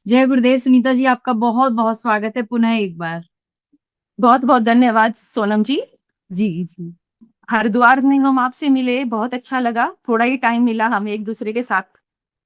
जय गुरुदेव सुनीता जी, आपका बहुत बहुत स्वागत है पुनः एक बार। बहुत बहुत धन्यवाद सोनम जी। जी जी। हरिद्वार में हम आपसे मिले, बहुत अच्छा लगा। थोड़ा ही टाइम मिला हमें एक दूसरे के साथ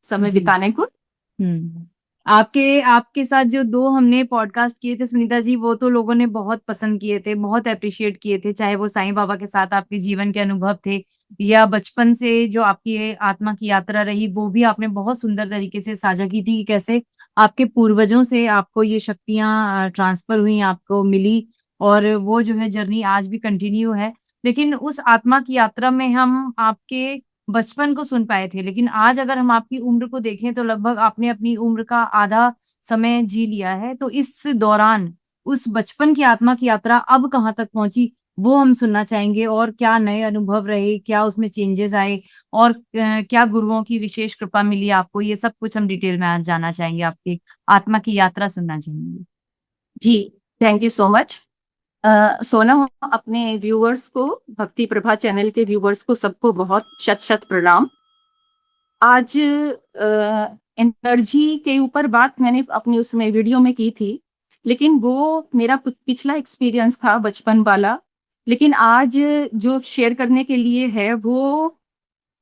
समय जी। बिताने को। हम्म। आपके आपके साथ जो दो हमने पॉडकास्ट किए थे सुनीता जी, वो तो लोगों ने बहुत पसंद किए थे, बहुत अप्रिशिएट किए थे। चाहे वो साईं बाबा के साथ आपके जीवन के अनुभव थे, या बचपन से जो आपकी ये आत्मा की यात्रा रही, वो भी आपने बहुत सुंदर तरीके से साझा की थी कि कैसे आपके पूर्वजों से आपको ये शक्तियां ट्रांसफर हुई, आपको मिली। और वो जो है जर्नी आज भी कंटिन्यू है। लेकिन उस आत्मा की यात्रा में हम आपके बचपन को सुन पाए थे, लेकिन आज अगर हम आपकी उम्र को देखें तो लगभग आपने अपनी उम्र का आधा समय जी लिया है। तो इस दौरान उस बचपन की आत्मा की यात्रा अब कहाँ तक पहुंची, वो हम सुनना चाहेंगे। और क्या नए अनुभव रहे, क्या उसमें चेंजेस आए, और क्या गुरुओं की विशेष कृपा मिली आपको, ये सब कुछ हम डिटेल में आज जानना चाहेंगे, आपकी आत्मा की यात्रा सुनना चाहेंगे। जी, thank you so much. Sonam, अपने व्यूअर्स को, भक्ति प्रभा चैनल के व्यूअर्स को सबको बहुत शत शत प्रणाम। आज एनर्जी के ऊपर बात मैंने अपनी उसमें वीडियो में की थी, लेकिन वो मेरा पिछला एक्सपीरियंस था बचपन वाला। लेकिन आज जो शेयर करने के लिए है वो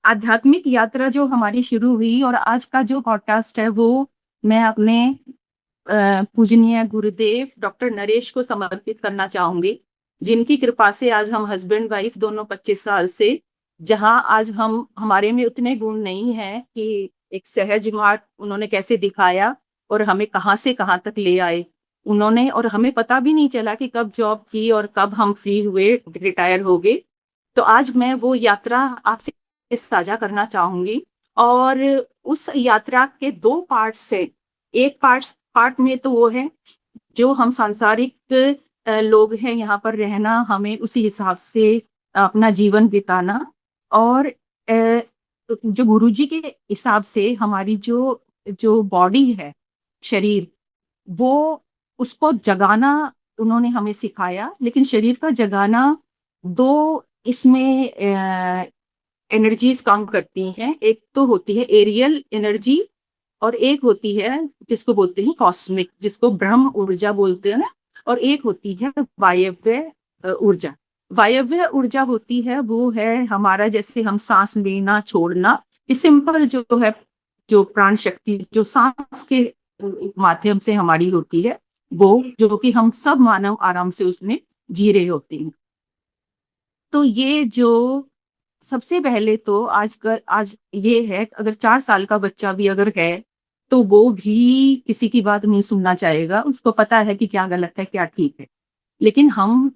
आध्यात्मिक यात्रा जो हमारी शुरू हुई, और आज का जो पॉडकास्ट है वो मैं अपने पूजनीय गुरुदेव डॉक्टर नरेश को समर्पित करना चाहूंगी, जिनकी कृपा से आज हम हस्बैंड वाइफ दोनों 25 साल से, जहां आज हम हमारे में उतने गुण नहीं हैं कि एक सहज मार्ग उन्होंने कैसे दिखाया और हमें कहाँ से कहाँ तक ले आए उन्होंने। और हमें पता भी नहीं चला कि कब जॉब की और कब हम फ्री हुए, रिटायर हो गए। तो आज मैं वो यात्रा आपसे साझा करना चाहूंगी। और उस यात्रा के दो पार्ट से, एक पार्ट में तो वो है जो हम सांसारिक लोग हैं, यहाँ पर रहना, हमें उसी हिसाब से अपना जीवन बिताना। और जो गुरुजी के हिसाब से हमारी जो जो बॉडी है, शरीर, वो उसको जगाना उन्होंने हमें सिखाया। लेकिन शरीर का जगाना, दो इसमें एनर्जीज काम करती हैं। एक तो होती है एरियल एनर्जी, और एक होती है जिसको बोलते हैं कॉस्मिक, जिसको ब्रह्म ऊर्जा बोलते हैं। और एक होती है वायव्य ऊर्जा। वायव्य ऊर्जा होती है, वो है हमारा जैसे हम सांस लेना छोड़ना, ये सिंपल जो है, जो प्राण शक्ति जो सांस के माध्यम से हमारी होती है, वो जो कि हम सब मानव आराम से उसमें जी रहे होते हैं। तो ये जो सबसे पहले तो आज ये है, अगर 4 साल का बच्चा भी अगर है तो वो भी किसी की बात नहीं सुनना चाहेगा, उसको पता है कि क्या गलत है क्या ठीक है। लेकिन हम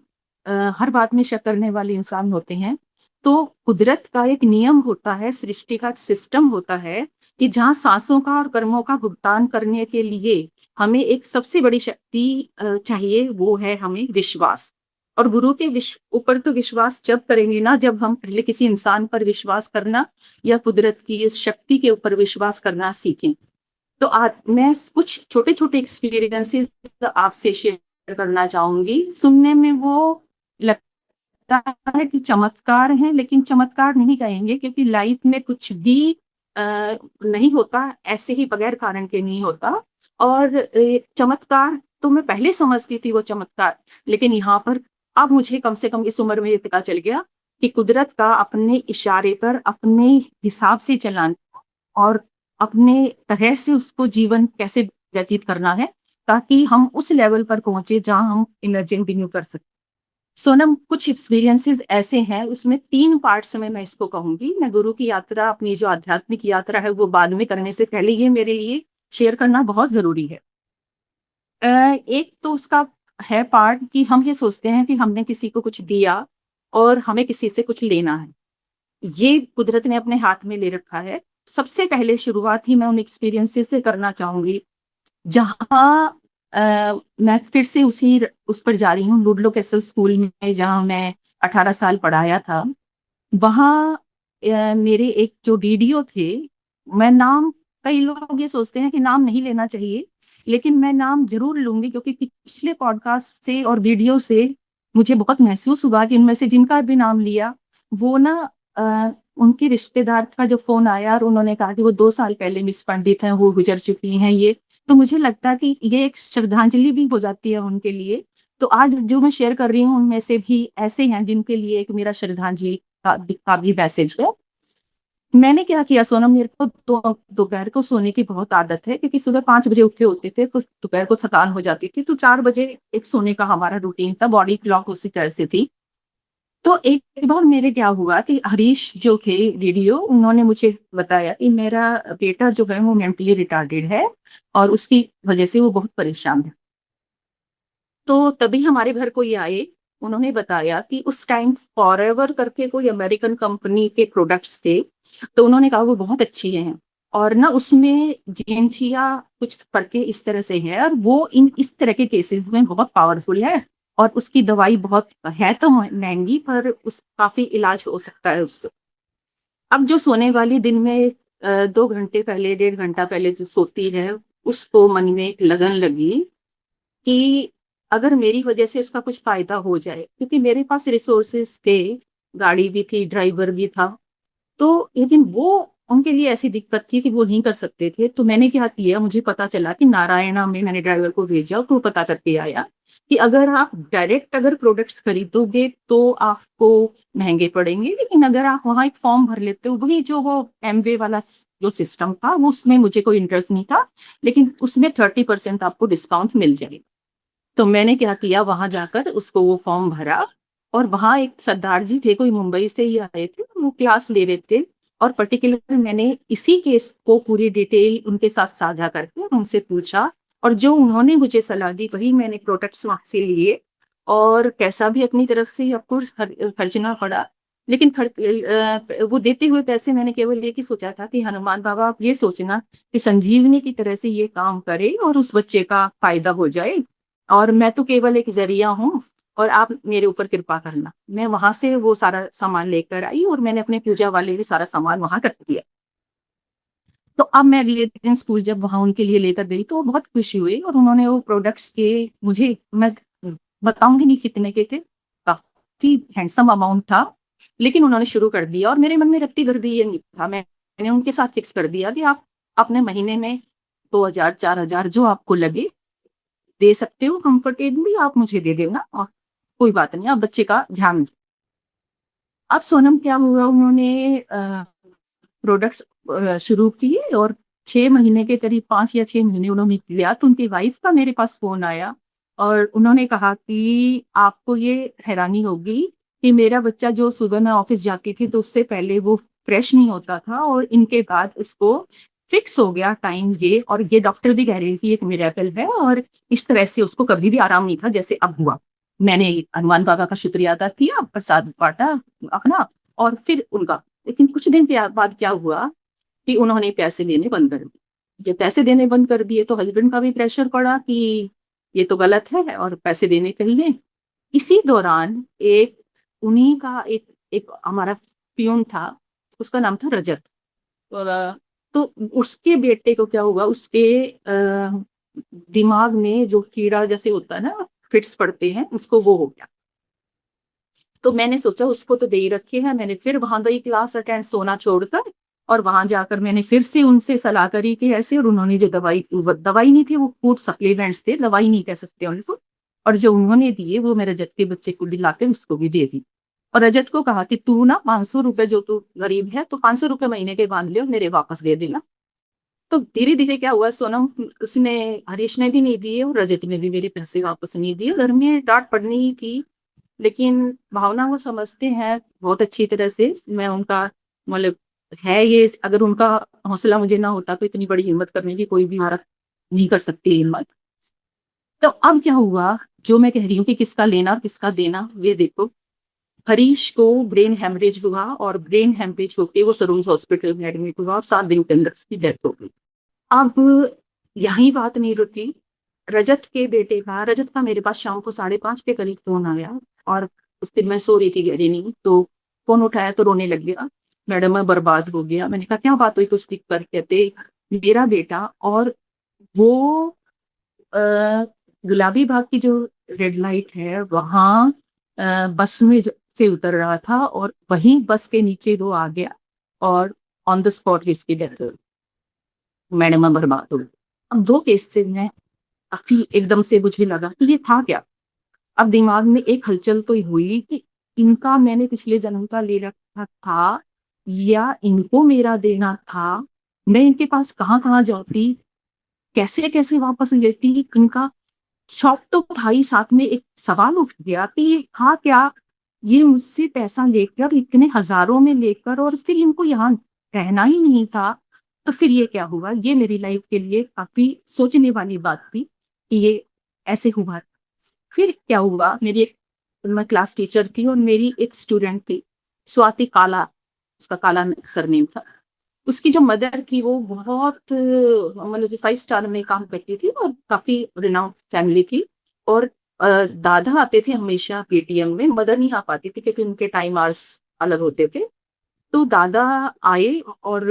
हर बात में शक करने वाले इंसान होते हैं। तो कुदरत का एक नियम होता है, सृष्टि का सिस्टम होता है कि जहाँ सांसों का और कर्मों का भुगतान करने के लिए हमें एक सबसे बड़ी शक्ति चाहिए, वो है हमें विश्वास। और गुरु के ऊपर तो विश्वास जब करेंगे ना, जब हम पहले किसी इंसान पर विश्वास करना या कुदरत की इस शक्ति के ऊपर विश्वास करना सीखें। तो आज मैं कुछ छोटे छोटे एक्सपीरियंसेस आपसे शेयर करना चाहूंगी। सुनने में वो लगता है कि चमत्कार है, लेकिन चमत्कार नहीं कहेंगे, क्योंकि लाइफ में कुछ भी नहीं होता ऐसे ही बगैर कारण के नहीं होता। और चमत्कार तो मैं पहले समझती थी वो चमत्कार, लेकिन यहाँ पर अब मुझे कम से कम इस उम्र में ये पता चल गया कि कुदरत का अपने इशारे पर अपने हिसाब से चलाना, और अपने तरह से उसको जीवन कैसे व्यतीत करना है, ताकि हम उस लेवल पर पहुंचे जहां हम इमर्जिंग भी नहीं कर सकते। सोनम, कुछ एक्सपीरियंसेस ऐसे हैं, उसमें 3 पार्ट्स में मैं इसको कहूंगी। मैं गुरु की यात्रा, अपनी जो आध्यात्मिक यात्रा है वो बाद में करने से पहले ये मेरे लिए शेयर करना बहुत जरूरी है। एक तो उसका है पार्ट कि हम ये सोचते हैं कि हमने किसी को कुछ दिया और हमें किसी से कुछ लेना है, ये कुदरत ने अपने हाथ में ले रखा है। सबसे पहले शुरुआत ही मैं उन एक्सपीरियंसेस से करना चाहूंगी जहाँ मैं फिर से उस पर जा रही हूँ, लुडलो कैसल स्कूल में जहाँ मैं 18 साल पढ़ाया था। वहाँ मेरे एक जो डीडीओ थे, मैं नाम, कई लोग ये सोचते हैं कि नाम नहीं लेना चाहिए, लेकिन मैं नाम जरूर लूंगी, क्योंकि पिछले पॉडकास्ट से और वीडियो से मुझे बहुत महसूस हुआ कि उनमें से जिनका भी नाम लिया, वो ना उनके रिश्तेदार का जो फोन आया और उन्होंने कहा कि वो 2 साल पहले मिस पंडित हैं, वो गुजर चुकी हैं, ये तो मुझे लगता है कि ये एक श्रद्धांजलि भी हो जाती है उनके लिए। तो आज जो मैं शेयर कर रही हूँ, उनमें से भी ऐसे हैं जिनके लिए एक मेरा श्रद्धांजलि का भी मैसेज है। मैंने क्या किया सोनम, मेरे को तो दोपहर को सोने की बहुत आदत है, क्योंकि सुबह 5 बजे उठे होते थे, तो दोपहर को थकान हो जाती थी, तो 4 बजे एक सोने का हमारा रूटीन था, बॉडी क्लॉक उसी तरह से थी। तो एक बार मेरे क्या हुआ कि हरीश जो थे रेडियो, उन्होंने मुझे बताया कि मेरा बेटा जो है वो मेंटली रिटार्डेड है और उसकी वजह से वो बहुत परेशान है। तो तभी हमारे घर कोई आए, उन्होंने बताया कि उस टाइम फॉरएवर करके कोई अमेरिकन कंपनी के प्रोडक्ट्स थे, तो उन्होंने कहा वो बहुत अच्छी हैं और ना उसमें जिंजिया कुछ करके इस तरह से है, और वो इन इस तरह के केसेस में बहुत पावरफुल है, और उसकी दवाई बहुत है तो महंगी, पर उस काफी इलाज हो सकता है उससे। अब जो सोने वाली दिन में 2 घंटे पहले, 1.5 घंटा पहले जो सोती है, उसको मन में एक लगन लगी कि अगर मेरी वजह से उसका कुछ फ़ायदा हो जाए, क्योंकि मेरे पास रिसोर्सेज़ थे, गाड़ी भी थी, ड्राइवर भी था। तो लेकिन वो उनके लिए ऐसी दिक्कत थी कि वो नहीं कर सकते थे। तो मैंने क्या किया, मुझे पता चला कि नारायणा में मैंने ड्राइवर को भेजा, तो वो पता करके आया कि अगर आप डायरेक्ट अगर प्रोडक्ट्स खरीदोगे तो आपको महँगे पड़ेंगे, लेकिन अगर आप वहाँ एक फॉर्म भर लेते हो, वही जो वो एमवे वाला जो सिस्टम था, वो उसमें मुझे कोई इंटरेस्ट नहीं था, लेकिन उसमें 30% आपको डिस्काउंट मिल जाएगा। तो मैंने क्या किया, वहाँ जाकर उसको वो फॉर्म भरा, और वहाँ एक सरदार जी थे, कोई मुंबई से ही आए थे, वो क्लास ले रहे थे, और पर्टिकुलर मैंने इसी केस को पूरी डिटेल उनके साथ साझा करके उनसे पूछा, और जो उन्होंने मुझे सलाह दी वही मैंने प्रोडक्ट्स वहाँ से लिए, और पैसा भी अपनी तरफ से ऑफ कोर्स खर्चना पड़ा। लेकिन वो देते हुए पैसे मैंने केवल एक ही सोचा था कि हनुमान बाबा आप ये सोचना कि संजीवनी की तरह से ये काम करे और उस बच्चे का फ़ायदा हो जाए, और मैं तो केवल एक ज़रिया हूँ, और आप मेरे ऊपर कृपा करना। मैं वहाँ से वो सारा सामान लेकर आई, और मैंने अपने पूजा वाले भी सारा सामान वहाँ रख दिया। तो अब मैं अगले दिन स्कूल जब वहाँ उनके लिए लेकर गई, तो वो बहुत खुशी हुई, और उन्होंने वो प्रोडक्ट्स के मुझे, मैं बताऊँगी नहीं कितने के थे, काफ़ी हैंडसम अमाउंट था, लेकिन उन्होंने शुरू कर दिया, और मेरे मन में रत्ती भर भी ये नहीं था। मैंने उनके साथ फिक्स कर दिया कि आप अपने महीने में 2000 4000 जो आपको लगे दे सकते हो, कंफर्टेबली आप मुझे दे देना, और कोई बात नहीं, आप बच्चे का ध्यान। अब सोनम क्या हुआ, उन्होंने प्रोडक्ट्स शुरू किए, और 6 महीने के करीब 5 या 6 महीने उन्होंने किया, तो उनकी वाइफ का मेरे पास फ़ोन आया, और उन्होंने कहा कि आपको ये हैरानी होगी कि मेरा बच्चा जो सुबह मैं ऑफ़िस जाती थी, तो उससे पहले वो फ्रेश नहीं होता था, और इनके बाद उसको फिक्स हो गया टाइम ये, और ये डॉक्टर भी कह रहे हैं कि एक मिरेकल है, और इस तरह से उसको कभी भी आराम नहीं था जैसे अब हुआ। मैंने हनुमान बाबा का शुक्रिया अदा किया, प्रसाद बाँटा अपना, और फिर उनका, लेकिन कुछ दिन के बाद क्या हुआ कि उन्होंने पैसे देने बंद कर दिए। जब पैसे देने बंद कर दिए, तो हस्बैंड का भी प्रेशर पड़ा कि ये तो गलत है और पैसे देने चाहिए। इसी दौरान एक उन्हीं का एक एक हमारा पियून था, उसका नाम था रजत। और तो उसके बेटे को क्या हुआ, उसके दिमाग में जो कीड़ा जैसे होता है ना, फिट्स पड़ते हैं, उसको वो हो गया। तो मैंने सोचा उसको तो दे ही रखे हैं, मैंने फिर वहाँ गई क्लास अटेंड, सोना छोड़कर, और वहाँ जाकर मैंने फिर से उनसे सलाह करी कि ऐसे, और उन्होंने जो दवाई नहीं थी, वो फूड सप्लीमेंट्स थे, दवाई नहीं कह सकते उनको, और जो उन्होंने दिए वो मेरे रजत के बच्चे को दिला के उसको भी दे दी, और रजत को कहा कि तू ना 500 रुपए, जो तू गरीब है तो 500 रुपए महीने के बांध ले और मेरे वापस दे देना। तो धीरे-धीरे क्या हुआ सोनम, उसने, हरीश ने भी नहीं दिए और रजत ने भी मेरे पैसे वापस नहीं दिए। घर में डाँट पड़नी ही थी, लेकिन भावना वो समझते हैं बहुत अच्छी तरह से। मैं उनका मतलब है ये, अगर उनका हौसला मुझे ना होता तो इतनी बड़ी हिम्मत करने की कोई भी औरत नहीं कर सकती हिम्मत। तो अब क्या हुआ, जो मैं कह रही हूँ कि किसका लेना और किसका देना, ये देखो। हरीश को ब्रेन हेमरेज हुआ, और ब्रेन हेमरेज होके वो सरोज हॉस्पिटल में एडमिट हुआ, और 7 दिन के अंदर उसकी डेथ हो गई। अब यहीं बात नहीं रुकी। रजत का मेरे पास शाम को 5:30 के करीब फ़ोन आया, और उस दिन मैं सो रही थी गहरी नींद, तो फ़ोन उठाया तो रोने लग गया। मैडम मैं बर्बाद हो गया। मैंने कहा क्या बात हुई, कुछ दिख कर, कहते मेरा बेटा, और वो अ, गुलाबी बाग की जो रेड लाइट है वहाँ बस में से उतर रहा था, और वहीं बस के नीचे वो आ गया, और ऑन द स्पॉट ही उसकी डेथ हो गई। मैडम मैं बर्बाद हो गई। अब 2 केस से मैं काफ़ी एकदम से मुझे लगा कि ये था क्या? अब दिमाग में एक हलचल तो हुई कि इनका मैंने पिछले जन्म का ले रखा था या इनको मेरा देना था। मैं इनके पास कहाँ-कहाँ जाती, कैसे-कैसे वापस लेती, इनका शौक तो था ही, साथ में एक सवाल उठ गया कि ये था क्या? ये मुझसे पैसा लेकर इतने हज़ारों में लेकर और फिर इनको यहाँ रहना ही नहीं था, तो फिर ये क्या हुआ? ये मेरी लाइफ़ के लिए काफ़ी सोचने वाली बात थी कि ये ऐसे हुआ। फिर क्या हुआ, मेरी एक मैं क्लास टीचर थी और मेरी एक स्टूडेंट थी, स्वाति काला, उसका काला सरनेम था। उसकी जो मदर थी वो बहुत मतलब 5 स्टार में काम करती थी और काफ़ी रिनाउंड फैमिली थी और दादा आते थे हमेशा पेटीएम में, मदर नहीं आ पाती थी क्योंकि उनके टाइम आवर्स अलग होते थे। तो दादा आए और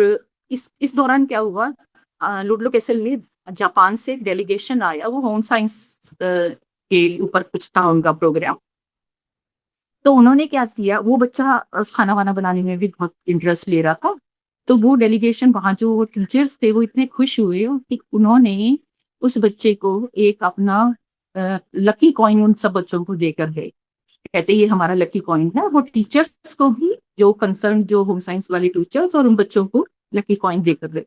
इस दौरान क्या हुआ, लुडलो कैसल में जापान से डेलीगेशन आया, वो होम साइंस के ऊपर कुछ था उनका प्रोग्राम। तो उन्होंने क्या किया, वो बच्चा खाना-वाना बनाने में भी बहुत इंटरेस्ट ले रहा था। तो वो डेलीगेशन वहाँ जो टीचर्स थे वो इतने खुश हुए कि उन्होंने उस बच्चे को एक अपना लकी कॉइन उन सब बच्चों को देकर गए। कहते ये हमारा लकी कॉइन है, वो टीचर्स को भी जो कंसर्न जो होम साइंस वाले टीचर्स और उन बच्चों को लकी कॉइन देकर गए।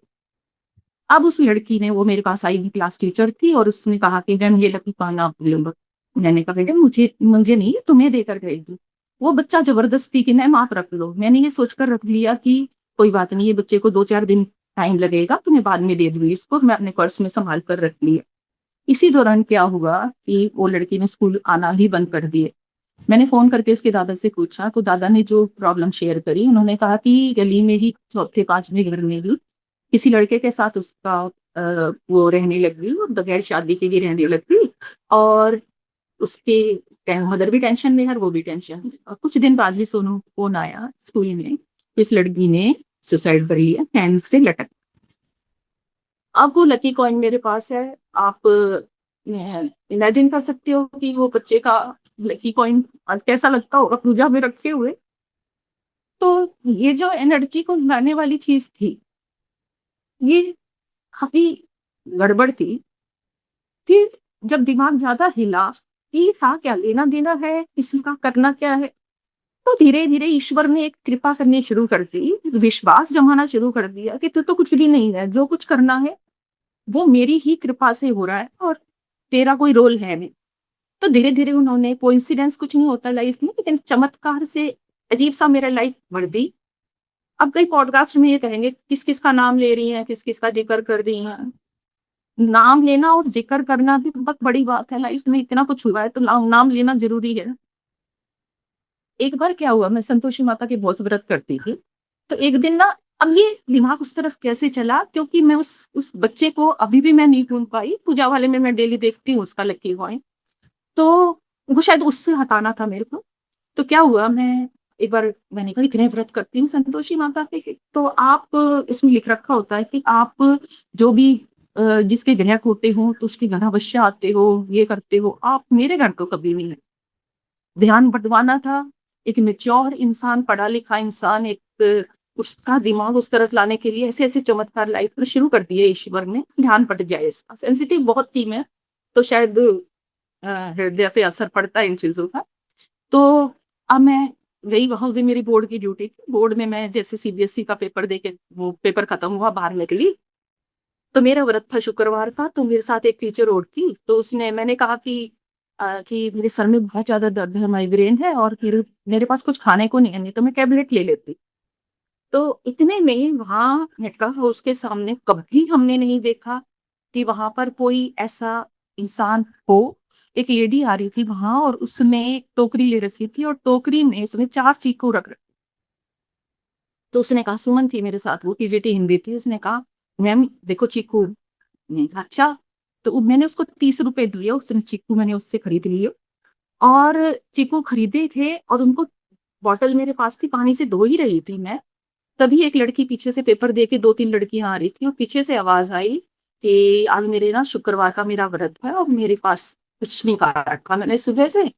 अब उस लड़की ने वो मेरे पास आई, भी क्लास टीचर थी और उसने कहा कि मैम ये लकी कॉइन आप ले लो। मैंने कहा बेटा मुझे मुझे नहीं, तुम्हें देकर गई। वो बच्चा ज़बरदस्ती कि मैम आप रख लो। मैंने ये सोचकर रख लिया कि कोई बात नहीं, ये बच्चे को 2-4 दिन टाइम लगेगा, तो मैं बाद में दे दूँगी इसको। मैं अपने पर्स में सँभाल कर रख लिया। इसी दौरान क्या हुआ कि वो लड़की ने स्कूल आना ही बंद कर दिए। मैंने फ़ोन करके उसके दादा से पूछा, तो दादा ने जो प्रॉब्लम शेयर करी, उन्होंने कहा कि गली में ही चौथे 5वें घर में ही किसी लड़के के साथ उसका वो रहने लग गई और बगैर शादी के भी रहने लग गई और उसके मदर भी टेंशन में है और वो भी टेंशन में। और कुछ दिन बाद ही सोनू फ़ोन आया स्कूल में, इस लड़की ने सुसाइड करी है फैन से लटक। अब वो लकी कॉइन मेरे पास है। आप इमेजिन कर सकते हो कि वो बच्चे का लकी कॉइन आज कैसा लगता होगा पूजा में रखे हुए। तो ये जो एनर्जी को लाने वाली चीज़ थी, ये काफ़ी गड़बड़ थी। फिर जब दिमाग ज़्यादा हिला कि था क्या, लेना-देना है, किसी का करना क्या है, तो धीरे-धीरे ईश्वर ने एक कृपा करनी शुरू कर दी, विश्वास जमाना शुरू कर दिया कि तू तो कुछ भी नहीं है, जो कुछ करना है, वो मेरी ही कृपा से हो रहा है और तेरा कोई रोल है नहीं। तो धीरे-धीरे उन्होंने कोइंसिडेंस कुछ नहीं होता लाइफ में, लेकिन चमत्कार से अजीब-सा मेरा लाइफ बढ़ दी। अब कई पॉडकास्ट में ये कहेंगे किस-किस का नाम ले रही हैं, किस-किस का ज़िक्र कर रही हैं। नाम लेना और ज़िक्र करना भी बहुत बड़ी बात है, लाइफ में इतना कुछ हुआ है तो नाम नाम लेना ज़रूरी है। एक बार क्या हुआ, मैं संतोषी माता के बहुत व्रत करती थी। तो एक दिन ना, अब ये दिमाग उस तरफ कैसे चला क्योंकि मैं उस बच्चे को अभी भी मैं नहीं ढूँढ पाई, पूजा वाले में मैं डेली देखती हूँ उसका लकी कॉइन। तो वो शायद उससे हटाना था मेरे को। तो क्या हुआ, मैं एक बार मैंने कहा इतने व्रत करती हूँ संतोषी माता के, तो आप इसमें लिख रखा होता है कि आप जो भी जिसके ग्रह होते हो तो उसके घर अवश्य आते हो, ये करते हो, आप मेरे घर तो कभी नहीं आए। ध्यान बँटवाना था, एक मैच्योर इंसान, पढ़ा-लिखा इंसान, एक उसका दिमाग उस तरफ लाने के लिए ऐसे-ऐसे चमत्कार लाइफ में शुरू कर दिए ईश्वर ने, ध्यान बँट जाए इसका। सेंसिटिव बहुत थी मैं, तो शायद हृदय पे असर पड़ता है इन चीज़ों का। तो अब मैं गई, वहाँ उस दिन मेरी बोर्ड की ड्यूटी थी। बोर्ड में मैं जैसे सीबीएसई का पेपर दे के वो पेपर खत्म हुआ, बाहर निकली, तो मेरा व्रत था शुक्रवार का, तो मेरे साथ एक टीचर और थी, तो उसने मैंने कहा कि मेरे सर में बहुत ज़्यादा दर्द है, माइग्रेन है और फिर मेरे पास कुछ खाने को नहीं है, नहीं तो मैं टैबलेट ले लेती। तो इतने में वहाँ मेडिकल हाउस के सामने कभी हमने नहीं देखा कि वहाँ पर कोई ऐसा इंसान हो। एक लेडी आ रही थी वहाँ और उसने एक टोकरी ले रखी थी और टोकरी में उसने 4 चीकू रख रखी। तो उसने कहा, सुमन थी मेरे साथ, वो टीजीटी हिंदी थी, उसने कहा, "मैम देखो चीकू।" मैंने कहा, "अच्छा।" तो मैंने उसको ₹30 दिए, उसने चीकू मैंने उससे खरीद लिए और चीकू खरीदे थे और उनको बॉटल मेरे पास थी, पानी से धो ही रही थी मैं। तभी एक लड़की पीछे से पेपर दे के 2-3 लड़कियाँ आ रही थी और पीछे से आवाज़ आई कि आज मेरे ना शुक्रवार का मेरा व्रत है और मेरे पास कुछ नहीं खा रखा मैंने सुबह से।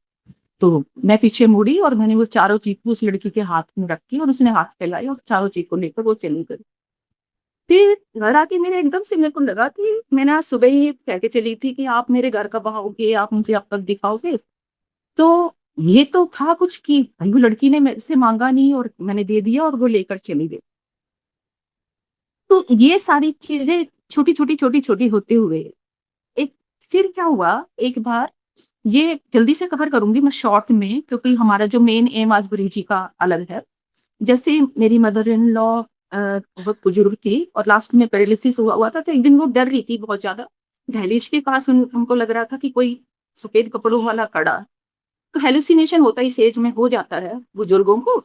तो मैं पीछे मुड़ी और मैंने वो चारों चीकू उस लड़की के हाथ में रखी और उसने हाथ फैलाए और चारों चीकू लेकर वो चली गई। फिर घर आके मेरे को लगा कि मैंने आज सुबह ही कह के चली थी कि आप मेरे घर कब आओगे, आप मुझे अब तक दिखाओगे? तो ये तो था कुछ कि भाई वो लड़की ने मेरे से माँगा नहीं और मैंने दे दिया और वो लेकर चली गई। तो ये सारी चीज़ें छोटी-छोटी, छोटी-छोटी होते हुए एक फिर क्या हुआ, एक बार ये जल्दी से कवर करूँगी मैं शॉर्ट में क्योंकि हमारा जो मेन एम आज गुरु जी का अलग है। जैसे मेरी मदर इन लॉ बहुत बुजुर्ग थी और लास्ट में पैरालिसिस हुआ हुआ था, तो एक दिन वो डर रही थी बहुत ज़्यादा। दहलीज के पास उनको लग रहा था कि कोई सफ़ेद कपड़ों वाला खड़ा है। तो हैलुसिनेशन होता इस एज में हो जाता है बुजुर्गों को।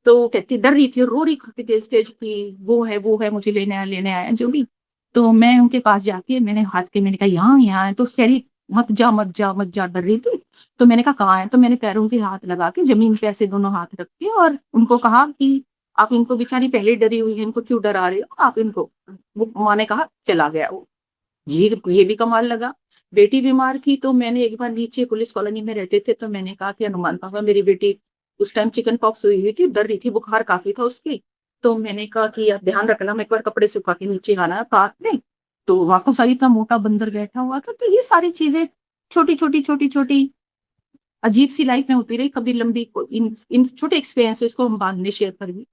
तो कहती डर रही थी और रो रही थी तेज-तेज कि वो है, मुझे लेने आया है जो भी। तो मैं उनके पास जाके मैंने हाथ के मैंने कहा यहाँ है, तो कह रही मत जा डर रही थी। तो मैंने कहा कहाँ है? तो मैंने पैरों पे हाथ लगा के ज़मीन पे ऐसे दोनों हाथ रख के और उनको कहा कि आप इनको बेचारी पहले डरी हुई है, इनको क्यों डरा रहे हो? आप इनको वो माँ ने कहा चला गया वो। ये भी कमाल लगा। बेटी बीमार थी तो मैंने एक बार नीचे पुलिस कॉलोनी में रहते थे तो मैंने कहा कि हनुमान पापा मेरी बेटी उस टाइम चिकन पॉक्स हुई थी, डर रही थी, बुखार काफ़ी था उसकी। तो मैंने कहा कि आप ध्यान रखना मैं एक बार कपड़े सुखा के नीचे आना है पार्क में। तो वहाँ तो सही था मोटा बंदर बैठा हुआ था। तो ये सारी चीज़ें छोटी-छोटी, छोटी-छोटी अजीब-सी लाइफ में होती रही, कभी लंबी को इन छोटे एक्सपीरियंसेस को हम बाद में शेयर करेंगे।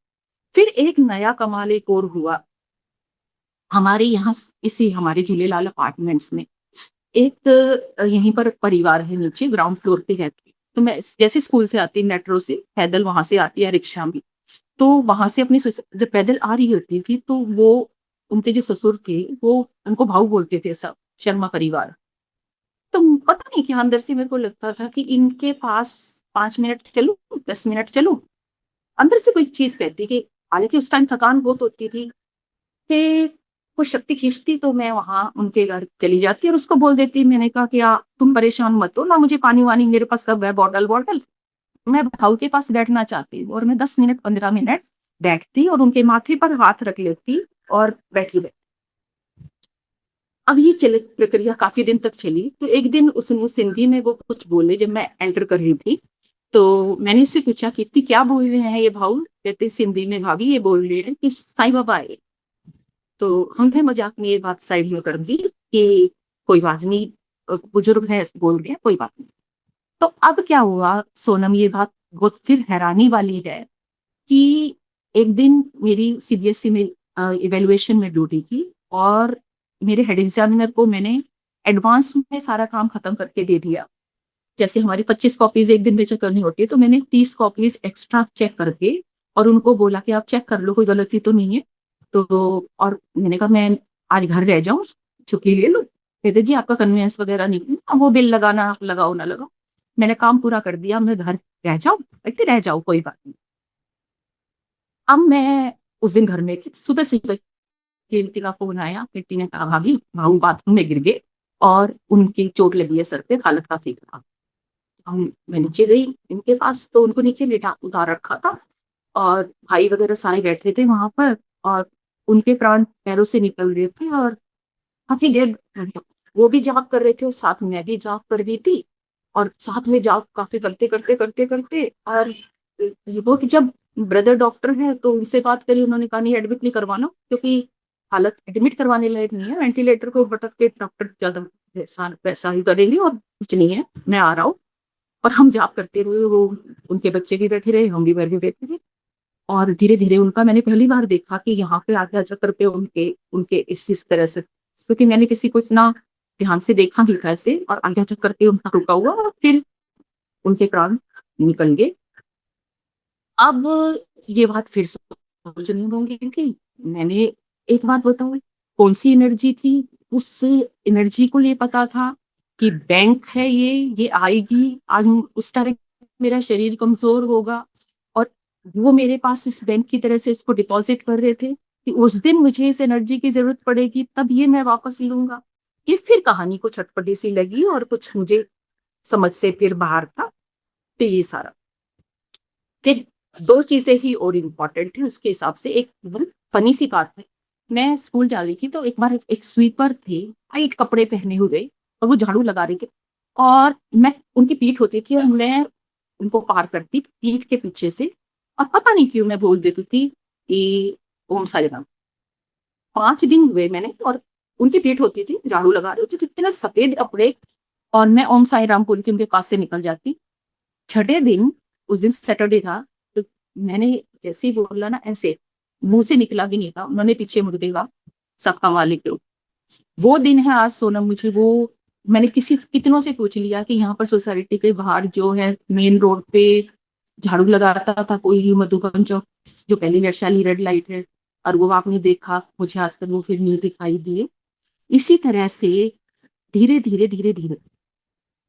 फिर एक नया कमाल एक और हुआ। हमारे यहाँ इसी हमारे झूलेलाल अपार्टमेंट्स में एक यहीं पर परिवार है नीचे ग्राउंड फ्लोर पे रहती है। तो मैं जैसे स्कूल से आती मेट्रो से पैदल वहाँ से आती या रिक्शा में, तो वहाँ से अपनी जब पैदल आ रही होती थी तो वो उनके जो ससुर थे वो उनको भाऊ बोलते थे सब, शर्मा परिवार। तो पता नहीं क्या अंदर से मेरे को लगता था कि इनके पास 5 मिनट चलूँ, 10 मिनट चलूँ? अंदर से कोई चीज़ कहती कि हालाँकि उस टाइम थकान बहुत होती थी कि वो शक्ति खींचती तो मैं वहाँ उनके घर चली जाती और उसको बोल देती मैंने कहा कि तुम परेशान मत हो ना मुझे पानी-वानी मेरे पास सब है बॉटल-वॉटल। मैं भाऊ के पास बैठना चाहती हूँ और मैं 10 मिनट 15 मिनट बैठती और उनके माथे पर हाथ रख लेती और बैठी रहती। अब ये चली प्रक्रिया काफ़ी दिन तक चली, तो एक दिन उसने सिंधी में वो कुछ बोले जब मैं एंटर कर रही थी, तो मैंने उससे पूछा कि इत्ती क्या बोल रहे हैं ये भाऊ? कहते सिंधी में भाभी ये बोल रहे हैं कि साईं बाबा आए। तो हमने मज़ाक में ये बात साइड में कर दी कि कोई बात नहीं बुजुर्ग हैं बोल रहे हैं कोई बात नहीं। तो अब क्या हुआ सोनम ये बात बहुत फिर हैरानी वाली है कि एक दिन मेरी सीबीएसई में इवैल्यूएशन में ड्यूटी थी और मेरे हेड एग्जामिनर को मैंने एडवांस में सारा काम खत्म करके दे दिया। जैसे हमारी 25 कॉपीज़ एक दिन में चेक करनी होती है, तो मैंने 30 कॉपीज़ एक्स्ट्रा चेक करके और उनको बोला कि आप चेक कर लो, कोई गलती तो नहीं है। तो और मैंने कहा मैं आज घर रह जाऊँ, छुट्टी ले लूँ? कहते जी आपका कन्वेंस वगैरह नहीं है, अब वो बिल लगाना आप लगाओ ना लगाओ। मैंने काम पूरा कर दिया, मैं घर रह जाऊँ? कहते रह जाओ कोई बात नहीं। अब मैं उस दिन घर में थी, सुबह-सुबह कीर्ति का फ़ोन आया, कीर्ति ने कहा भाभी, भाऊ बाथरूम में गिर गए और उनकी चोट लगी है सर पे, हालत काफ़ी खराब। मैं नीचे गई इनके पास तो उनको नीचे लेटा उतार रखा था और भाई वगैरह सारे बैठे थे वहाँ पर और उनके प्राण पैरों से निकल रहे थे और काफ़ी देर वो भी जाग कर रहे थे और साथ में मैं भी जाग कर रही थी और साथ में जाग काफ़ी करते और वो कि जब ब्रदर डॉक्टर हैं तो उनसे बात करी उन्होंने कहा नहीं एडमिट नहीं करवाना क्योंकि हालत एडमिट करवाने लायक नहीं है, वेंटिलेटर को पटक के डॉक्टर ज़्यादा पैसा ही करेंगे और कुछ नहीं है, मैं आ रहा हूँ। और हम जॉब करते रहे, वो उनके बच्चे भी बैठे रहे, हम भी बैठे बैठे रहे और धीरे-धीरे उनका मैंने पहली बार देखा कि यहाँ पे आज्ञा चक्र पे उनके उनके इस तरह से क्योंकि मैंने किसी को इतना ध्यान से देखा नहीं था ऐसे और आज्ञा चक्र पे उनका रुका हुआ और फिर उनके प्राण निकल गए। अब ये बात फिर सोचने होंगी कि मैंने एक बात बताऊँ कौन-सी एनर्जी थी, उस एनर्जी को ये पता था कि बैंक है ये आएगी, आज उस टाइम मेरा शरीर कमज़ोर होगा और वो मेरे पास इस बैंक की तरह से इसको डिपॉज़िट कर रहे थे कि उस दिन मुझे इस एनर्जी की ज़रूरत पड़ेगी तब ये मैं वापस लूँगा। ये फिर कहानी कुछ अटपटी सी लगी और कुछ मुझे समझ से फिर बाहर था, तो ये सारा। फिर 2 चीज़ें ही और इम्पोर्टेंट थी उसके हिसाब से एक बहुत फ़नी सी बात है। मैं स्कूल जा रही थी तो एक बार एक स्वीपर थे, व्हाइट कपड़े पहने हुए और वो झाड़ू लगा रहे थे और मैं उनकी पीठ होती थी और मैं उनको पार करती पीठ के पीछे से और पता नहीं क्यों मैं बोल देती थी कि ओम साई राम। 5 दिन हुए मैंने, और उनकी पीठ होती थी, झाड़ू लगा रही होती थी, इतने सफेद कपड़े, और मैं ओम साई राम बोल के उनके पास से निकल जाती। छठे दिन, उस दिन सैटरडे था, तो मैंने जैसे ही बोला ना, ऐसे मुंह से निकला भी नहीं था, उन्होंने पीछे मुड़ देगा सबका मालिक। वो दिन है आज सोनम, मुझे वो, मैंने कितनों से पूछ लिया कि यहाँ पर सोसाइटी के बाहर जो है मेन रोड पे झाड़ू लगाता था कोई, मधुबन चौक जो पहली वैशाली रेड लाइट है, और वो आपने देखा, मुझे आज तक वो फिर नहीं दिखाई दिए। इसी तरह से धीरे धीरे धीरे धीरे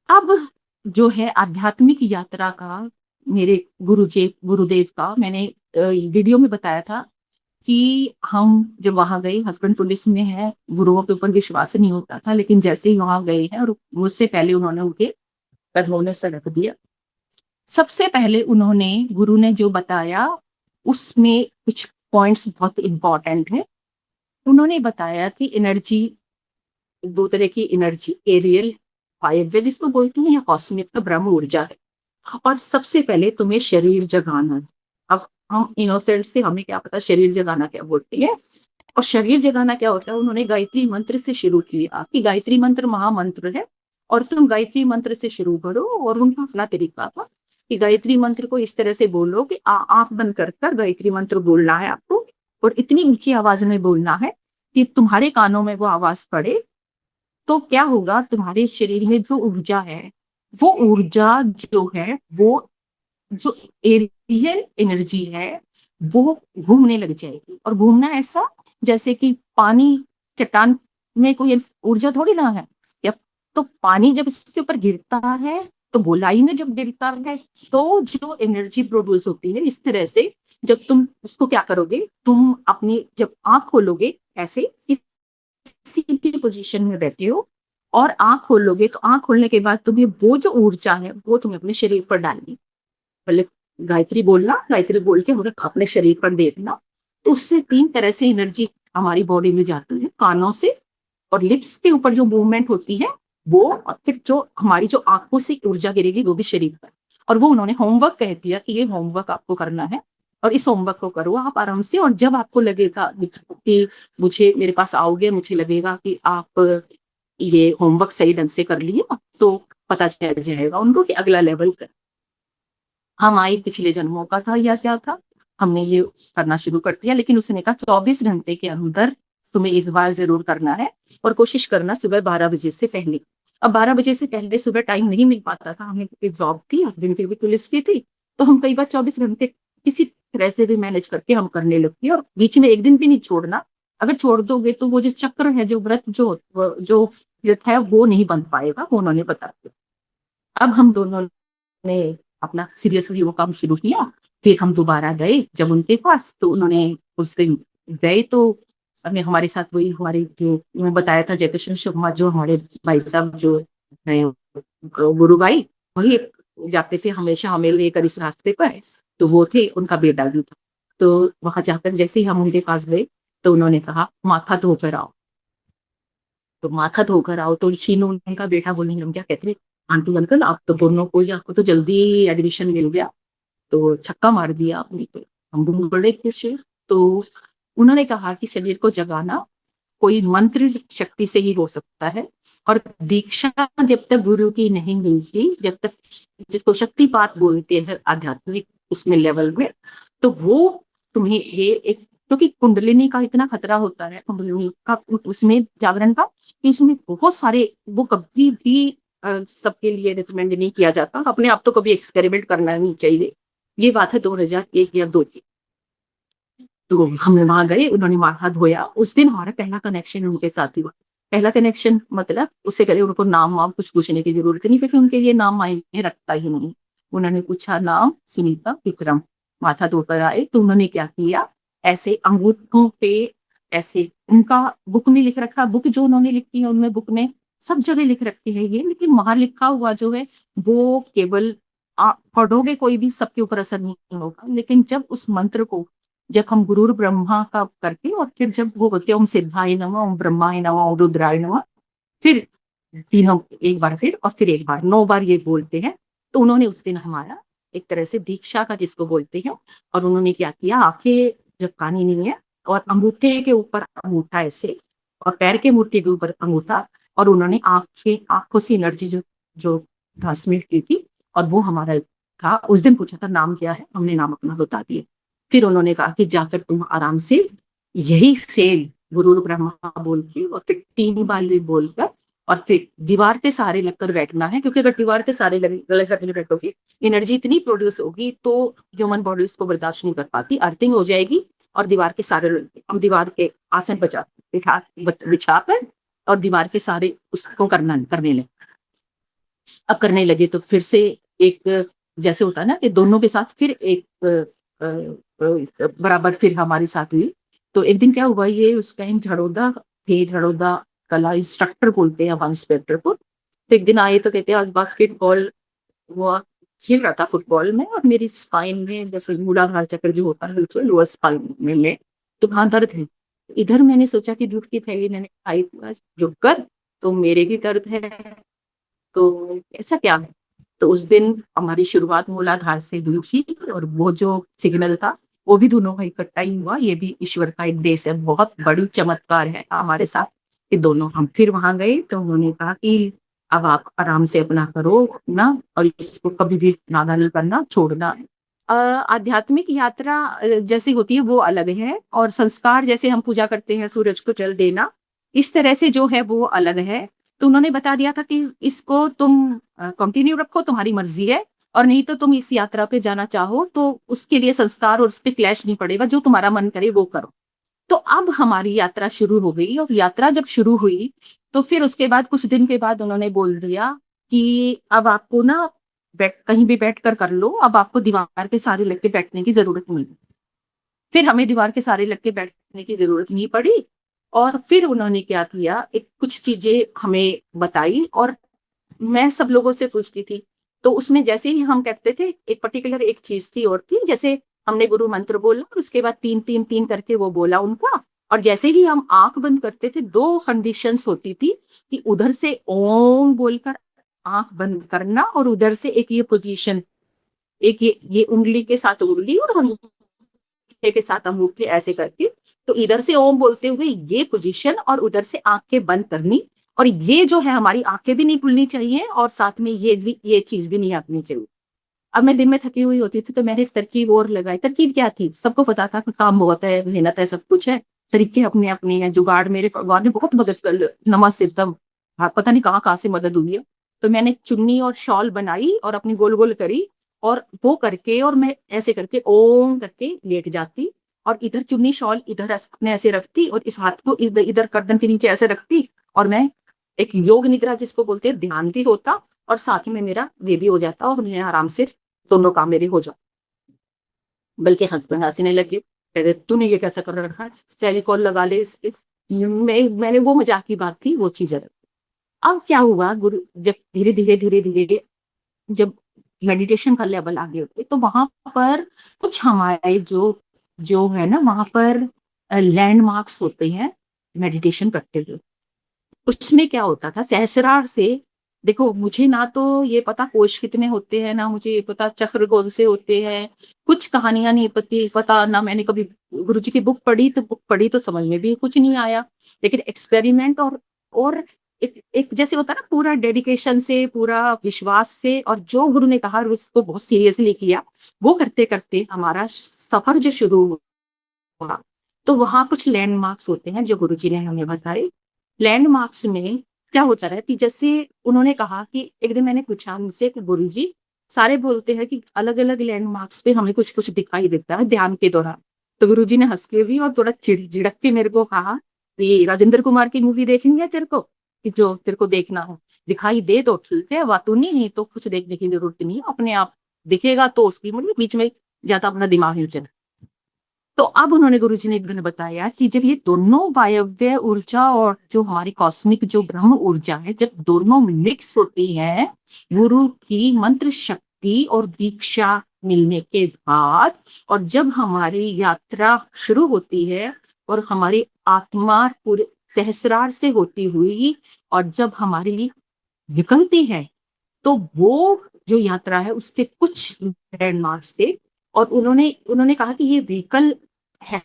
अब जो है आध्यात्मिक यात्रा का, मेरे गुरुदेव का, मैंने वीडियो में बताया था कि हम जब वहां गए, हस्बैंड पुलिस में है, गुरुओं के ऊपर विश्वास नहीं होता था, लेकिन जैसे ही वहां गए हैं, और मुझसे पहले उन्होंने उनके कदमों में सर रख दिया। सबसे पहले उन्होंने, गुरु ने जो बताया उसमें कुछ पॉइंट्स बहुत इंपॉर्टेंट है। उन्होंने बताया कि एनर्जी, दो तरह की एनर्जी, एरियल वायव्य जिसको बोलते हैं, या कॉस्मिक का ब्रह्म ऊर्जा है, और सबसे पहले तुम्हें शरीर जगाना है। अब हम इनोसेंट से, हमें क्या पता शरीर जगाना क्या बोलते हैं, और शरीर जगाना क्या होता है। उन्होंने गायत्री मंत्र से शुरू किया कि गायत्री मंत्र महामंत्र है, और तुम गायत्री मंत्र से शुरू करो, और उनका अपना तरीका था कि गायत्री मंत्र को इस तरह से बोलो कि आंख बंद कर कर गायत्री मंत्र बोलना है आपको, और इतनी ऊंची आवाज में बोलना है कि तुम्हारे कानों में वो आवाज पड़े। तो क्या होगा, तुम्हारे शरीर में जो ऊर्जा है, वो ऊर्जा जो है, वो जो एरियल एनर्जी है, वो घूमने लग जाएगी। और घूमना ऐसा जैसे कि पानी, चट्टान में कोई ऊर्जा थोड़ी ना है, या तो पानी जब इसके ऊपर गिरता है, तो गोलाई में जब गिरता है, तो जो एनर्जी प्रोड्यूस होती है, इस तरह से जब तुम उसको क्या करोगे, तुम अपनी जब आंख खोलोगे ऐसे सीधी पोजीशन में रहते हो, और आंख खोलोगे, तो आंख खोलने के बाद तुम्हें वो जो ऊर्जा है वो तुम्हें अपने शरीर पर डालनी। पहले गायत्री बोलना, गायत्री बोल के अपने शरीर पर देखना, तो उससे 3 तरह से एनर्जी हमारी बॉडी में जाती है, कानों से, और लिप्स के ऊपर जो मूवमेंट होती है वो, और फिर जो हमारी जो आंखों से ऊर्जा गिरेगी वो भी शरीर पर। और वो उन्होंने होमवर्क कह दिया कि ये होमवर्क आपको करना है, और इस होमवर्क को करो आप आराम से, और जब आपको लगेगा कि मुझे, मेरे पास आओगे, मुझे लगेगा कि आप ये होमवर्क सही ढंग से कर लिए, तो पता चल जाएगा उनको कि अगला लेवल कर। हम आए पिछले जन्मों का था या क्या था, हमने ये करना शुरू कर दिया। लेकिन उसने कहा 24 घंटे के अंदर तुम्हें इस बार जरूर करना है, और कोशिश करना सुबह 12 बजे से पहले। अब 12 बजे से पहले सुबह टाइम नहीं मिल पाता था, हमें एक जॉब थी, हस्बैंड की भी पुलिस की थी, तो हम कई बार 24 घंटे किसी तरह से भी मैनेज करके हम करने लगते, और बीच में एक दिन भी नहीं छोड़ना। अगर छोड़ दोगे तो वो जो चक्र है, जो व्रत जो व्रत है, वो नहीं बन पाएगा, वो उन्होंने बता दिया। अब हम दोनों ने अपना सीरियसली वो काम शुरू किया। फिर हम दोबारा गए जब उनके पास, तो उन्होंने उस दिन गए, तो हमें हमारे साथ वही, हमारे जो मैं बताया था जयकिशन शर्मा, जो हमारे भाई साहब जो है गुरु भाई, वही जाते थे हमेशा हमें लेकर इस रास्ते पर, तो वो थे, उनका बेटा भी था। तो वहां जाकर जैसे ही हम उनके पास गए, तो उन्होंने कहा माथा धोकर आओ। तो माथा धोकर आओ, तो शीनू उनका बेटा बोलने लग गया, कहते आंटी अंकल आप तो दोनों को, आपको तो जल्दी एडमिशन मिल गया, तो छक्का मार दिया आपने तो। हम दोनों बड़े खुश हैं। तो उन्होंने कहा कि शरीर को जगाना कोई मंत्र शक्ति से ही हो सकता है, और दीक्षा जब तक गुरु की नहीं मिलती, जब तक, जिसको शक्तिपात बोलते हैं आध्यात्मिक उसमें लेवल में, तो वो तुम्हें ये एक, क्योंकि कुंडलिनी का इतना खतरा होता है, कुंडलिनी का उसमें जागरण का, कि इसमें बहुत सारे, वो कभी भी सबके लिए रिकमेंड नहीं किया जाता, अपने आप तो कभी एक्सपेरिमेंट करना नहीं चाहिए। ये बात है 2001 या 2 की। तो हमने वहां गए, उन्होंने माथा धोया, उस दिन हमारा पहला कनेक्शन उनके साथ हुआ। पहला कनेक्शन मतलब उससे पहले उनको नाम वाम कुछ पूछने की जरूरत नहीं, क्योंकि उनके लिए नाम मायने रखता ही नहीं। उन्होंने पूछा नाम सुनीता विक्रम, माथा धोकर आए, तो उन्होंने क्या किया, ऐसे अंगूठों पे ऐसे, उनका बुक में लिख रखा, बुक जो उन्होंने लिखी है उनमें, बुक में सब जगह लिख रखी है ये, लेकिन वहां लिखा हुआ जो है वो केवल आप पढ़ोगे कोई भी, सबके ऊपर असर नहीं होगा। लेकिन जब उस मंत्र को, जब हम गुरुर ब्रह्मा का करके, और फिर जब वो बोलते हैं ओम सिद्धाय नमः, ओम ब्रह्माय नमः, ओम रुद्राय नमः, फिर तीनों एक बार, फिर और फिर एक बार, 9 बार ये बोलते हैं। तो उन्होंने उस दिन हमारा एक तरह से दीक्षा का जिसको बोलते हैं, और उन्होंने क्या किया, आंखें झपकानी नहीं है, और अंगूठे के ऊपर अंगूठा ऐसे और पैर के अंगूठे के ऊपर अंगूठा, और उन्होंने आंखों से एनर्जी जो जो ट्रांसमिट की थी, और वो हमारा था। उस दिन पूछा था नाम क्या है, हमने नाम अपना बता दिया। फिर उन्होंने कहा कि जाकर तुम आराम से यही सेम गुरु ब्रह्मा बोल के और फिर 3 बार बोलकर और फिर दीवार के सहारे लगकर बैठना है, क्योंकि अगर दीवार के सहारे लगकर बैठोगे एनर्जी इतनी प्रोड्यूस होगी तो ह्यूमन बॉडी उसको बर्दाश्त नहीं कर पाती, अर्थिंग हो जाएगी। और दीवार के सारे हम दीवार के आसन बिछा कर और दीवार के सारे उसको करने लगे। अब करने लगे तो फिर से एक जैसे होता है ना कि दोनों के साथ फिर एक बराबर फिर हमारे साथ हुई। तो एक दिन क्या हुआ, ये उस टाइम झड़ोदा कला इंस्ट्रक्टर बोलते हैं वहां इंस्पेक्टर को। तो एक दिन आए तो कहते हैं आज बास्केटबॉल वो खेल रहा था फुटबॉल में, और मेरी स्पाइन में जैसे मूलाधार चक्र जो होता है लोअर स्पाइन में तो वहां दर्द है। इधर मैंने सोचा कि दूध की थैली मैंने खाई, झुक कर तो मेरे भी दर्द है, तो ऐसा क्या है। तो उस दिन हमारी शुरुआत मूलाधार से हुई थी, और वो जो सिग्नल था वो भी दोनों का इकट्ठा ही हुआ। ये भी ईश्वर का एक देश है, बहुत बड़ी चमत्कार है हमारे साथ कि दोनों। हम फिर वहां गए तो उन्होंने कहा कि अब आप आराम से अपना करो ना, और इसको कभी भी नागा नहीं करना, छोड़ना। आध्यात्मिक यात्रा जैसी होती है वो अलग है, और संस्कार जैसे हम पूजा करते हैं सूरज को जल देना, इस तरह से जो है वो अलग है। तो उन्होंने बता दिया था कि इसको तुम कंटिन्यू रखो, तुम्हारी मर्जी है, और नहीं तो तुम इस यात्रा पे जाना चाहो तो उसके लिए संस्कार और उस पर क्लैश नहीं पड़ेगा, जो तुम्हारा मन करे वो करो। तो अब हमारी यात्रा शुरू हो गई, और यात्रा जब शुरू हुई तो फिर उसके बाद कुछ दिन के बाद उन्होंने बोल दिया कि अब आपको ना कहीं भी बैठ कर लो, अब आपको दीवार के सहारे लग के बैठने की जरूरत नहीं। फिर हमें दीवार के सहारे लग के बैठने की जरूरत नहीं पड़ी, और फिर उन्होंने क्या किया, एक कुछ चीजें हमें बताई, और मैं सब लोगों से पूछती थी। तो उसमें जैसे ही हम कहते थे एक पर्टिकुलर एक चीज थी और थी, जैसे हमने गुरु मंत्र बोला उसके बाद 3 3 3 करके वो बोला उनका, और जैसे ही हम आंख बंद करते थे 2 कंडीशंस होती थी कि उधर से ओम बोलकर आंख बंद करना, और उधर से एक ये पोजीशन, एक ये उंगली के साथ उंगली और अंगूठे के साथ अंगूठे ऐसे करके, तो इधर से ओम बोलते हुए ये पोजीशन और उधर से आंखें बंद करनी, और ये जो है हमारी आंखें भी नहीं खुलनी चाहिए और साथ में ये चीज भी नहीं आनी चाहिए। अब मैं दिन में थकी हुई होती थी तो मैंने एक तरकीब और लगाई। तरकीब क्या थी, सबको पता था कि काम बहुत है, मेहनत है, सब कुछ है, तरीके अपने अपने हैं, जुगाड़ मेरे भगवान ने बहुत मदद कर, नमस एकदम, हाँ, पता नहीं कहाँ कहाँ से मदद हुई है। तो मैंने चुन्नी और शॉल बनाई और अपनी गोल गोल करी, और वो करके और मैं ऐसे करके ओम करके लेट जाती, और इधर चुन्नी शॉल इधर अपने ऐसे रखती, और इस हाथ को इधर इधर गर्दन के नीचे ऐसे रखती, और मैं एक योग निद्रा जिसको बोलते हैं ध्यान भी होता, और साथ ही में मेरा वे भी हो जाता, और मैं आराम से दोनों काम मेरे हो जाते। बल्कि हस्बैंड हंसने लगे, कहते तूने ये कैसा कर रखा है, फेविकॉल लगा ले मैंने वो मजाक की बात थी, वो चीज अलग। अब क्या हुआ, गुरु जब धीरे धीरे जब मेडिटेशन का लेवल आगे होते तो वहां पर कुछ हमारे जो जो है ना वहां पर लैंडमार्क्स होते हैं मेडिटेशन करते हुए। उसमें क्या होता था, सहस्रार से, देखो मुझे ना तो ये पता कोष कितने होते हैं, ना मुझे ये पता चक्र कौन से होते हैं, कुछ कहानियां नहीं पता ना मैंने कभी गुरु जी की बुक पढ़ी तो समझ में भी कुछ नहीं आया। लेकिन एक्सपेरिमेंट और एक जैसे होता है ना, पूरा डेडिकेशन से, पूरा विश्वास से, और जो गुरु ने कहा उसको बहुत सीरियसली किया, वो करते करते हमारा सफर जो शुरू हुआ। तो वहां कुछ लैंडमार्क्स होते हैं जो गुरु जी ने हमें बताए। लैंडमार्क्स में क्या होता रहती, जैसे उन्होंने कहा कि एक दिन मैंने पूछा उनसे कि गुरु जी सारे बोलते हैं कि अलग अलग लैंडमार्क्स पे हमें कुछ कुछ दिखाई देता है ध्यान के दौरान। तो गुरु जी ने हंस के भी और थोड़ा झिड़क के मेरे को कहा, ये राजेंद्र कुमार की मूवी देखनी है तेरे को, कि जो तेरे को देखना हो, दिखाई दे तो ठीक है, बात नहीं तो कुछ देखने की जरूरत नहीं, अपने आप दिखेगा तो उसकी मतलब बीच में ज्यादा अपना दिमाग नहीं चलता। तो अब उन्होंने गुरुजी ने एक दिन बताया कि जब ये दोनों वायव्य ऊर्जा और जो हमारी कॉस्मिक जो ब्रह्म ऊर्जा है, जब दोनों मिक्स होती है गुरु की मंत्र शक्ति और दीक्षा मिलने के बाद, और जब हमारी यात्रा शुरू होती है और हमारी आत्मा पूरे सहस्रार से होती हुई और जब हमारी निकलती है, तो वो जो यात्रा है उसके कुछ लैंडमार्क्स थे, और उन्होंने उन्होंने कहा कि ये व्हीकल है,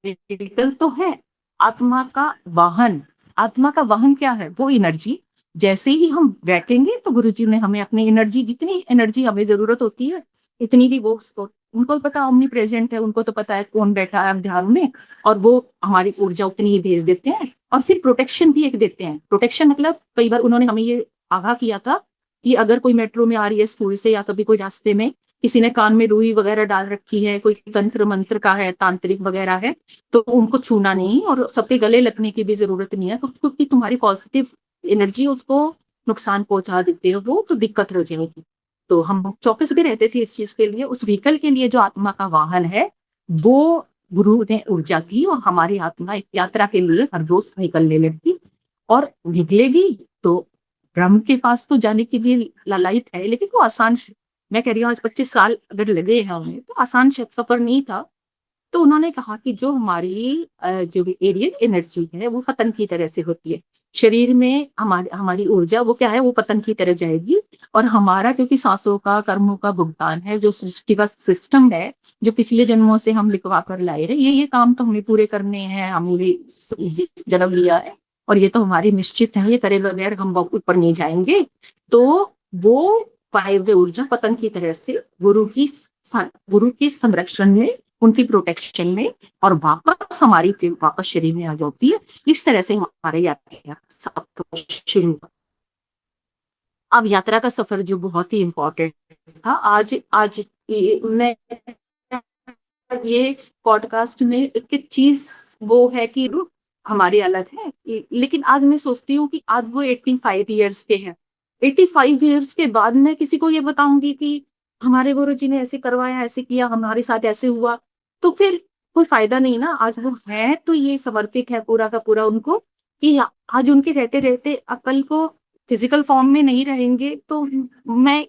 व्हीकल तो है, आत्मा का वाहन। आत्मा का वाहन क्या है? वो एनर्जी। जैसे ही हम बैठेंगे तो गुरुजी ने हमें अपनी एनर्जी, जितनी एनर्जी हमें जरूरत होती है इतनी ही वो उसको, उनको पता, ओमनी प्रेजेंट है, उनको तो पता है कौन बैठा है ध्यान में, और वो हमारी ऊर्जा उतनी ही भेज देते हैं। और फिर प्रोटेक्शन भी एक देते हैं। प्रोटेक्शन मतलब कई बार उन्होंने हमें ये आगाह किया था कि अगर कोई मेट्रो में आ रही है स्कूल से, या कभी कोई रास्ते में किसी ने कान में रुई वगैरह डाल रखी है, कोई तंत्र मंत्र का है, तांत्रिक वगैरह है, तो उनको छूना नहीं और सबके गले लगने की भी जरूरत नहीं है, क्योंकि तुम्हारी पॉजिटिव एनर्जी उसको नुकसान पहुंचा देते हो, वो तो दिक्कत हो जाएगी। तो हम चौकस भी रहते थे इस चीज के लिए। उस व्हीकल के लिए जो आत्मा का वाहन है, वो गुरु ने ऊर्जा की, और हमारी आत्मा एक यात्रा के लिए हर रोज निकलने लगती और निकलेगी। तो ब्रह्म के पास तो जाने के लिए लालायित है, लेकिन वो आसान, मैं कह रही हूँ आज 25 साल अगर लगे हैं हमें, तो आसान सफर नहीं था। तो उन्होंने कहा कि जो हमारी जो एरियल एनर्जी है वो पतन की तरह से होती है। शरीर में हमारी हमारी ऊर्जा वो क्या है, वो पतन की तरह जाएगी। और हमारा क्योंकि सांसों का, कर्मों का भुगतान है, जो सृष्टि का सिस्टम है, जो पिछले जन्मों से हम लिखवा कर लाए हैं, ये काम तो हमें पूरे करने हैं, हमने जन्म लिया है और ये तो हमारी निश्चित है, ये करे बगैर हम ऊपर नहीं जाएंगे। तो वो वायव्य ऊर्जा पतन की तरह से गुरु की संरक्षण में, उनकी प्रोटेक्शन में, और वापस हमारी वापस शरीर में आ जाती है। इस तरह से हमारे यात्रा सफर शुरू हुआ। अब यात्रा का सफर जो बहुत ही इम्पोर्टेंट था, आज आज मैं ये पॉडकास्ट में एक चीज वो है कि हमारी हालत है, लेकिन आज मैं सोचती हूँ कि आज वो 85 ईयर्स के हैं। 85 ईयर्स के बाद मैं किसी को ये बताऊंगी कि हमारे गुरुजी ने ऐसे करवाया, ऐसे किया, हमारे साथ ऐसे हुआ, तो फिर कोई फायदा नहीं ना। आज वो है तो ये समर्पित है पूरा का पूरा उनको, कि आज उनके रहते रहते अकल को फिजिकल फॉर्म में नहीं रहेंगे तो मैं,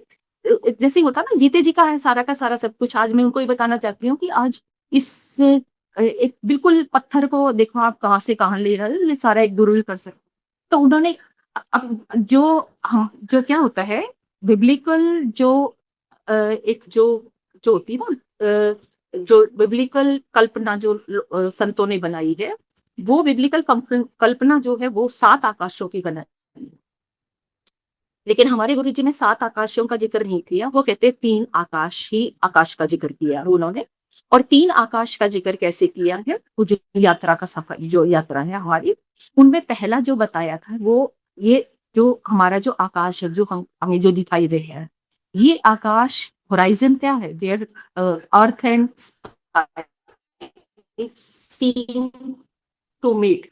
जैसे होता ना जीते जी का है सारा का सारा सब कुछ, आज मैं उनको ये बताना चाहती हूँ कि आज इस एक बिल्कुल पत्थर को देखो आप कहाँ से कहाँ ले रहे हो, ये सारा एक गुरु ही कर सकते। तो उन्होंने अब जो, हाँ, जो क्या होता है बिब्लिकल जो एक जो जो होती है ना, जो बिब्लिकल कल्पना जो संतों ने बनाई है, वो बिब्लिकल कल्पना जो है वो 7 आकाशों की बनाई। लेकिन हमारे गुरुजी ने 7 आकाशों का जिक्र नहीं किया, वो कहते 3 आकाश ही आकाश का जिक्र किया उन्होंने। और 3 आकाश का जिक्र कैसे किया है? वो जो यात्रा का सफर, जो यात्रा है हमारी, उनमें पहला जो बताया था वो ये, जो हमारा जो आकाश है, जो हमें जो दिखाई दे रहा है, ये आकाश होराइजन क्या है? There earth and seem to meet,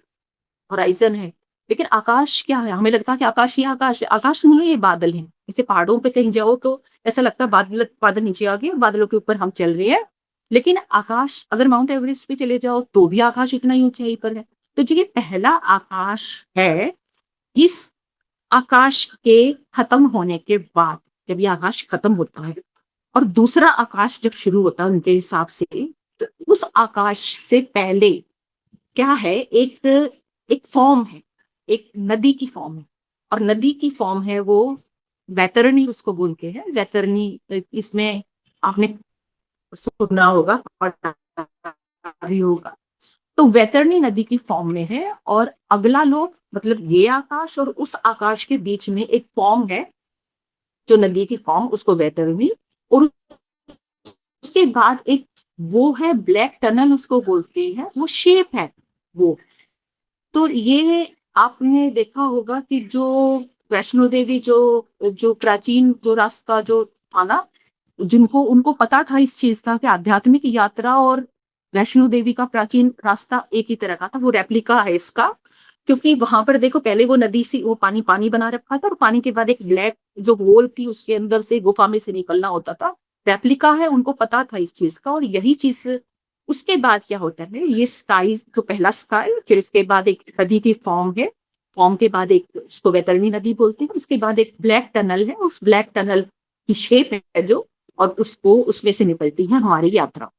horizon है। लेकिन आकाश क्या है? हमें लगता है कि आकाश ही आकाश है, आकाश नहीं है, ये बादल है। जैसे पहाड़ों पे कहीं जाओ तो ऐसा लगता है बादल बादल नीचे आ गए, बादलों के ऊपर हम चल रहे हैं। लेकिन आकाश, अगर माउंट एवरेस्ट पे चले जाओ तो भी आकाश इतना ही ऊंचाई पर है। तो जो ये पहला आकाश है, इस आकाश के खत्म होने के बाद, जब ये आकाश खत्म होता है और दूसरा आकाश जब शुरू होता है उनके हिसाब से, तो उस आकाश से पहले क्या है, एक एक फॉर्म है, एक नदी की फॉर्म है। और नदी की फॉर्म है वो वैतरणी, उसको बोलते हैं वैतरणी। इसमें आपने सुना होगा, पढ़ा भी होगा। तो वैतरणी नदी की फॉर्म में है, और अगला लोक मतलब ये आकाश और उस आकाश के बीच में एक फॉर्म है, जो नदी की फॉर्म, उसको वैतरणी। और उसके बाद एक वो है ब्लैक टनल, उसको बोलते हैं, वो शेप है वो। तो ये आपने देखा होगा कि जो वैष्णो देवी जो जो प्राचीन जो रास्ता जो था ना, जिनको उनको पता था इस चीज का कि आध्यात्मिक यात्रा और वैष्णो देवी का प्राचीन रास्ता एक ही तरह का था, वो रेप्लिका है इसका। क्योंकि वहां पर देखो पहले वो नदी से वो पानी पानी बना रखा था, और पानी के बाद एक ब्लैक जो होल थी, उसके अंदर से गुफा में से निकलना होता था। रेप्लिका है, उनको पता था इस चीज का। और यही चीज उसके बाद क्या होता है, ये स्काई तो पहला स्काई, फिर उसके बाद एक नदी की फॉर्म है, फॉर्म के बाद एक, उसको वैतरणी नदी बोलते हैं, उसके बाद एक ब्लैक टनल है, उस ब्लैक टनल की शेप है जो, और उसको उसमें से निकलती है हमारी यात्रा।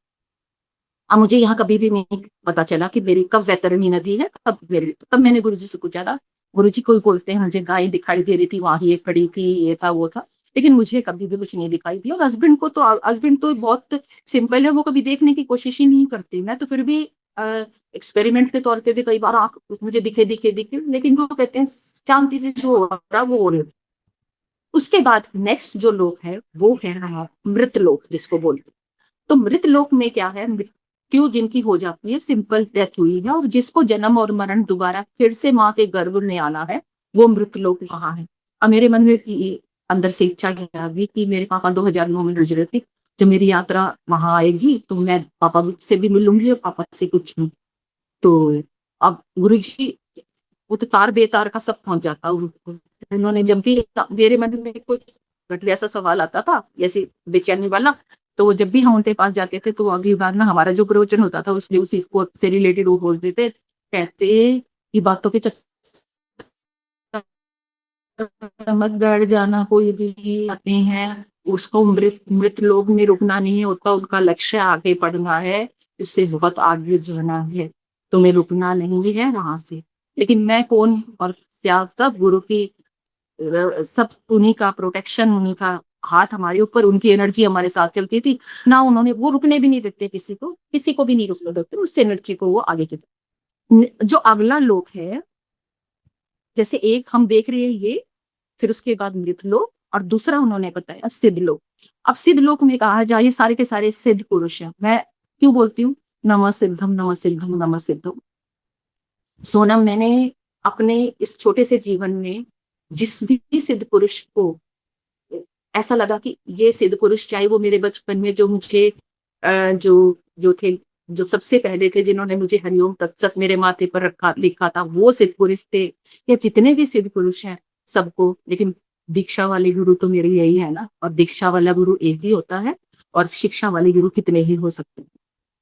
अब मुझे यहाँ कभी भी नहीं पता चला कि मेरी कब वैतरणी नदी है, तब मैंने गुरुजी से पूछा था, गुरुजी कोई बोलते हैं मुझे गाय दिखाई दे रही थी, वहां ये खड़ी थी, ये था वो था, लेकिन मुझे कभी भी कुछ नहीं दिखाई दिया। और हस्बैंड को तो, हस्बैंड तो बहुत सिंपल है, वो कभी देखने की कोशिश ही नहीं करते। मैं तो फिर भी एक्सपेरिमेंट के तौर पे भी कई बार आँख मुझे दिखे, लेकिन वो कहते हैं शांति से जो हो रहा वो हो रहा है। उसके बाद नेक्स्ट जो लोक है वो है मृत लोक जिसको बोलते हैं। तो मृत लोक में क्या है, मृत्यु जिनकी हो जाती है, सिंपल डेथ हुई है, और जिसको जन्म और मरण दोबारा फिर से माँ के गर्भ में आना है, वो मृत लोक वहां है। अब मेरे मन में अंदर से इच्छा क्या गई कि मेरे पापा 2009 में गुजरे थे, जब मेरी यात्रा वहां आएगी तो मैं पापा से भी मिलूंगी और पापा से कुछ नहीं। तो अब गुरु जी, वो तो तार बेतार का सब पहुंच जाता। उन्होंने जब भी मेरे मन में कुछ ऐसा सवाल आता था जैसे बेचैनी वाला, तो जब भी हम उनके पास जाते थे तो अगली बार ना हमारा जो प्रवचन होता था उसमें उसी को से रिलेटेड वो बोलते थे, कहते कि बातों के चक्कर मत बैठ जाना, कोई भी आते हैं उसको मृत मृत लोग में रुकना नहीं होता, उनका लक्ष्य आगे बढ़ना है, उससे बहुत आगे जाना है, तुम्हें रुकना नहीं है वहां से। लेकिन मैं कौन और क्या, सब गुरु की सब उन्हीं का प्रोटेक्शन, उन्हीं का हाथ हमारे ऊपर, उनकी एनर्जी हमारे साथ चलती थी ना। उन्होंने वो रुकने भी नहीं देते, किसी को भी नहीं रुकने देते, उस एनर्जी को वो आगे की जो अगला लोक है, जैसे एक हम देख रहे हैं ये, फिर उसके बाद मृत लोक, और दूसरा उन्होंने बताया सिद्ध लोक। अब सिद्ध लोक में कहा जाए ये सारे के सारे सिद्ध पुरुष हैं। मैं क्यों बोलती हूँ नमः सिद्धम नमः सिद्धम नमः सिद्धम। सोनम, मैंने अपने इस छोटे से जीवन में जिस भी सिद्ध पुरुष को ऐसा लगा कि ये सिद्ध पुरुष, चाहे वो मेरे बचपन में जो मुझे जो जो थे, जो सबसे पहले थे जिन्होंने मुझे हरिओम तत्सत मेरे माथे पर रखा लिखा था, वो सिद्ध पुरुष थे, या जितने भी सिद्ध पुरुष हैं सबको, लेकिन दीक्षा वाले गुरु तो मेरे यही है ना, और दीक्षा वाला गुरु एक ही होता है, और शिक्षा वाले गुरु कितने ही हो सकते हैं।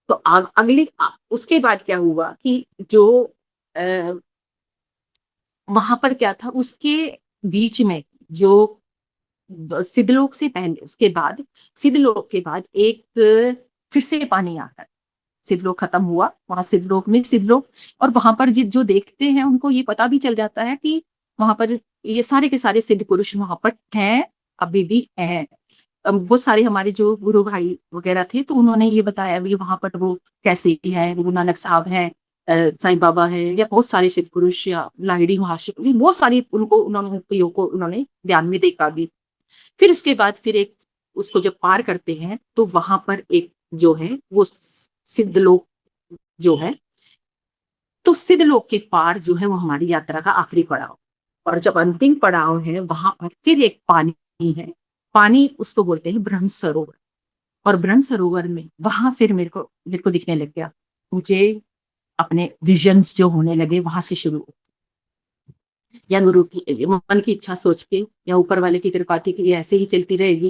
तो उसके बाद क्या हुआ कि जो वहां पर क्या था, उसके बीच में जो सिद्धलोक से पहले, उसके बाद सिद्धलोक के बाद एक फिर से पानी आता है। सिद्धलोक खत्म हुआ, वहां सिद्धलोक में सिद्धलोक, और वहां पर जो देखते हैं उनको ये पता भी चल जाता है कि वहां पर ये सारे के सारे सिद्ध पुरुष वहां पर हैं, अभी भी हैं। बहुत सारे हमारे जो गुरु भाई वगैरह थे तो उन्होंने ये बताया भी वहां पर वो कैसे है, गुरु नानक साहब हैं, साईं बाबा है, या बहुत सारे सिद्ध पुरुष, या लाहिड़ी महाशिव, बहुत सारी उनको उन्होंने ध्यान में देखा भी। फिर उसके बाद फिर एक उसको जब पार करते हैं तो वहां पर एक जो है वो सिद्ध लोक जो है, तो सिद्ध लोक के पार जो है वो हमारी यात्रा का आखिरी पड़ाव, और जब अंतिम पड़ाव है वहां पर फिर एक पानी है। पानी उसको बोलते हैं ब्रह्म सरोवर, और ब्रह्म सरोवर में वहां फिर मेरे को दिखने लग गया, मुझे अपने विजन्स जो होने लगे वहां से शुरू, या गुरु की मन की इच्छा सोच के, या ऊपर वाले की कृपा थी कि ये ऐसे ही चलती रहेगी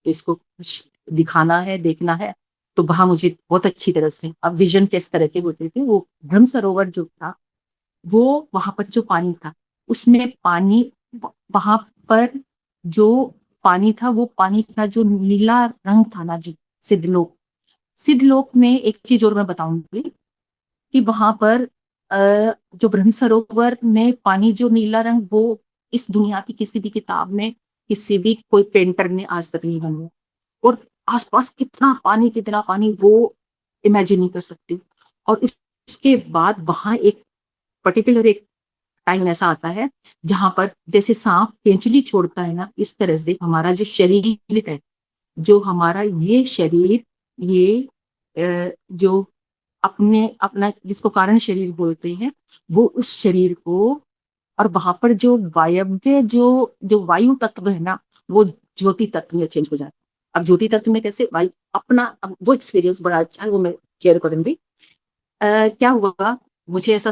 तो इसको कुछ दिखाना है, देखना है। तो वहां मुझे बहुत अच्छी तरह से अब विजन किस तरह के होते थे, वो ब्रह्म सरोवर जो था, वो वहां पर जो पानी था, उसमें पानी, वहां पर जो पानी था वो पानी का जो नीला रंग था ना जी, सिद्धलोक, सिद्धलोक में एक चीज और मैं बताऊंगी कि वहां पर जो ब्रह्म सरोवर में पानी जो नीला रंग, वो इस दुनिया की किसी भी किताब में किसी भी कोई पेंटर ने आज तक नहीं बनाया। और आसपास कितना पानी वो इमेजिन नहीं कर सकती। और उसके बाद वहां एक पर्टिकुलर एक टाइम ऐसा आता है जहां पर जैसे सांप केंचुली छोड़ता है ना, इस तरह से हमारा जो शरीर है, जो हमारा ये शरीर, ये जो अपना जिसको कारण शरीर बोलते हैं, वो उस शरीर को, और वहां पर जो वायव्य जो जो वायु तत्व है ना, वो ज्योति तत्व में चेंज हो जाता है। अब ज्योति तत्व में कैसे वायु अपना, अब वो एक्सपीरियंस बड़ा अच्छा है, वो मैं शेयर करूंगी। क्या हुआ, मुझे ऐसा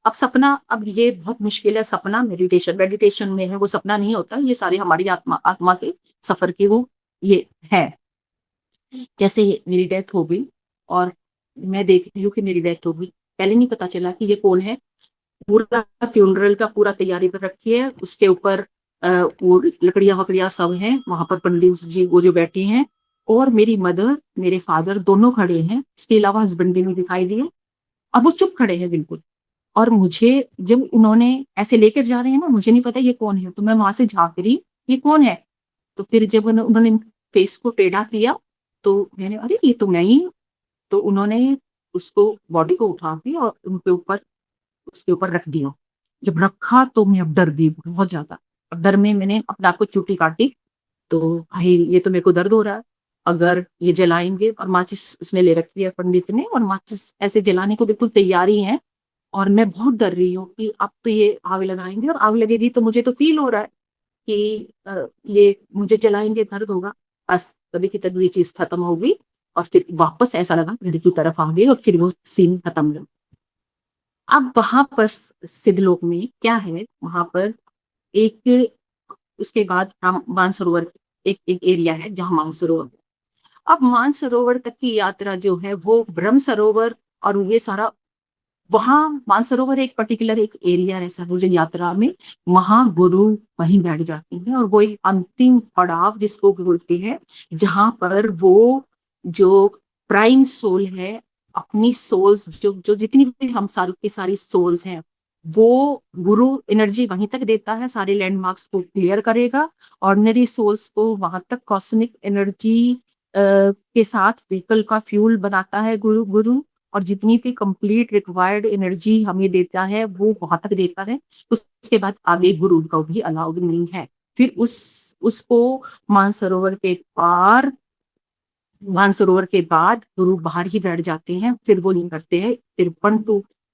अब सपना, अब ये बहुत मुश्किल है, सपना मेडिटेशन में है, वो सपना नहीं होता, ये सारे हमारी आत्मा आत्मा के सफर के वो ये है। जैसे मेरी डेथ हो गई और मैं देख रही हूँ कि मेरी डेथ हो गई, पहले नहीं पता चला कि ये कौन है। पूरा फ्यूनरल का पूरा तैयारी कर रखी है, उसके ऊपर वो लकड़ियां वकड़ियां सब हैं, वहां पर पंडित जी वो जो बैठे हैं, और मेरी मदर मेरे फादर दोनों खड़े हैं, इसके अलावा हस्बैंड भी नहीं दिखाई दिए। अब वो चुप खड़े हैं बिल्कुल। और मुझे जब उन्होंने ऐसे लेकर जा रहे हैं ना, मुझे नहीं पता ये कौन है, तो मैं वहां से झांक रही, ये कौन है। तो फिर जब उन्होंने फेस को टेढ़ा किया तो मैंने, अरे ये तो मैं ही हूँ। तो उन्होंने उसको बॉडी को उठा के और उनके ऊपर उसके ऊपर रख दिया। जब रखा तो मैं अब डर गई बहुत ज़्यादा। अब डर में मैंने अपने आप को चुटकी काटी, तो भाई ये तो मेरे को दर्द हो रहा है, अगर ये जलाएँगे, और माचिस उसमें ले रखी है पंडित ने, और माचिस ऐसे जलाने को बिल्कुल तैयार ही हैं, और मैं बहुत डर रही हूँ कि अब तो ये आग लगाएँगे, और आग लगेगी तो मुझे तो फ़ील हो रहा है कि ये मुझे जलाएँगे, दर्द होगा। बस तभी की तभी ये चीज़ खत्म होगी, और फिर वापस ऐसा लगा घर की तरफ आ गई, और फिर वो सीन खत्म हुआ। अब वहाँ पर सिद्धलोक में क्या है, वहाँ पर एक उसके बाद मानसरोवर एक एक एरिया है जहाँ मानसरोवर। अब मानसरोवर तक की यात्रा जो है वो ब्रह्म सरोवर, और ये सारा वहाँ मानसरोवर एक पर्टिकुलर एक एरिया है सरोवर यात्रा में, वहाँ गुरु वहीं बैठ जाते हैं, और वो एक अंतिम पड़ाव जिसको बोलते हैं, जहाँ पर वो जो प्राइम सोल है, अपनी सोल्स जो जितनी भी हम सारी की सारी सोल्स हैं, वो गुरु एनर्जी वहीं तक देता है, सारे लैंडमार्क्स को क्लियर करेगा, ऑर्डिनरी सोल्स को वहां तक कॉस्मिक एनर्जी के साथ व्हीकल का फ्यूल बनाता है गुरु गुरु और जितनी भी कंप्लीट रिक्वायर्ड एनर्जी हमें देता है वो वहां तक देता है। उसके बाद आगे गुरु को भी अलाउड नहीं है। फिर उसको मानसरोवर के पार मानसरोवर के बाद गुरु बाहर ही बैठ जाते हैं, फिर वो नहीं करते हैं,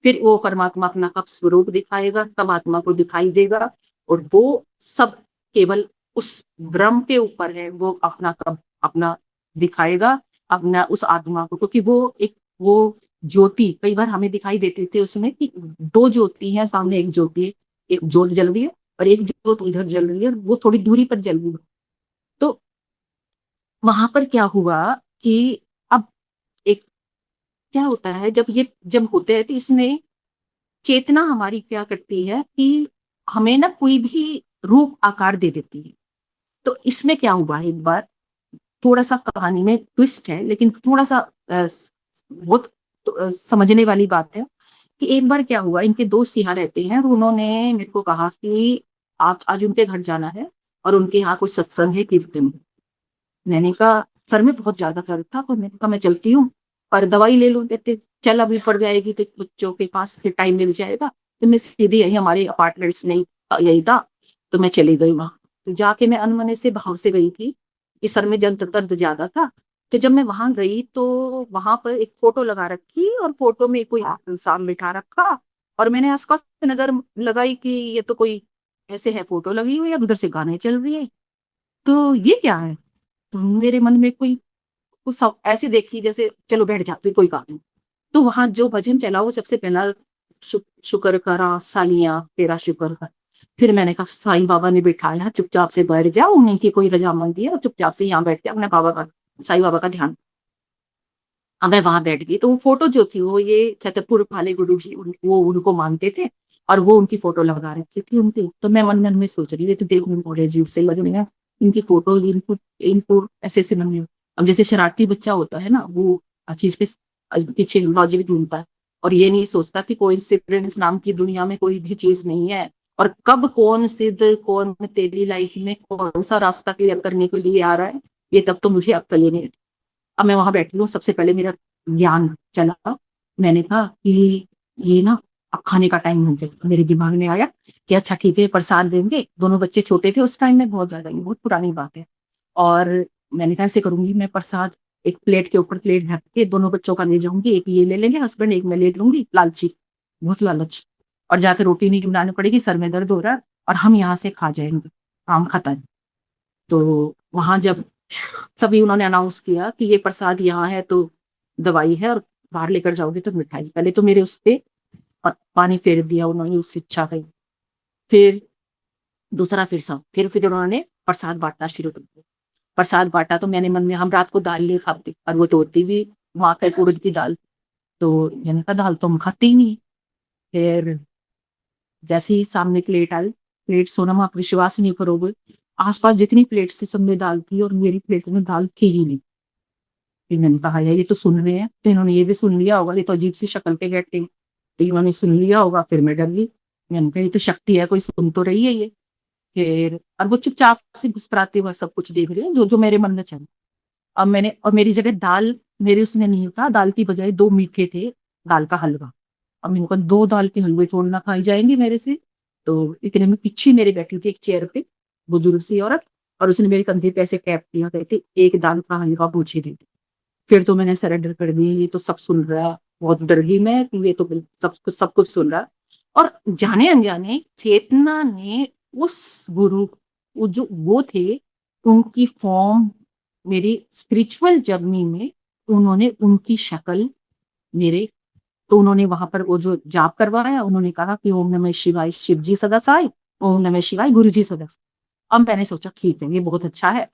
फिर वो परमात्मा अपना कब स्वरूप दिखाएगा, कब आत्मा को दिखाई देगा, और वो सब केवल उस ब्रह्म के ऊपर है, वो अपना कब अपना दिखाएगा, अपना उस आत्मा को, क्योंकि वो ज्योति कई बार हमें दिखाई देते थे उसमें कि दो ज्योति है सामने, एक ज्योति है, एक ज्योत जल रही है, और एक ज्योत उधर जल रही है, वो थोड़ी दूरी पर जल रही है। तो वहां पर क्या हुआ कि अब एक क्या होता है, जब होते हैं तो इसमें चेतना हमारी क्या करती है कि हमें ना कोई भी रूप आकार दे देती है। तो इसमें क्या हुआ, एक बार थोड़ा सा कहानी में ट्विस्ट है, लेकिन थोड़ा सा बहुत समझने वाली बात है कि एक बार क्या हुआ, इनके दोस्त यहाँ रहते हैं, और उन्होंने मेरे को कहा कि आप आज उनके घर जाना है, और उनके यहाँ कोई सत्संग है, कीर्तन। मैंने कहा सर में बहुत ज्यादा दर्द था, तो मैंने कहा मैं चलती हूँ और दवाई ले लूँ। कहते चल अभी पड़ जाएगी तो बच्चों के पास फिर टाइम मिल जाएगा। तो मैं सीधी यही हमारे अपार्टमेंट्स नहीं यही था, तो मैं चली गई वहां। तो जाके मैं अनमने से भाव से गई थी कि सर में जब दर्द ज्यादा था। तो जब मैं वहां गई तो वहां पर एक फोटो लगा रखी, और फोटो में कोई इंसान बिठा रखा, और मैंने आसपास नजर लगाई कि ये तो कोई ऐसे है, फोटो लगी हुई है, उधर से गाने चल रही है, तो ये क्या है। तो मेरे मन में कोई कुछ सब ऐसे देखी जैसे चलो बैठ जाते कोई काम नहीं। तो वहां जो भजन चला वो सबसे पहला शुक्र करा सालियां तेरा शुक्र कर। फिर मैंने कहा साईं बाबा ने बिठाया, चुपचाप से बैठ जाओ, उनकी कोई रजामंदी है, और चुपचाप से यहाँ बैठ के अपने बाबा का साईं बाबा का ध्यान। अब मैं वहां बैठ गई, तो वो फोटो जो थी वो ये छतरपुर वाले गुरु जी वो उनको मानते थे, और वो उनकी फोटो लगा रखी थी उनकी। तो मैं मन मन में सोच रही थी, तो देखो बड़े अजीब से लग रहे हैं इनकी फोटो, इनको इनको ऐसे ऐसे लग रही। अब जैसे शरारती बच्चा होता है ना, वो हर चीज के पीछे लॉजिक ढूंढता है, और ये नहीं सोचता कि कोइंसिडेंस नाम की दुनिया में कोई भी चीज नहीं है, और कब कौन सिद्ध कौन तेरी लाइफ में कौन सा रास्ता क्लियर करने के लिए आ रहा है, ये तब तो मुझे अक्ल ही नहीं। अब मैं वहां बैठी हूँ, सबसे पहले मेरा ज्ञान चला। मैंने कहा कि ये ना अब खाने का टाइम हो गया। मेरे दिमाग में आया कि अच्छा ठीक है प्रसाद देंगे, दोनों बच्चे छोटे थे उस टाइम में, बहुत ज्यादा ये बहुत पुरानी बात है। और मैंने कहा ऐसे करूंगी, मैं प्रसाद एक प्लेट के ऊपर प्लेट रख के दोनों बच्चों का ले जाऊंगी, एक ये ले लेंगे हस्बैंड, एक मैं ले लूंगी, लालची बहुत लालच। और जाकर रोटी नहीं बनानी पड़ेगी, सर में दर्द हो रहा है, और हम यहाँ से खा जाएंगे, काम खत्म। तो वहां जब सभी उन्होंने अनाउंस किया कि ये प्रसाद यहाँ है तो दवाई है, और बाहर लेकर जाओगे तो मिठाई, पहले तो मेरे उस पे पानी फेर दिया उन्होंने उस इच्छा का। फिर दूसरा फिर सब फिर उन्होंने प्रसाद बांटना शुरू कर दिया। प्रसाद बांटा तो मैंने मन में, हम रात को दाल नहीं खाते, और वो तो होती भी वहां का उड़द की दाल, तो मैंने कहा दाल तो हम खाते ही नहीं। फिर जैसे ही सामने प्लेट आई, प्लेट सोनम आप विश्वास नहीं करोगे, आसपास जितनी प्लेट थी सब में दाल थी, और मेरी प्लेट में दाल थी ही नहीं। फिर मैंने कहा यार ये तो सुन रहे हैं, तो इन्होंने ये भी सुन लिया होगा, ये तो अजीब सी शक्ल के बैठे हैं, तो इन्होंने सुन लिया होगा। फिर मैं डर गई, मैंने कहा ये तो शक्ति है, कोई सुन तो रही है ये। फिर और वो चुपचाप से मुस्कुराते हुए सब कुछ देख रहे हैं जो जो मेरे मन में चल। अब मैंने और मेरी जगह दाल मेरे उसमें नहीं था, दाल की बजाय 2 मीठे थे, दाल का हलवा। अब मैंने कहा 2 दाल के हलवे थोड़ी ना खाए जाएँगे मेरे से। तो इतने में पीछे मेरे बैठी थी एक चेयर पे, बुजुर्ग सी औरत, और उसने मेरे कंधे पे ऐसे टैप किया, कहती, "एक दाल का हलवा मुझे दे दो।" फिर तो मैंने सरेंडर कर दी, ये तो सब सुन रहा है, बहुत डर गई मैं कि ये तो सब कुछ सुन रहा है। और जाने-अनजाने चेतना ने उस गुरु, वो थे, उनकी फ़ॉर्म मेरी स्पिरिचुअल जर्नी में, उन्होंने उनकी शक्ल मेरे, तो उन्होंने वहाँ पर वो जो जाप करवाया, उन्होंने कहा कि ओम नमः शिवाय शिव जी सदा सहाय, ओम नमः शिवाय गुरु जी सदा सहाय। अब मैंने सोचा ठीक है, ये बहुत अच्छा है।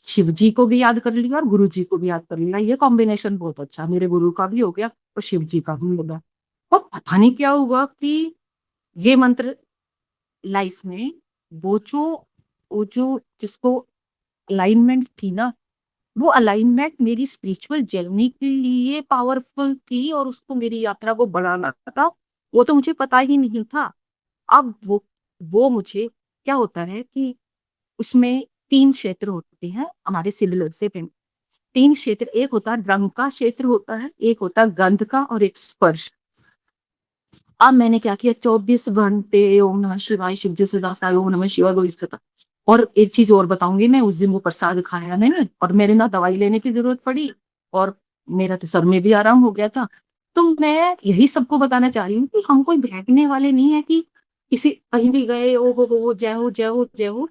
शिव जी को भी याद कर लिया और गुरु जी को भी याद कर लिया, ये कॉम्बिनेशन बहुत अच्छा, मेरे गुरु का भी हो गया और शिव जी का भी हो गया। और पता नहीं क्या हुआ कि ये मंत्र लाइफ में, वो जो वो जो जिसको अलाइनमेंट थी ना, वो अलाइनमेंट मेरी स्पिरिचुअल जर्नी के लिए पावरफुल थी और उसको मेरी यात्रा को बढ़ाना था, वो तो मुझे पता ही नहीं था। अब वो मुझे क्या होता है कि उसमें 3 क्षेत्र होते हैं हमारे सिमिलर से पे 3 क्षेत्र, एक होता है रंग का क्षेत्र होता है, एक होता है गंध का और एक स्पर्श। अब मैंने क्या किया, 24 घंटे ओम नमः शिवाय शिव जी सदा सहाय, ओम नमः शिवाय गुरु सदा। और एक चीज़ और बताऊँगी मैं, उस दिन वो प्रसाद खाया मैंने और मेरे ना दवाई लेने की ज़रूरत पड़ी और मेरा तो सर में भी आराम हो गया था। तो मैं यही सबको बताना चाह रही हूँ कि हम कोई भागने वाले नहीं है कि किसी कहीं भी गए, ओ हो, जय हो, जय हो, जय हो।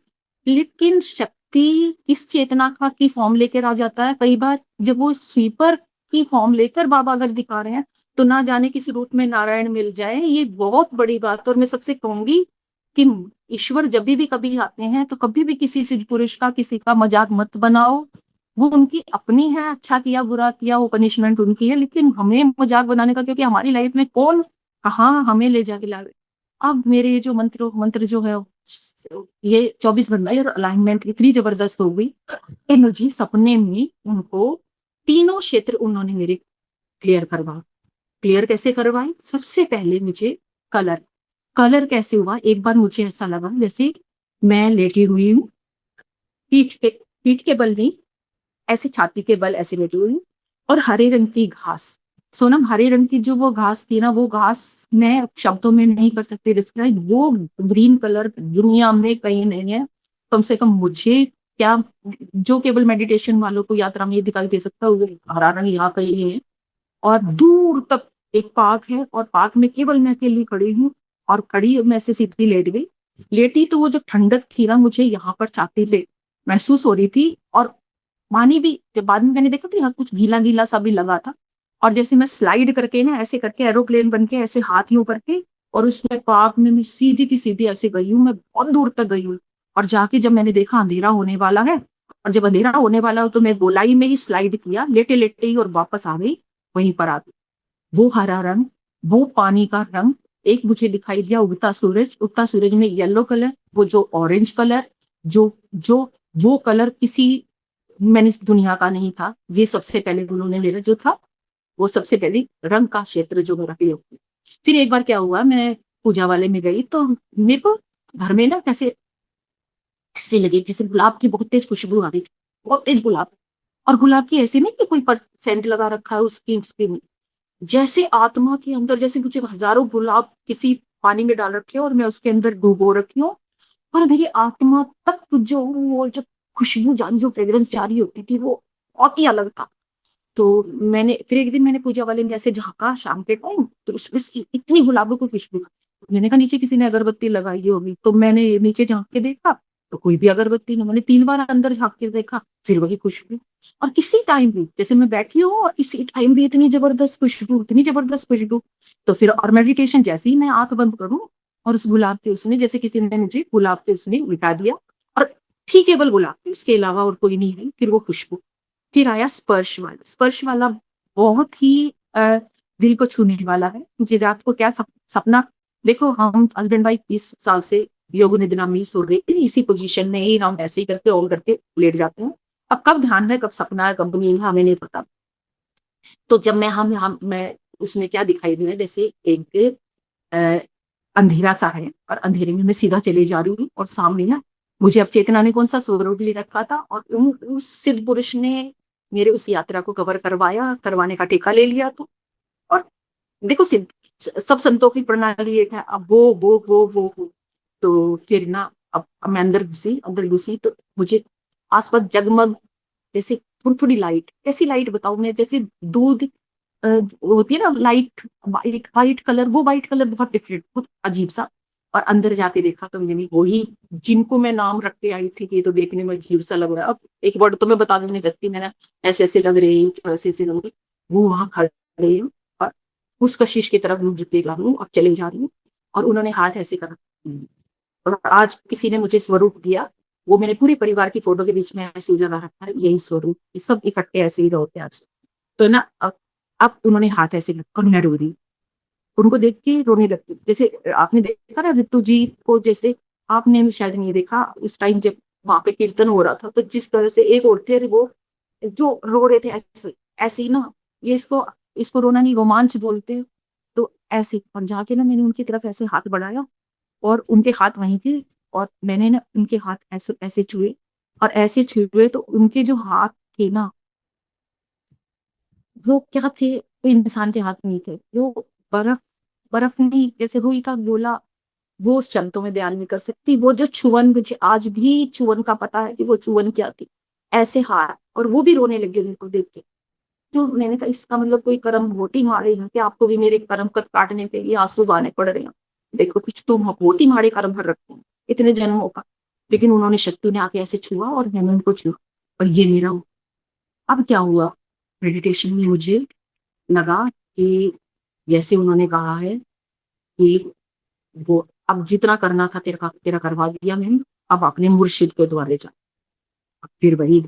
लेकिन शक्ति किस चेतना का की फॉर्म लेकर आ जाता है, कई बार जब वो स्वीपर की फॉर्म लेकर बाबा अगर दिखा रहे हैं, तो ना जाने किस रूप में नारायण मिल जाए, ये बहुत बड़ी बात है। और मैं सबसे कहूँगी कि ईश्वर जब भी कभी आते हैं, तो कभी भी किसी सिद्ध पुरुष का, किसी का मज़ाक मत बनाओ। वो उनकी अपनी है, अच्छा किया, बुरा किया, वो पनिशमेंट उनकी है, लेकिन हमें मज़ाक बनाने का, क्योंकि हमारी लाइफ में कौन कहाँ हमें ले जाके लावे। अब मेरे ये जो मंत्र जो है, ये 24 घंटे और अलाइनमेंट इतनी ज़बरदस्त हो गई कि मुझे सपने में उनको तीनों क्षेत्र उन्होंने मेरे क्लियर करवा क्लियर कैसे करवाई? सबसे पहले मुझे कलर, कलर कैसे हुआ? एक बार मुझे ऐसा लगा जैसे मैं लेटी हुई हूँ, पीठ के बल नहीं, ऐसे छाती के बल ऐसे लेटी हुई हूँ और हरे रंग की घास। सोनम, हरे रंग की जो वो घास थी ना, वो घास मैं शब्दों में नहीं कर सकती डिस्क्राइब, वो ग्रीन कलर दुनिया में कहीं नहीं है। कम से कम मुझे क्या, जो केवल मेडिटेशन वालों को यात्रा में ये दिखाई दे सकता है, वो हरा रंग यहाँ कहीं है। और दूर तक एक पार्क है और पार्क में केवल मैं अकेली खड़ी हूँ और खड़ी मैं ऐसे सीधी लेट गई। लेटी तो वो जो ठंडक थी ना, मुझे यहाँ पर छाती पे महसूस हो रही थी। और पानी भी जब बाद में मैंने देखा तो यहाँ कुछ गीला-गीला सा भी लगा था। और जैसे मैं स्लाइड करके ना ऐसे करके एरोप्लेन बन के ऐसे हाथ यूँ करके और उसमें पार्क में मैं सीधी की सीधी ऐसे गई हूँ, मैं बहुत दूर तक गई हूँ। और जाके जब मैंने देखा अंधेरा होने वाला है और जब अंधेरा होने वाला हो तो मैं गोलाई में ही स्लाइड किया, लेटे-लेटे ही, और वापस आ गई वहीं पर आके। वो हरा रंग, वो पानी का रंग, एक मुझे दिखाई दिया उगता सूरज में येलो कलर, वो जो ऑरेंज कलर, जो जो वो कलर किसी मैंने इस दुनिया का नहीं था। ये सबसे पहले उन्होंने मेरा जो था, वो सबसे पहले रंग का क्षेत्र जो मेरा क्लियर किया। फिर एक बार क्या हुआ, मैं पूजा वाले में गई तो मेरे को घर में ना कैसे ऐसे लगे जैसे गुलाब की बहुत तेज खुशबू आ रही थी, बहुत तेज गुलाब। और गुलाब की ऐसे नहीं कि कोई पर सेंट लगा रखा है उसकी जैसे आत्मा के अंदर, जैसे मुझे हजारों गुलाब किसी पानी में डाल रखे हो और मैं उसके अंदर डुबो रखी हूँ और मेरी आत्मा तक जो वो जो खुशबू जारी, जो फ्रेग्रेंस जारी होती थी, वो बहुत ही अलग था। तो मैंने फिर एक दिन मैंने पूजा वाले में ऐसे झाँका शाम के टाइम, तो उसमें से इतनी गुलाबों की खुशबू। मैंने कहा नीचे किसी ने अगरबत्ती लगाई होगी, तो मैंने नीचे झाँक के देखा, तो कोई भी अगरबत्ती नहीं। मैंने 3 बार अंदर झाँक के देखा, फिर वही खुशबू। और किसी टाइम भी जैसे मैं बैठी हूँ और किसी टाइम भी इतनी ज़बरदस्त खुशबू, इतनी ज़बरदस्त खुशबू। तो फिर और मेडिटेशन जैसे ही मैं आँख बंद करूँ और उस गुलाब के उसने, जैसे किसी ने मुझे गुलाब के उसने मिटा दिया और थी केवल गुलाब, उसके अलावा और कोई नहीं है, फिर वो खुशबू। फिर आया स्पर्श वाला बहुत ही दिल को छूने वाला है। मुझे रात को क्या सपना, देखो हम हस्बैंड वाइफ 20 साल से योग निद्रा में ही सो रहे हैं, इसी पोजीशन में ही हम ऐसे ही करके ऑन करके लेट जाते हैं। अब कब ध्यान है, कब सपना है, कब नींद है, हमें नहीं पता। तो जब मैं उसमें क्या दिखाई दिया, जैसे एक अ, अंधेरा सा है और अंधेरे में मैं सीधा चले जा रही हूँ और सामने ना मुझे अब चेतना ने कौन सा स्वरूप ले रखा था और उस सिद्ध पुरुष ने मेरे उस यात्रा को कवर करवाया, करवाने का ठेका ले लिया। तो और देखो सब संतों की प्रणाली एक है, अब वो तो फिर ना अब मैं अंदर घुसी तो मुझे आसपास जगमग, जैसे थोड़ी थोड़ी लाइट, कैसी लाइट बताऊं मैं, जैसे दूध होती है ना लाइट, वाइट वाइट कलर, वो वाइट कलर बहुत डिफरेंट, बहुत अजीब सा। और अंदर जाके देखा तो मैंने वही जिनको मैं नाम रख के आई थी कि ये तो देखने में अजीब सा लग रहा है, अब एक वर्ड तो मैं बता नहीं सकती, मैंने ऐसे ऐसे लग रही, ऐसे ऐसे लग रही, वो वहां खड़े हैं और उस कशिश की तरफ मुझे देख रहा हूँ और चले जा रही हूँ, और उन्होंने हाथ ऐसे करा। और आज किसी ने मुझे स्वरूप दिया, वो मैंने पूरे परिवार की फोटो के बीच में ऐसे उजाला रखा है, यही स्वरूप, ये सब इकट्ठे ऐसे ही होते हैं आज। तो ना अब उन्होंने हाथ ऐसे रखा और मैं रो रही, उनको देख के रोने लगती, जैसे आपने देखा ना ऋतु जी को, जैसे आपने शायद नहीं देखा उस टाइम जब वहां पे कीर्तन हो रहा था, तो जिस तरह से एक और थे वो जो रो रहे थे, ऐसे ऐसे ही ना, ये इसको इसको रोना नहीं रोमांच बोलते हैं। तो ऐसे और जाके ना मैंने उनकी तरफ ऐसे हाथ बढ़ाया और उनके हाथ वहीं थे, और मैंने ना उनके हाथ ऐसे ऐसे छुए, और ऐसे छुए तो उनके जो हाथ थे ना, वो क्या थे, वो इंसान के हाथ नहीं थे, वो बर्फ, बर्फ नहीं, जैसे रुई का गोला, वो शब्दों में बयान नहीं कर सकती, वो जो छुअन, मुझे आज भी छुअन का पता है कि वो छुअन क्या थी, ऐसे हाथ, और वो भी रोने लगे मेरे को देख के। तो मैंने कहा इसका मतलब कोई कर्म वोटी मारे हैं कि आपको भी मेरे कर्म कद काटने पे ये आंसू बहाने पड़ रहे हैं, देखो कुछ तो बहुत ही माड़े कर्म भर रखे हैं इतने जन्मों का। लेकिन उन्होंने, शक्ति ने आके ऐसे छुआ और मैंने उनको छुआ, और ये मेरा, अब क्या हुआ, मेडिटेशन में मुझे लगा कि जैसे उन्होंने कहा है कि वो अब जितना करना था तेरा तेरा करवा दिया मैंने, अब अपने मुर्शिद के द्वारे जा। फिर वही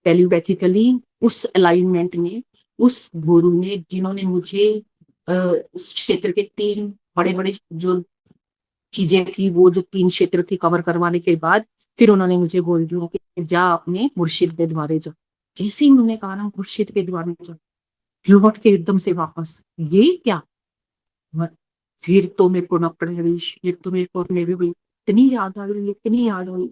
टेलीपैथिकली उस अलाइनमेंट ने, उस गुरु ने, जिन्होंने मुझे उस क्षेत्र के 3 बड़े बड़े जो चीजें थी, वो जो 3 क्षेत्र थी कवर करवाने के बाद, फिर उन्होंने मुझे बोल दिया कि जा अपने मुर्शिद के द्वारे जा। जैसे ही उन्होंने कहा ना मुर्शिद के द्वारे जा, लौट के एकदम से वापस, ये क्या, फिर तो मेरे को ना प्रवेश, फिर तो मेरे को मेरी हुई, इतनी याद आ रही, इतनी याद हुई।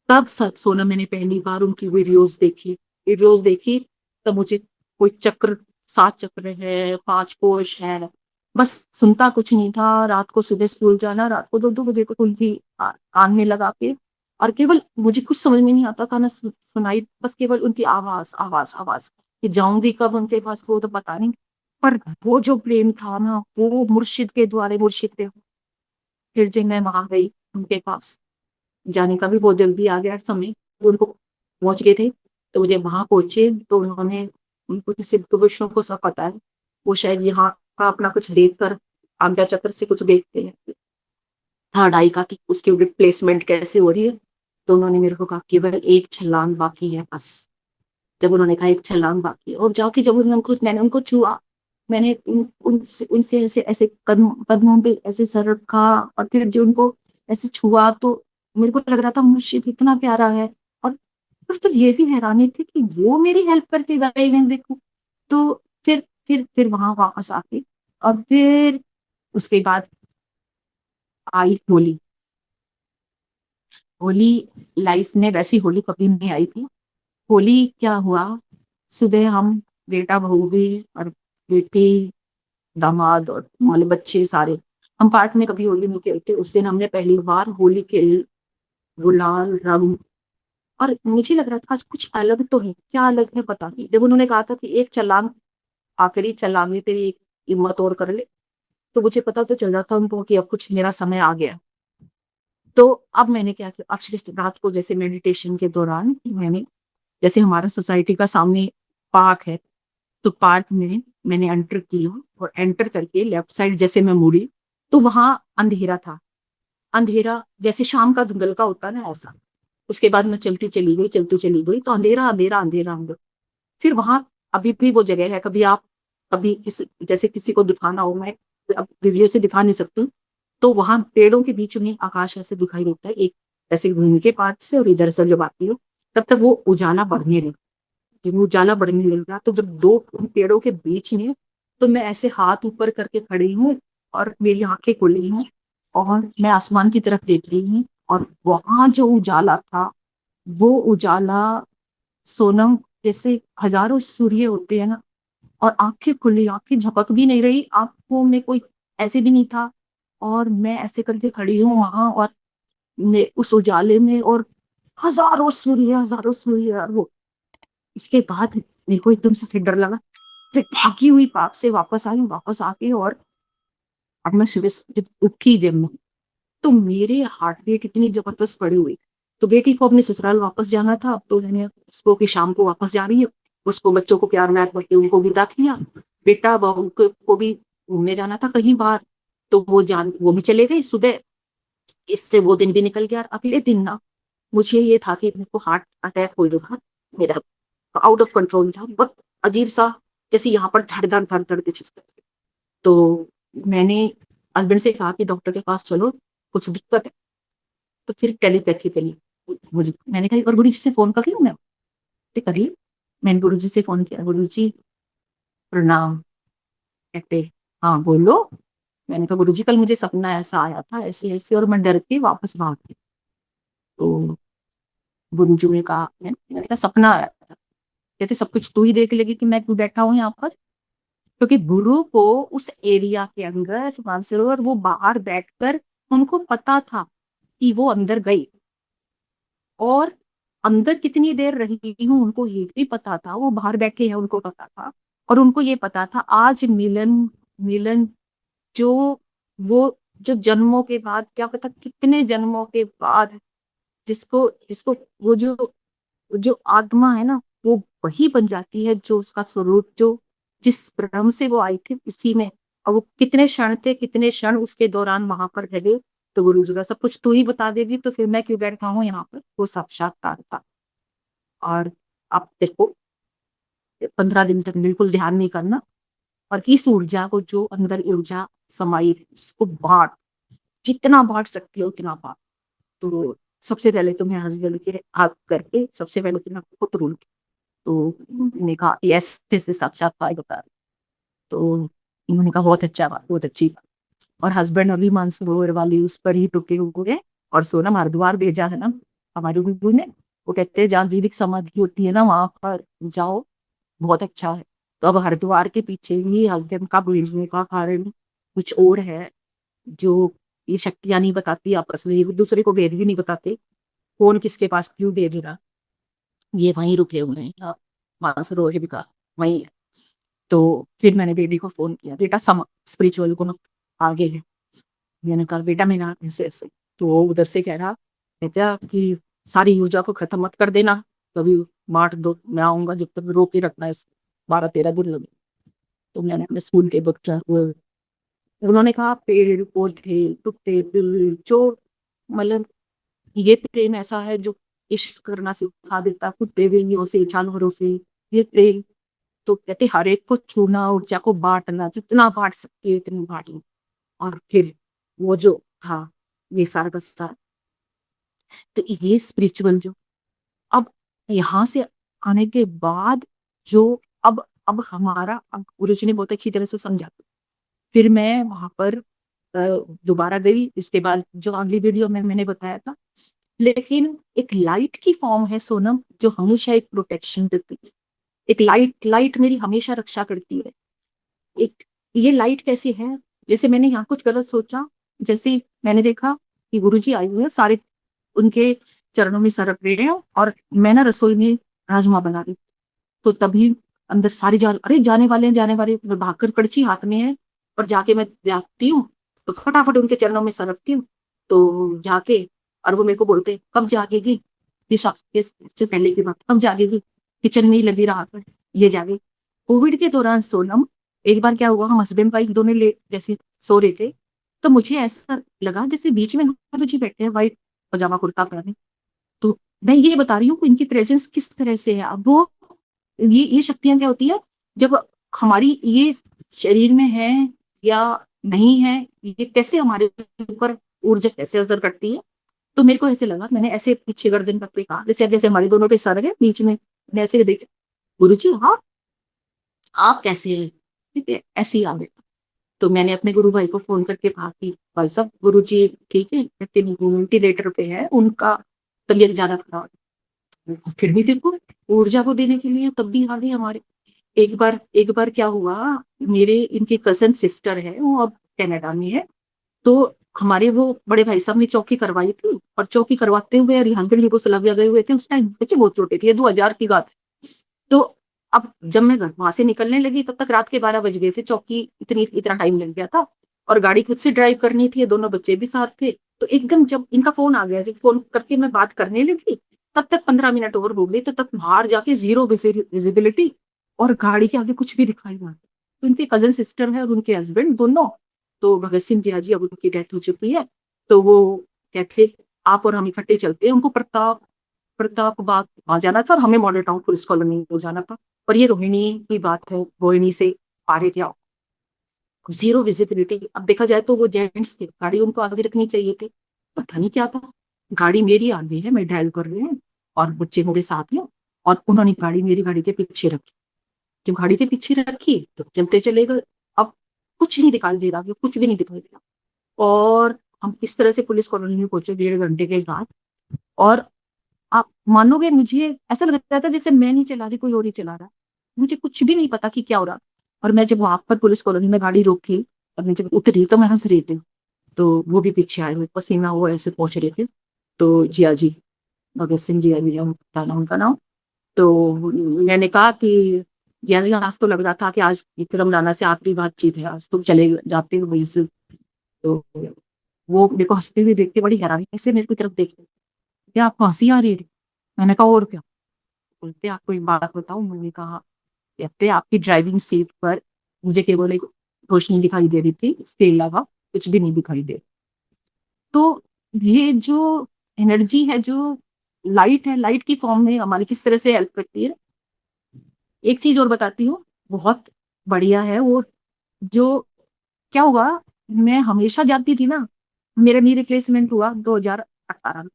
तब सच सोना मैंने पहली बार उनकी वीडियोस देखी, तब मुझे कोई चक्र, 7 चक्र है, 5 कोश है, बस सुनता कुछ नहीं था। रात को सुबह स्कूल जाना, रात को 2-2 बजे तक उनकी कान में लगा के, और केवल मुझे कुछ समझ में नहीं आता था ना, सुनाई बस केवल उनकी आवाज आवाज आवाज, कि जाऊंगी कब उनके पास वो तो पता नहीं, पर वो जो प्रेम था ना, वो मुर्शिद के द्वारे, मुर्शिद के, फिर जब मैं वहां गई उनके पास, जाने का भी बहुत जल्दी आ गया समय, वो उनको पहुंच गए थे, तो मुझे वहां पहुंचे तो उन्होंने, उनको तो सिद्ध पुरुषों को सब पता है, वो शायद यहाँ का अपना कुछ देख कर आज्ञा चक्र से कुछ देखते हैं, थर्ड आई का, कि उसकी रिप्लेसमेंट कैसे हो रही है। तो उन्होंने मेरे को कहा केवल एक छलांग बाकी है बस। जब उन्होंने कहा एक छलांग बाकी है, और जाके जब मैंने उनको छुआ, मैंने उनसे ऐसे ऐसे कदमों पे ऐसे सर रखा, और फिर जो उनको ऐसे छुआ, तो मेरे को लग रहा था मुर्शिद इतना प्यारा है। और फिर ये भी हैरानी थी कि वो मेरी हेल्प करके गए, मैं देखूं। तो फिर वहां वापस आके, और फिर उसके बाद आई होली। होली लाइफ में वैसी होली कभी नहीं आई थी। होली क्या हुआ, सुबह हम बेटा बहू भी, और बेटी, दामाद और हमारे बच्चे सारे, हम पार्क में कभी होली नहीं खेलते, उस दिन हमने पहली बार होली खेल, गुलाल रंग। और मुझे लग रहा था आज कुछ अलग तो है, क्या अलग है पता नहीं। जब उन्होंने कहा था कि एक छलांग, आखिरी छलांग है तेरी, एक हिम्मत और कर ले, तो मुझे पता तो चल रहा था उनको कि अब कुछ मेरा समय आ गया। तो अब मैंने क्या किया, अब रात को जैसे मेडिटेशन के दौरान मैंने, जैसे हमारा सोसाइटी का सामने पार्क है, तो पार्क में मैंने एंटर किया, और एंटर करके लेफ्ट साइड जैसे मैं मुड़ी, तो वहां अंधेरा था, अंधेरा जैसे शाम का धुंधल का होता है ना, ऐसा। उसके बाद मैं चलती चली गई, तो अंधेरा अंधेरा अंधेरा अंधेरा। फिर वहां अभी भी वो जगह है, कभी आप, कभी जैसे किसी को दिखाना हो, मैं अब वीडियो से दिखा नहीं सकती, तो वहां पेड़ों के बीच में आकाश ऐसे दिखाई देता है, एक ऐसे घूम के पास से, और इधर से जब आती हो, तब तक वो उजाला बढ़ने लगा। जब वो उजाला बढ़ने लगा, तो जब 2 पेड़ों के बीच में, तो मैं ऐसे हाथ ऊपर करके खड़ी हूँ, और मेरी आंखें खुली हैं, और मैं आसमान की तरफ देख रही हूँ, और वहां जो उजाला था, वो उजाला, सोनम, जैसे हज़ारों सूर्य होते हैं ना, और आँखें खुली, आँखें झपक भी नहीं रही, आँखों में कोई ऐसे भी नहीं था, और मैं ऐसे करके खड़ी हूँ वहाँ, और ने उस उजाले में, और हज़ारों सूर्य, और वो उसके बाद मेरे को एकदम से फिर डर लगा। फिर भागी हुई पार्क से वापस आई, वापस आके, और अब मैं सुबह जब उठी जिम में, तो मेरे हार्ट बीट इतनी ज़बरदस्त बढ़ी हुई। तो बेटी को अपने ससुराल वापस जाना था, अब तो मैंने उसको कि शाम को वापस जा रही है, उसको बच्चों को प्यार-व्यार करके उनको विदा किया। बेटा बहू को भी घूमने जाना था कहीं बाहर, तो वो भी चले गए सुबह। इससे वो दिन भी निकल गया। अगले दिन ना मुझे ये था कि मेरे को हार्ट अटैक हो रहा, मेरा आउट ऑफ कंट्रोल था, बहुत अजीब-सा, जैसे यहाँ पर धड़-धड़, धड़-धड़ की चीज़। तो मैंने हस्बैंड से कहा कि डॉक्टर के पास चलो, कुछ दिक्कत है। तो फिर टेलीपैथिकली मुझे मैंने कहा एक बार गुरुजी से फ़ोन कर लूँ मैं? तो करिए। मैंने गुरुजी से फ़ोन किया, "गुरुजी प्रणाम।" कहते, "हाँ, बोलो।" मैंने कहा, "गुरुजी कल मुझे सपना ऐसा आया था, ऐसे-ऐसे, और मैं डर के वापस भाग गई।" तो गुरुजी ने कहा, मैंने कहा, "सपना आया था।" कहते, "सब कुछ तू ही देख लेगी कि मैं क्यों बैठा हूँ यहाँ पर?" क्योंकि गुरु को उस एरिया के अंदर मानसरोवर वो बाहर बैठकर उनको पता था कि वो अंदर गई, और अंदर कितनी देर रही हूँ उनको ये भी पता था, वो बाहर बैठे हैं उनको पता था, और उनको ये पता था आज मिलन मिलन जो वो जो जन्मों के बाद, क्या पता कितने जन्मों के बाद, जिसको जिसको वो जो जो आत्मा है ना, वो वही बन जाती है जो उसका स्वरूप, जो जिस भ्रम से वो आई थी इसी में, और वो कितने क्षण थे, कितने क्षण उसके दौरान वहाँ पर रहे। तो गुरुजी का सब कुछ तू ही बता देगी, तो फिर मैं क्यों बैठा हूँ यहाँ पर? वो साक्षात्कार था। और अब तेरे को 15 दिन तक बिल्कुल ध्यान नहीं करना, और इस ऊर्जा को, जो अंदर ऊर्जा समाई है, इसको बाँट, जितना बाँट सकती हो उतना बाँट। तो सबसे पहले तो मैं हस्बैंड के हाथ करके सबसे पहले तो मैं खुद रूठ, तो उन्होंने कहा, "यस, दिस इज़ साक्षात्कार होता है।" तो उन्होंने कहा, "बहुत अच्छा बात, बहुत अच्छी बात।" और हस्बैंड अभी मानसरोवर वाली उस पर ही रुके हुए हैं, और सोनम हरिद्वार भेजा है ना हमारे गुरु ने, वो कहते हैं जहाँ जीवित समाधि होती है ना, वहाँ पर जाओ, बहुत अच्छा है। तो अब हरिद्वार के पीछे ही हस्बैंड का भेजने का कारण कुछ और है, जो ये शक्तियाँ नहीं बताती आपस में, एक-दूसरे को भेद भी नहीं बताते, कौन किसके पास क्यों भेज रहा, ये वहीं रुके हुए हैं, मानसरोवर भी कहा वहीं है। तो फिर मैंने बेटी को फ़ोन किया, "बेटा स्पिरिचुअल को ना आगे है।" मैंने कहा, "बेटा मेरा ऐसे-ऐसे।" तो वो उधर से कह रहा, "बेटा कि सारी ऊर्जा को खत्म मत कर देना, कभी बाँट दो, मैं आऊँगा जब तक रोक के रखना है, 12-13 दिन लगे।" तो मैंने अपने स्कूल के बच्चा वो उन्होंने कहा, "पेड़-पौधे, कुत्ते-बिल्ली जो मतलब ये प्रेम ऐसा है जो इश्क करना सिखा देता है, कुत्ते-बिल्लियों से, जानवरों से, ये प्रेम।" तो कहते, "हर एक को छूना, ऊर्जा को बाँटना, जितना बाँट सकती है उतनी बाँटो।" और फिर वो जो था, ये सारा का सारा, तो ये स्पिरिचुअल जो अब यहाँ से आने के बाद जो अब हमारा अब गुरुजी ने बहुत अच्छी तरह से समझा। फिर मैं वहाँ पर दोबारा गई, इसके बाद जो अगली वीडियो में मैंने बताया था। लेकिन एक लाइट की फ़ॉर्म है सोनम, जो हमेशा एक प्रोटेक्शन देती है। एक लाइट लाइट मेरी हमेशा रक्षा करती है। एक ये लाइट कैसी है, जैसे मैंने यहाँ कुछ गलत सोचा, जैसे ही मैंने देखा कि गुरुजी आए हुए हैं, सारे उनके चरणों में सर रख रहे हैं, और मैं ना रसोई में राजमा बना रही, तो तभी अंदर सारी अरे जाने वाले, मैं भागकर कड़छी हाथ में है, और जाके मैं जाती हूँ, तो फटाफट उनके चरणों में सर रखती हूँ। तो जाके, और वो मेरे को बोलते हैं, "कब जागेगी?" इससे पहले की बात, "कब जागेगी?" किचन में ही लगी रात भर, ये जागे। कोविड के दौरान सोनम, एक बार क्या हुआ, हम हस्बैंड वाइफ दोनों जैसे सो रहे थे, तो मुझे ऐसा लगा जैसे बीच में गुरुजी बैठे हैं व्हाइट पजामा कुर्ता पहने। तो मैं ये बता रही हूँ कि इनकी प्रेज़ेंस किस तरह से है। अब वो ये शक्तियाँ क्या होती है, जब हमारी ये शरीर में है या नहीं है, ये कैसे हमारे ऊपर ऊर्जा कैसे असर करती है। तो मेरे को ऐसे लगा, मैंने ऐसे पीछे गर्दन पकड़ी, कहा जैसे जैसे हमारे दोनों के सर है बीच में, मैंने ऐसे देखा, "गुरुजी आप कैसे हैं?" ठीक है, ऐसे ही आ गए। तो मैंने अपने गुरु भाई को फ़ोन करके कहा कि भाई साहब गुरुजी ठीक है? कहते नहीं, वो वेंटिलेटर पे है, उनका तबीयत ज़्यादा खराब है। फिर भी देखो ऊर्जा को देने के लिए तब भी आ गए हमारे। एक बार क्या हुआ, मेरे इनके कज़न सिस्टर है, वो अब कनाडा में है, तो हमारे वो बड़े भाई साहब ने चौकी करवाई थी, और चौकी करवाते हुए अरिहंत यूगोस्लाविया गए हुए थे, उस टाइम बच्चे बहुत छोटे थे, ये 2000 की बात है। तो अब जब मैं वहां से निकलने लगी तब तक रात के 12 बज गए थे, चौकी इतना टाइम लग गया था, और गाड़ी खुद से ड्राइव करनी थी, दोनों बच्चे भी साथ थे। तो एकदम जब इनका फोन आ गया, जब फोन करके मैं बात करने लगी, तब तक 15 मिनट ओवर हो गई, तो तक बाहर जाके जीरो विजिबिलिटी, और गाड़ी के आगे कुछ भी दिखाई नहीं। तो इनके कजन सिस्टर है और उनके हस्बैंड दोनों, तो भगत सिंह जी जी अब उनकी डेथ हो चुकी है, तो वो कहते आप और हम इकट्ठे चलते हैं, उनको प्रताप बाग वहां जाना था और हमें मॉडल टाउन पुलिस कॉलोनी को जाना था। पर ये रोहिणी की बात है, रोहिणी से पारे थे, जीरो विजिबिलिटी। अब देखा जाए तो वो जेंट्स थे, गाड़ी उनको आगे रखनी चाहिए थी, पता नहीं क्या था। गाड़ी मेरी आगे है, मैं ड्राइव कर रही हूँ, और बच्चे मेरे साथ हैं, और उन्होंने गाड़ी मेरी गाड़ी के पीछे रखी। जब गाड़ी के पीछे रखी तो चलते चले गए। अब कुछ नहीं दिखाई दे रहा, कुछ भी नहीं दिखाई दे रहा, और हम इस तरह से पुलिस कॉलोनी में पहुंचे 1.5 घंटे के बाद। और आप मानोगे, मुझे ऐसा लग रहा था जैसे मैं नहीं चला रही, कोई और ही चला रहा, मुझे कुछ भी नहीं पता कि क्या हो रहा। और मैं जब वहां पर पुलिस कॉलोनी में गाड़ी रोकी और मैं जब उतरी तो मैं हंस रही थी, तो वो भी पीछे आए हुए पसीना वो ऐसे पहुंच रहे थे। तो जिया जी, भगत सिंह जी था ना उनका नाम। तो मैंने कहा कि जिया जी, आज तो लग रहा था कि आज विक्रम राणा से आखिरी बातचीत है, आज तुम चले जाते हो वहीं से। तो वो मेरे को हंसते हुए देख के बड़ी हैरानी ऐसे मेरे की तरफ देखते, क्या आपको हंसी आ रही है? मैंने कहा और क्या। बोलते आपको एक बात बताऊं, मैंने कहा, कहते आपकी ड्राइविंग सीट पर मुझे केवल एक रोशनी दिखाई दे रही थी, इसके अलावा कुछ भी नहीं दिखाई दे। तो ये जो एनर्जी है, जो लाइट है, लाइट की फॉर्म में हमारी किस तरह से हेल्प करती है। एक चीज और बताती हूँ, बहुत बढ़िया है वो। जो क्या हुआ, मैं हमेशा जाती थी ना, मेरा नी रिप्लेसमेंट हुआ 2018 में,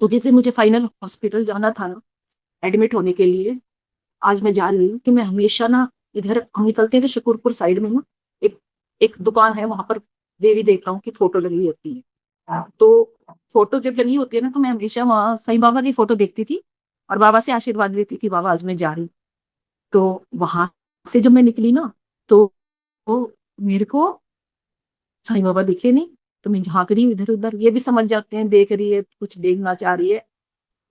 तो जैसे मुझे फाइनल हॉस्पिटल जाना था ना एडमिट होने के लिए, आज मैं जान रही हूँ कि मैं हमेशा ना, इधर हम निकलते थे शकुरपुर साइड में ना, एक एक दुकान है वहां पर, देवी देवताओं की फोटो लगी होती है। तो फोटो जब लगी होती है ना, तो मैं हमेशा वहां साईं बाबा की फोटो देखती थी, और बाबा से आशीर्वाद लेती थी, बाबा आज मैं जा रही हूँ। तो वहां से जब मैं निकली ना, तो वो मेरे को साईं बाबा दिखे नहीं। तो मैं झांक रही हूँ इधर उधर, ये भी समझ जाते हैं देख रही है, कुछ देखना चाह रही है।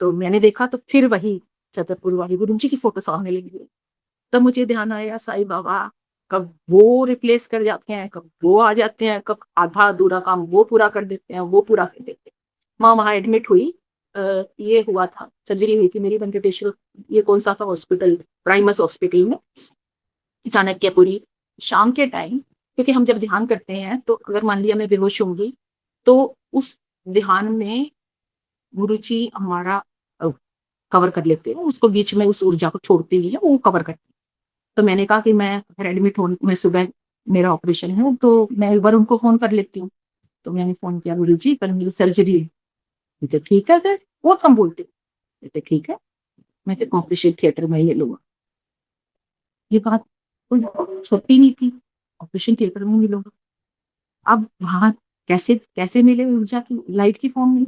तो मैंने देखा तो फिर वही छतरपुर वाली गुरु जी की फोटो सामने लगी है। तब मुझे ध्यान आया, साईं बाबा कब वो रिप्लेस कर जाते हैं, कब वो आ जाते हैं, कब आधा अधूरा काम वो पूरा कर देते हैं, वो पूरा कर देते हैं। माँ वहां एडमिट हुई, ये हुआ था, सर्जरी हुई थी मेरी वेंकटेश्वर, ये कौन सा था हॉस्पिटल, प्राइमस हॉस्पिटल में, चाणक्यपुरी, शाम के टाइम। क्योंकि हम जब ध्यान करते हैं तो अगर मान लिया मैं बेहोश होंगी, तो उस ध्यान में गुरु जी हमारा कवर कर लेते हैं, उसको बीच में उस ऊर्जा को छोड़ते ही है, वो कवर करते हैं। तो मैंने कहा कि मैं अगर एडमिट हो, मैं सुबह मेरा ऑपरेशन है, तो मैं एक बार उनको फोन कर लेती हूँ। तो मैंने फोन किया, गुरु जी कल मेरी सर्जरी है। तो ठीक है सर, वो कम बोलते, कहते ठीक है, मैं तो ऑपरेशन थिएटर में ये लूंगा। ये बात कोई सोची नहीं थी, ऑपरेशन थिएटर में मिलूंगा। अब वहां कैसे कैसे मिले ऊर्जा की, लाइट की फॉर्म में।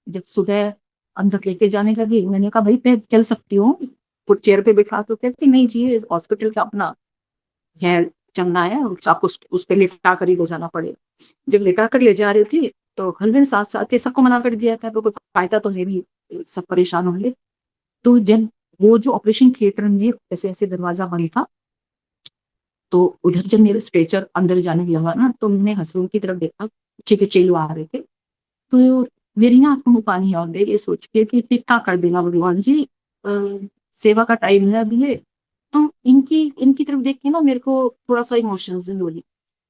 जब सुबह अंदर लेके जाने लगी, मैंने कहा भाई मैं चल सकती हूँ, कुछ चेयर पे बिठा, तो कहती नहीं जी, हॉस्पिटल का अपना है, चलना है, आपको उस पे लिटा कर ही ले जाना पड़ेगा। जब लिटा कर ले जा रही थी, तो हस्बैंड साथ साथ ये सबको मना कर दिया था, तो कोई फायदा तो है नहीं, सब परेशान होंगे। तो जब वो जो ऑपरेशन थिएटर में ऐसे ऐसे दरवाजा बंद था, तो उधर जब मेरे स्ट्रेचर अंदर जाने लगा ना, तो मैंने हस्बैंड की तरफ देखा, पीछे के चिल्लो आ रहे थे। तो मेरी ना आंखों में पानी आ गया, ये सोच के कि ठीक ठाक कर देना भगवान जी, सेवा का टाइम है अभी ये। तो इनकी इनकी तरफ देख के ना मेरे को थोड़ा सा इमोशंस हुई।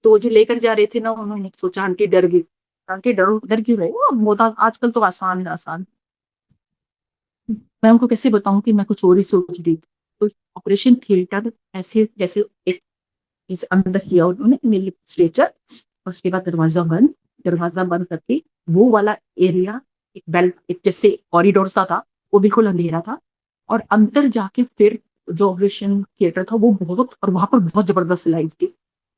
तो जो लेकर जा रहे थे ना, उन्होंने सोचा आंटी डर गई, आंटी डर डर क्यों रहे हो, वो आजकल तो आसान है आसान। मैं उनको कैसे बताऊं कि मैं कुछ और ही सोच रही थी। तो ऑपरेशन थिएटर ऐसे जैसे एक इस अंदर किया उन्होंने मेरी स्ट्रेचर, और उसके बाद दरवाजा बंद करके वो वाला एरिया, एक बेल, एक जैसे कॉरिडोर सा था, वो बिल्कुल अंधेरा था। और अंदर जाके फिर जो ऑपरेशन थिएटर था वो बहुत, और वहां पर बहुत जबरदस्त लाइट थी,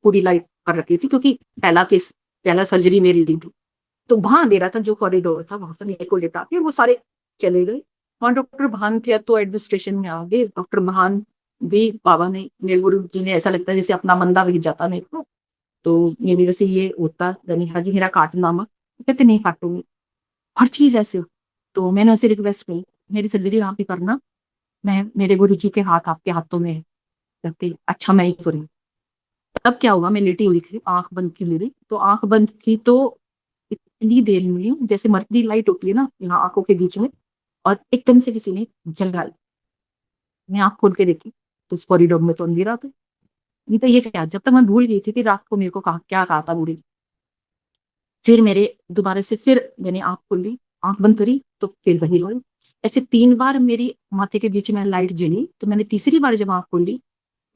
पूरी लाइट कर रखी थी, क्योंकि पहला सर्जरी मेरी ली थी। तो वहां अंधेरा था, जो कॉरिडोर था वहां पर मेरे को लेटा के वो सारे चले गए। वहाँ डॉक्टर भान थे, अब तो एडमिनिस्ट्रेशन में आ गए। डॉक्टर भान भी बाबा ने, मेरे गुरु जी ने, ऐसा लगता है जैसे अपना बंदा भेज जाता मेरे को। तो मेरी वजह से ये होता, यानी हाँ जी मेरा काटना मत। कहते नहीं काटूंगी, हर चीज ऐसे हो। तो मैंने उसे रिक्वेस्ट की, मेरी सर्जरी वहाँ पे करना, मैं, मेरे गुरु जी के हाथ आपके हाथों में है। कहते अच्छा मैं ही करूँ। तब क्या हुआ, मैं लेटी हुई थी, आंख बंद की मेरी, तो आंख बंद की तो इतनी देर में जैसे मर्करी लाइट होती है ना यहाँ आंखों के बीच में, और एकदम से किसी ने जला दी। मैं आंख खोल के देखी तो उस कॉरिडोर में तो अंधेरा था। नहीं तो ये क्या, जब तक मैं भूल गई थी कि रात को मेरे को कहा क्या कहा था बूढ़ी। फिर मेरे दोबारा से फिर मैंने आंख खोली, आंख बंद करी तो फिर वही रोई। ऐसे 3 बार मेरी माथे के बीच में लाइट जली। तो मैंने तीसरी बार जब आंख खोली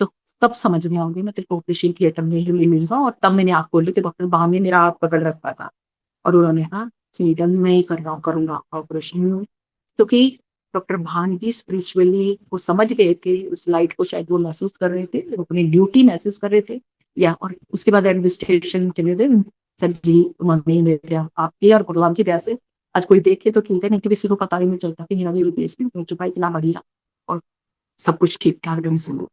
तो तब समझ में आ गई, मैं तेरे को ऑपरेशन थिएटर में ही मिलूंगा। और तब मैंने आंख खोली तो डॉक्टर बाहर ने मेरा हाथ पकड़ रखा था, और उन्होंने कहा सुनीता मैं ही कर रहा हूँ, करूंगा ऑपरेशन। क्योंकि डॉक्टर भान भी स्पिरिचुअली वो समझ गए थे, उस लाइट को शायद वो महसूस कर रहे थे, वो अपनी ड्यूटी महसूस कर रहे थे। या और उसके बाद एडमिनिस्ट्रेशन चले थे, सर जी मम्मी मेरे आपकी और गुरुराम की दया से आज कोई देखे तो ठीक है, नहीं तो किसी को पता ही नहीं चलता कि मेरा भी बेस हो चुका है, इतना बढ़िया और सब कुछ ठीक ठाक ढंग से हुआ।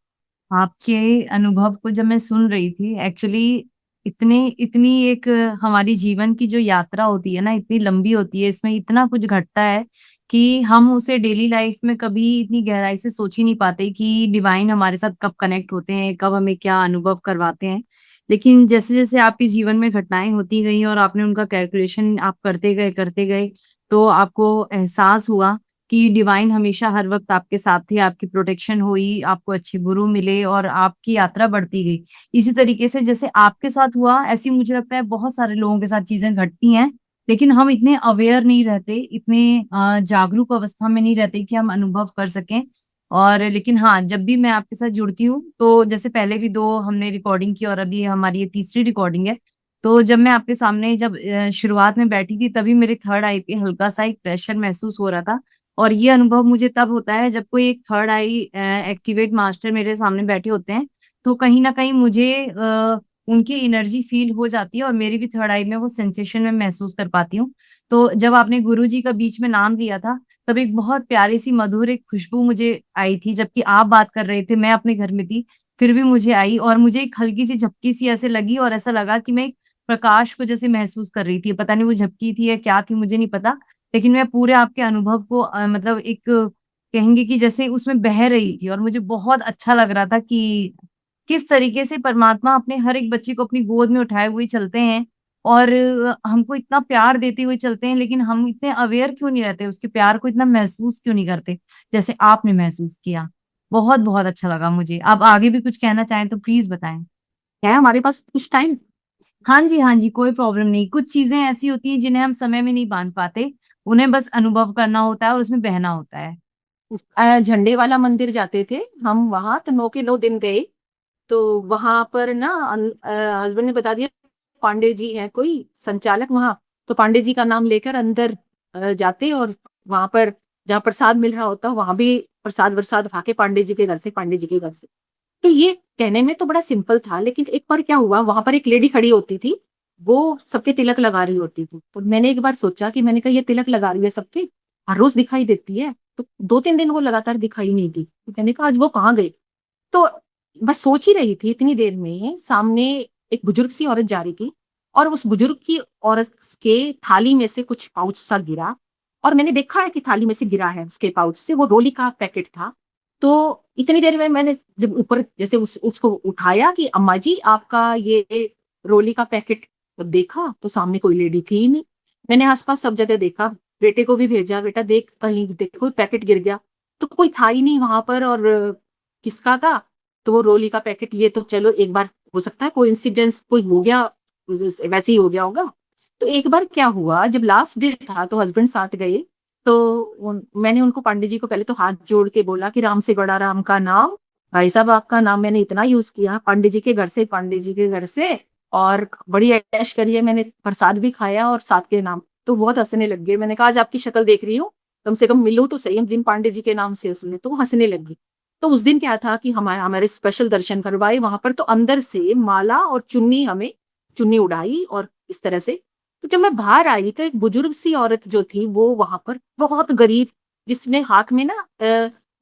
आपके अनुभव को जब मैं सुन रही थी एक्चुअली, इतने इतनी एक हमारी जीवन की जो यात्रा होती है ना, इतनी लंबी होती है, इसमें इतना कुछ घटता है कि हम उसे डेली लाइफ में कभी इतनी गहराई से सोच ही नहीं पाते कि डिवाइन हमारे साथ कब कनेक्ट होते हैं, कब हमें क्या अनुभव करवाते हैं। लेकिन जैसे जैसे आपके जीवन में घटनाएं होती गई और आपने उनका कैलकुलेशन आप करते गए तो आपको एहसास हुआ कि डिवाइन हमेशा हर वक्त आपके साथ थे, आपकी प्रोटेक्शन हुई, आपको अच्छे गुरु मिले और आपकी यात्रा बढ़ती गई। इसी तरीके से जैसे आपके साथ हुआ, ऐसी मुझे लगता है बहुत सारे लोगों के साथ चीजें घटती हैं, लेकिन हम इतने अवेयर नहीं रहते, इतने जागरूक अवस्था में नहीं रहते कि हम अनुभव कर सकें। और लेकिन हाँ, जब भी मैं आपके साथ जुड़ती हूँ तो जैसे पहले भी दो हमने रिकॉर्डिंग की और अभी हमारी ये तीसरी रिकॉर्डिंग है, तो जब मैं आपके सामने जब शुरुआत में बैठी थी तभी मेरे थर्ड आई पे हल्का सा एक प्रेशर महसूस हो रहा था। और ये अनुभव मुझे तब होता है जब कोई एक थर्ड आई एक्टिवेट मास्टर मेरे सामने बैठे होते हैं, तो कहीं ना कहीं मुझे उनकी एनर्जी फील हो जाती है और मेरी भी थर्ड आई में वो सेंसेशन में महसूस कर पाती हूँ। तो जब आपने गुरु जी का बीच में नाम लिया था, तब एक बहुत प्यारी सी मधुर एक खुशबू मुझे आई थी, जबकि आप बात कर रहे थे, मैं अपने घर में थी, फिर भी मुझे आई और मुझे एक हल्की सी झपकी सी ऐसे लगी और ऐसा लगा कि मैं एक प्रकाश को जैसे महसूस कर रही थी। पता नहीं वो झपकी थी या क्या थी, मुझे नहीं पता, लेकिन मैं पूरे आपके अनुभव को मतलब एक कहेंगे कि जैसे उसमें बह रही थी और मुझे बहुत अच्छा लग रहा था कि किस तरीके से परमात्मा अपने हर एक बच्चे को अपनी गोद में उठाए हुए चलते हैं और हमको इतना प्यार देते हुए चलते हैं, लेकिन हम इतने अवेयर क्यों नहीं रहते, उसके प्यार को इतना महसूस क्यों नहीं करते जैसे आपने महसूस किया। बहुत बहुत अच्छा लगा मुझे। आप आगे भी कुछ कहना चाहें तो प्लीज बताएं। है हमारे पास कुछ टाइम? हाँ जी, हाँ जी, कोई प्रॉब्लम नहीं। कुछ चीजें ऐसी होती हैं जिन्हें हम समय में नहीं बांध पाते, उन्हें बस अनुभव करना होता है और उसमें बहना होता है। झंडे वाला मंदिर जाते थे हम, वहां तो 9 के 9 दिन गए। तो वहां पर ना हस्बैंड ने बता दिया पांडे जी हैं कोई संचालक वहां। तो पांडे जी का नाम लेकर अंदर जाते, और वहां पर जहाँ प्रसाद मिल रहा होता वहां भी प्रसाद वरसाद खा के पांडे जी के घर से, पांडे जी के घर से। तो ये कहने में तो बड़ा सिंपल था, लेकिन एक बार क्या हुआ, वहां पर एक लेडी खड़ी होती थी, वो सबके तिलक लगा रही होती थी। तो मैंने एक बार सोचा कि मैंने कहा ये तिलक लगा रही है सबके, हर रोज दिखाई देती है, तो 2-3 दिन वो लगातार दिखाई नहीं दी। तो मैंने कहा आज वो कहाँ गई। तो बस सोच ही रही थी, इतनी देर में सामने एक बुजुर्ग सी औरत जा रही थी, और उस बुजुर्ग की औरत के थाली में से कुछ पाउच सा गिरा। और मैंने देखा है कि थाली में से गिरा है, उसके पाउच से वो रोली का पैकेट था। तो इतनी देर में मैंने जब ऊपर जैसे उसको उठाया कि अम्मा जी आपका ये रोली का पैकेट, तो देखा तो सामने कोई लेडी थी ही नहीं। मैंने आसपास सब जगह देखा, बेटे को भी भेजा, बेटा देख कहीं देखो पैकेट गिर गया, तो कोई था ही नहीं वहां पर। और किसका था, तो वो रोली का पैकेट। ये तो चलो एक बार हो सकता है कोई इंसिडेंस कोई हो गया, वैसे ही हो गया होगा। तो एक बार क्या हुआ, जब लास्ट डे था तो हस्बैंड साथ गए। तो मैंने उनको, पांडे जी को पहले तो हाथ जोड़ के बोला कि राम से बड़ा राम का नाम, भाई साहब आपका नाम मैंने इतना यूज किया पांडे जी के घर से, पांडे जी के घर से, और बड़ी ऐश करी है, मैंने प्रसाद भी खाया और साथ के नाम। तो बहुत हंसने लग गए। मैंने कहा आज आपकी शक्ल देख रही हूँ, कम से कम मिलूं तो सही हम जिन पांडे जी के नाम से उसमें। तो वो हंसने लगी। तो उस दिन क्या था कि हमारे हमारे स्पेशल दर्शन करवाए वहां पर, तो अंदर से माला और चुन्नी, हमें चुन्नी उड़ाई और इस तरह से। तो जब मैं बाहर आई तो एक बुजुर्ग सी औरत जो थी वो वहां पर बहुत गरीब, जिसने हाथ में ना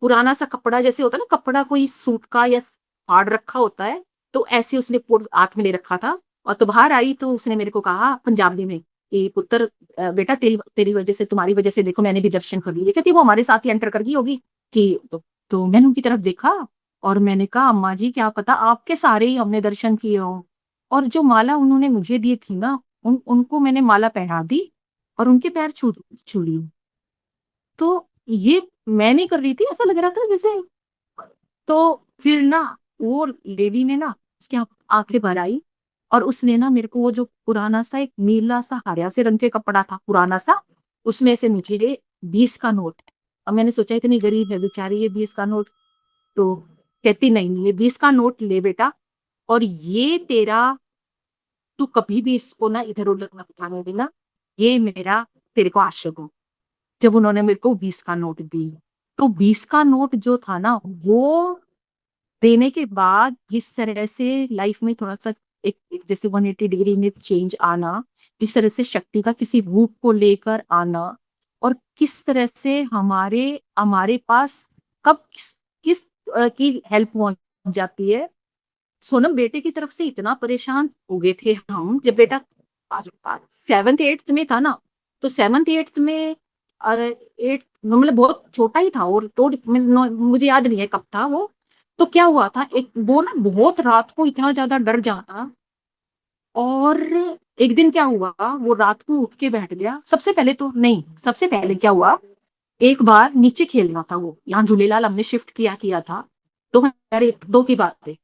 पुराना सा कपड़ा जैसे होता है ना, कपड़ा कोई सूट का या फाड़ रखा होता है, तो ऐसे उसने हाथ में ले रखा था। और तो बाहर आई तो उसने मेरे को कहा पंजाबी में कि पुत्र बेटा तेरी तेरी वजह से, तुम्हारी वजह से देखो मैंने भी दर्शन कर लिए। कहती वो हमारे साथ ही एंटर कर गई होगी कि तो मैंने उनकी तरफ देखा और मैंने कहा अम्मा जी क्या पता आपके सारे ही हमने दर्शन किए हों। और जो माला उन्होंने मुझे दी थी ना, उनको मैंने माला पहना दी और उनके पैर छू छू लिए। तो ये मैं नहीं कर रही थी, ऐसा लग रहा था जैसे। तो फिर ना वो लेडी ने ना उसकी आंखें भर आई और उसने ना मेरे को वो जो पुराना सा एक नीला सा हरा से रंग के कपड़ा था पुराना सा, उसमें से मुझे 20 का नोट। अब मैंने सोचा इतनी गरीब है बेचारी, ये 20 का नोट। तो कहती नहीं, ये 20 का नोट ले बेटा, और ये तेरा, तू कभी भी इसको ना इधर उधर मत जाने देना, ये मेरा तेरे को आशीर्वाद हो। जब उन्होंने मेरे को 20 का नोट दी, तो 20 का नोट जो था ना, वो देने के बाद जिस तरह से लाइफ में थोड़ा-सा एक जैसे 180 डिग्री में चेंज आना, जिस तरह से शक्ति का किसी रूप को लेकर आना, और किस तरह से हमारे हमारे पास कब किस की हेल्प पहुँच जाती है। सोनम बेटे की तरफ से इतना परेशान हो गए थे हम, जब बेटा 7th-8th में था ना, तो 7th-8th में अरे 8 मतलब बहुत छोटा ही था, और तो मुझे याद नहीं है कब था वो। तो क्या हुआ था, एक वो ना बहुत रात को इतना ज़्यादा डर जाता, और एक दिन क्या हुआ, वो रात को उठ के बैठ गया। सबसे पहले क्या हुआ, एक बार नीचे खेलना था वो, यहाँ झूलेलाल हमने शिफ्ट किया था, 2001-2 की बात है।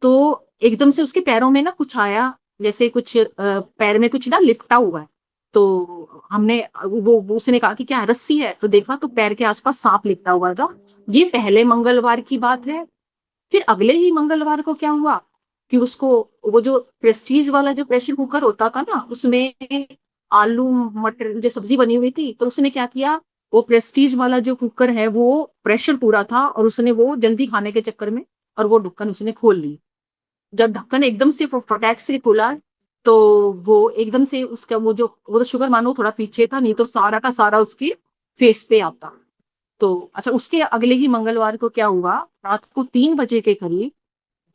तो एकदम से उसके पैरों में ना कुछ आया, जैसे कुछ पैर में कुछ ना लिपटा हुआ है। तो हमने वो उसने कहा कि क्या है, रस्सी है? तो देखा तो पैर के आसपास सांप लिपटा हुआ था। ये पहले मंगलवार की बात है। फिर अगले ही मंगलवार को क्या हुआ कि उसको वो जो प्रेस्टीज वाला जो प्रेशर कुकर होता था ना, उसमें आलू मटर जो सब्जी बनी हुई थी, तो उसने क्या किया, वो प्रेस्टीज वाला जो कुकर है वो प्रेशर पूरा था, और उसने वो जल्दी खाने के चक्कर में और वो ढक्कन उसने खोल ली। जब ढक्कन एकदम से फटाक से खुला, तो वो एकदम से उसका वो तो शुगर मानो थोड़ा पीछे था, नहीं तो सारा का सारा उसकी फेस पे आता। तो अच्छा, उसके अगले ही मंगलवार को क्या हुआ, रात को 3 बजे के करीब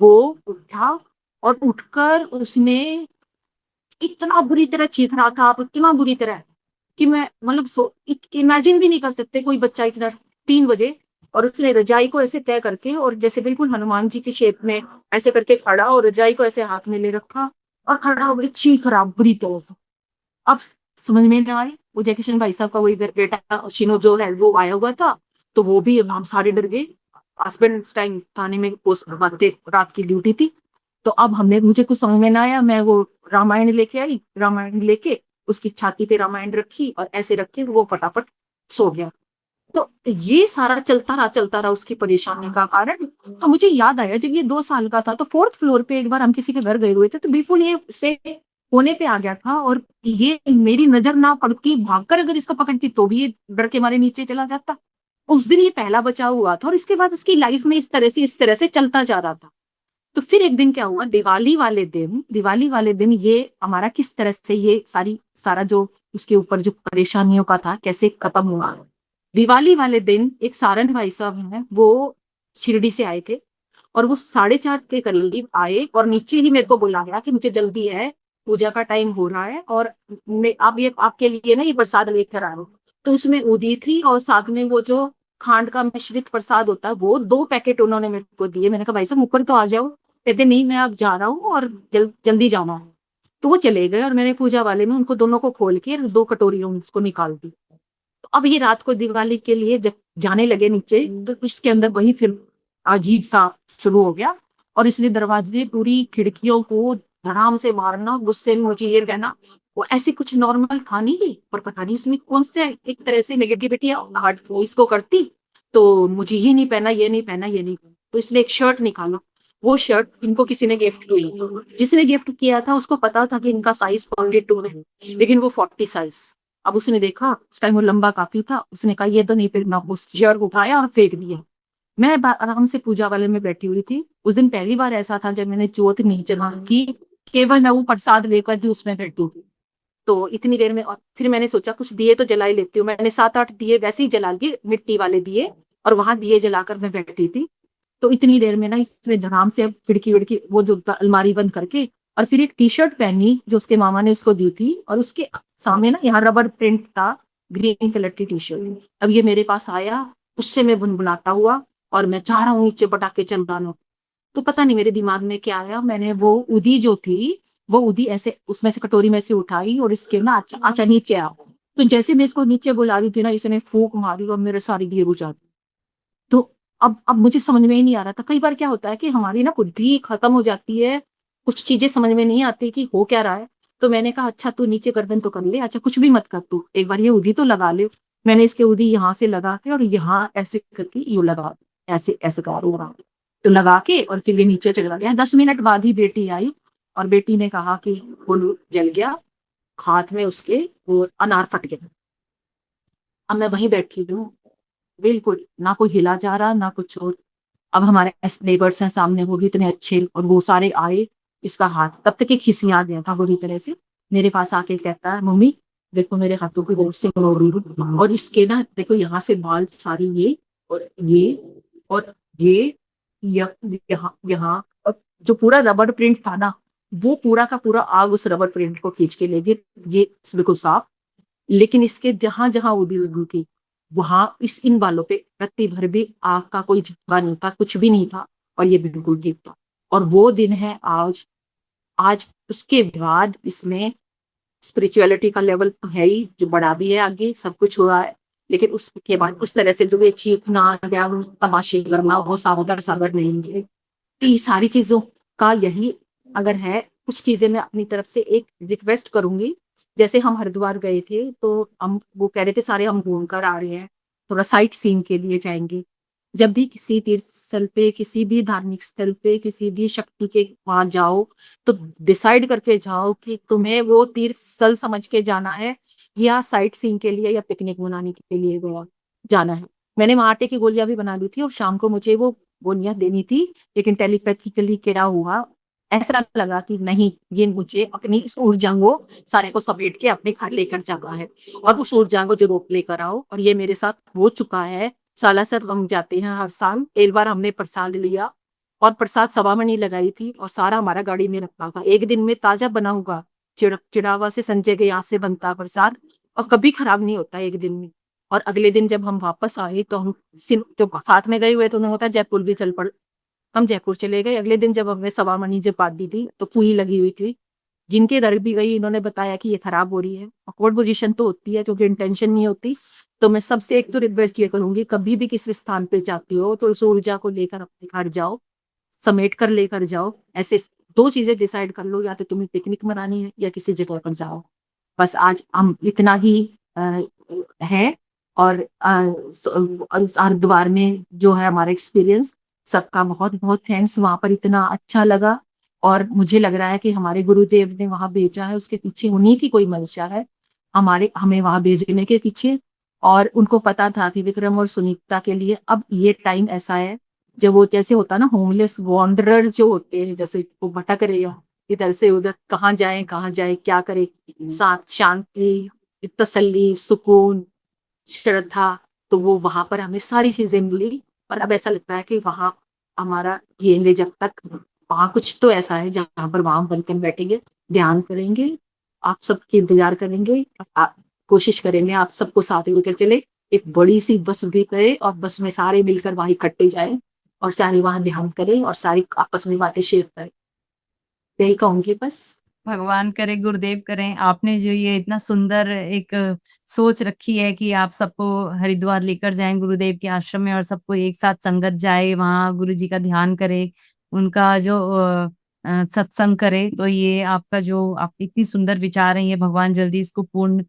वो उठा, और उठकर उसने इतना बुरी तरह चीख रहा था, आप इतना बुरी तरह कि मैं मतलब इमेजिन भी नहीं कर सकते कोई बच्चा इतना 3 बजे। और उसने रजाई को ऐसे तय करके, और जैसे बिल्कुल हनुमान जी की शेप में ऐसे करके खड़ा, और रजाई को ऐसे हाथ में ले रखा और खड़ा हो गया चीख रहा बुरी तरह से। अब समझ में नहीं आई, वो जय किशन भाई साहब का वही बेटा शिनो जो है वो आया हुआ था। तो वो भी, हम सारे डर गए। हस्बैंड उस टाइम थाने में पोस्ट रात की ड्यूटी थी। तो अब हमने मुझे कुछ समझ में ना आया, मैं वो रामायण लेके आई, रामायण लेके उसकी छाती पे रामायण रखी और ऐसे रख के वो फटाफट सो गया। तो ये सारा चलता रहा उसकी परेशानी का कारण। तो मुझे याद आया जब ये 2 साल का था, तो 4th फ्लोर पे एक बार हम किसी के घर गए हुए थे, तो बिल्कुल ये उससे कोने पे आ गया था, और ये मेरी नज़र ना पड़ती, भागकर अगर इसको पकड़ती तो भी ये डर के मारे नीचे चला जाता। उस दिन ये पहला बचाव हुआ था, और इसके बाद इसकी लाइफ में इस तरह से चलता जा रहा था। तो फिर एक दिन क्या हुआ, दिवाली वाले दिन ये हमारा किस तरह से ये सारा जो उसके ऊपर जो परेशानियों का था कैसे खत्म हुआ। दिवाली वाले दिन एक सारंग भाई साहब हैं, वो शिरडी से आए थे, और वो 4:30 के करीब आए और नीचे ही मेरे को बुलाया कि मुझे जल्दी है, पूजा का टाइम हो रहा है, और मैं आप ये आपके लिए ना ये प्रसाद लेकर आ रहा हूँ। तो उसमें उदी थी, और साथ में वो जो खांड का मिश्रित प्रसाद होता है, वो 2 पैकेट उन्होंने मेरे को दिए। मैंने कहा भाई साहब ऊपर तो आ जाओ। कहते नहीं, मैं अब जा रहा हूँ और जल्दी जाना है। तो वो चले गए, और मैंने पूजा वाले में उनको दोनों को खोल के 2 कटोरियों में उसको निकाल दी। तो अब ये रात को दिवाली के लिए जब जाने लगे नीचे, तो इसके अंदर वही फिर अजीब सा शुरू हो गया, और इसने दरवाजे पूरी खिड़कियों को धड़ाम से मारना, गुस्से में मुझे ये कहना। वो ऐसे कुछ नॉर्मल था नहीं, पर पता नहीं उसमें कौन से एक तरह से नेगेटिविटी हार्ट इसको करती। तो मुझे ये नहीं पहना, ये नहीं पहना, ये नहीं पहना, तो इसलिए एक शर्ट निकाला। वो शर्ट इनको किसी ने गिफ्ट की, जिसने गिफ्ट किया था उसको पता था कि इनका साइज 42 है, लेकिन वो 40 साइज। अब उसने देखा, उस टाइम वो लंबा काफी था, उसने कहा ये तो नहीं पहनना, उस शर्ट उठाया और फेंक दिया। मैं आराम से पूजा वाले में बैठी हुई थी। उस दिन पहली बार ऐसा था जब मैंने जोत नहीं जला की, केवल मैं वो प्रसाद लेकर ही उसमें बैठी थी। तो इतनी देर में और फिर मैंने सोचा कुछ दिए तो जला ही लेती हूँ। मैंने 7-8 दिए वैसे ही जला लिए, मिट्टी वाले दिए, और वहाँ दिए जलाकर मैं बैठी थी। तो इतनी देर में ना इसने आराम से खिड़की-विड़की वो जो अलमारी बंद करके और फिर एक टी-शर्ट पहनी जो उसके मामा ने उसको दी थी, और उसके सामने ना यहाँ रबर प्रिंट था, ग्रीन कलर की टी-शर्ट। अब ये मेरे पास आया, उससे मैं भुनभुनाता हुआ और मैं चाह रहा हूँ नीचे पटाखे चलाना। तो पता नहीं मेरे दिमाग में क्या आया, मैंने वो ऊदी जो थी, वो ऊदी ऐसे उसमें से कटोरी में से उठाई और इसके ना अच्छा अच्छा नीचे आओ। तो जैसे मैं इसको नीचे बुला रही थी ना, इसने फूंक मारी और मेरे सारे दिए बुझा दिए। तो अब मुझे समझ में ही नहीं आ रहा था। कई बार क्या होता है कि हमारी ना बुद्धि खत्म हो जाती है, कुछ चीज़ें समझ में नहीं आती कि हो क्या रहा है। तो मैंने कहा अच्छा तू नीचे गर्दन तो कर ले, अच्छा कुछ भी मत कर तू, एक बार ये ऊदी तो लगा ले। मैंने इसके ऊदी यहाँ से लगा के और यहाँ ऐसे करके यूँ लगा, ऐसे ऐसे करा तो लगा के और फिर ये नीचे चला गया। 10 मिनट बाद ही बेटी आई और बेटी ने कहा कि वो जल गया, हाथ में उसके वो अनार फट गया। अब मैं वहीं बैठी हूँ, बिल्कुल, ना कोई हिला जा रहा, ना कुछ और। अब हमारे नेबर्स हैं सामने, वो भी इतने अच्छे, और वो सारे आए, इसका हाथ तब तक ये खिसिया गया था बुरी तरह से। मेरे पास आके कहता है, "मम्मी, देखो मेरे हाथों की रोड से हो रही हूँ और इसके ना देखो यहाँ से बाल सारी ये और ये और ये य यहाँ यहाँ।" और जो पूरा रबर प्रिंट था ना, वो पूरा का पूरा आग उस रबर प्रिंट को खींच के ले गई। ये बिल्कुल साफ, लेकिन इसके जहाँ-जहाँ उड़ी लगी थी, वहाँ इन बालों पे रत्ती भर भी आग का कोई झुका नहीं था, कुछ भी नहीं था, और ये बिल्कुल ठीक था। और वो दिन है आज। आज उसके बाद इसमें स्पिरिचुअलिटी का लेवल तो है ही, जो बढ़ा भी है आगे, सब कुछ हुआ है। लेकिन उसके बाद उस तरह से जो ये चीखना या वो तमाशे करना, वो सावधान-सावधान नहीं है। तो ये सारी चीज़ों का यही अगर है, कुछ चीज़ें मैं अपनी तरफ से एक रिक्वेस्ट करूँगी। जैसे हम हरिद्वार गए थे, तो हम वो कह रहे थे सारे हम घूम कर आ रहे हैं, थोड़ा साइट सीइंग के लिए जाएँगे। जब भी किसी तीर्थ स्थल पे, किसी भी धार्मिक स्थल पे, किसी भी शक्ति के वहाँ जाओ, तो डिसाइड करके जाओ कि तुम्हें वो तीर्थ स्थल समझ के जाना है या साइट सीइंग के लिए या पिकनिक मनाने के लिए गोवा जाना है। मैंने वहाँ आटे की गोलियाँ भी बना ली थी और शाम को मुझे वो गोलियाँ देनी थी, लेकिन टेलीपैथिकली क्या हुआ, ऐसा लगा कि नहीं, ये मुझे अपनी इस ऊर्जा को सारे को समेट के अपने घर लेकर जाना है और उस ऊर्जा को ज़रूर लेकर आओ, और ये मेरे साथ हो चुका है। सालासर हम जाते हैं हर साल, एक बार हमने प्रसाद लिया और प्रसाद सवा मणी लगाई थी और सारा हमारा गाड़ी में रखा था। एक दिन में ताज़ा बना हुआ चिड़ावा से संजय के यहाँ से बनता प्रसाद और कभी खराब नहीं होता एक दिन में। और अगले दिन जब हम वापस आए तो हम जो साथ में गए हुए थे उन्होंने होता जयपुर भी चल पड़। हम जयपुर चले गए। अगले दिन जब हमने सवा मनी जब बाँधी थी तो पूरी लगी हुई थी। जिनके घर भी गई इन्होंने बताया कि ये खराब हो रही है। ऑकवर्ड पोज़ीशन तो होती है क्योंकि इंटेंशन नहीं होती। तो मैं सबसे एक तो रिक्वेस्ट ये करूँगी, कभी भी किसी स्थान पे जाते हो तो उस ऊर्जा को लेकर अपने घर जाओ, समेट कर लेकर जाओ। ऐसे 2 चीज़ें डिसाइड कर लो, या तो तुम्हें पिकनिक मनानी है या किसी जगह पर जाओ। बस आज हम इतना ही अ, है। और हरिद्वार में जो है हमारा एक्सपीरियंस, सबका बहुत-बहुत थैंक्स, वहाँ पर इतना अच्छा लगा। और मुझे लग रहा है कि हमारे गुरुदेव ने वहाँ भेजा है, उसके पीछे उन्हीं की कोई मंशा है, हमें वहाँ भेजने के पीछे। और उनको पता था कि विक्रम और सुनीता के लिए अब ये टाइम ऐसा है, जब वो जैसे होता है ना होमलेस वांडरर जो होते हैं, जैसे वो भटक रहे हो इधर से उधर, कहाँ जाएँ, क्या करें? शांति, तसल्ली, सुकून, श्रद्धा, तो वो वहाँ पर हमें सारी चीज़ें मिली। और अब ऐसा लगता है कि वहाँ हमारा ये जब तक वहाँ कुछ तो ऐसा है जहाँ पर वहाँ बनकर बैठेंगे, ध्यान करेंगे, आप सबके इंतज़ार करेंगे, कोशिश करेंगे आप सबको साथ लेकर चले। एक बड़ी-सी बस भी करें और बस में सारे मिलकर वहाँ इकट्ठे जाएँ और सारे वहाँ ध्यान करें और सारी आपस में बातें शेयर करें। यही कहूँगी बस। भगवान करे, गुरुदेव करें, आपने जो ये इतना सुंदर एक सोच रखी है कि आप सबको हरिद्वार लेकर जाएँ गुरुदेव के आश्रम में और सबको एक साथ संगत जाए, वहाँ गुरु जी का ध्यान करे, उनका जो सत्संग करे, तो ये आपका जो आप इतनी सुंदर विचार हैं, ये भगवान जल्दी इसको पूर्ण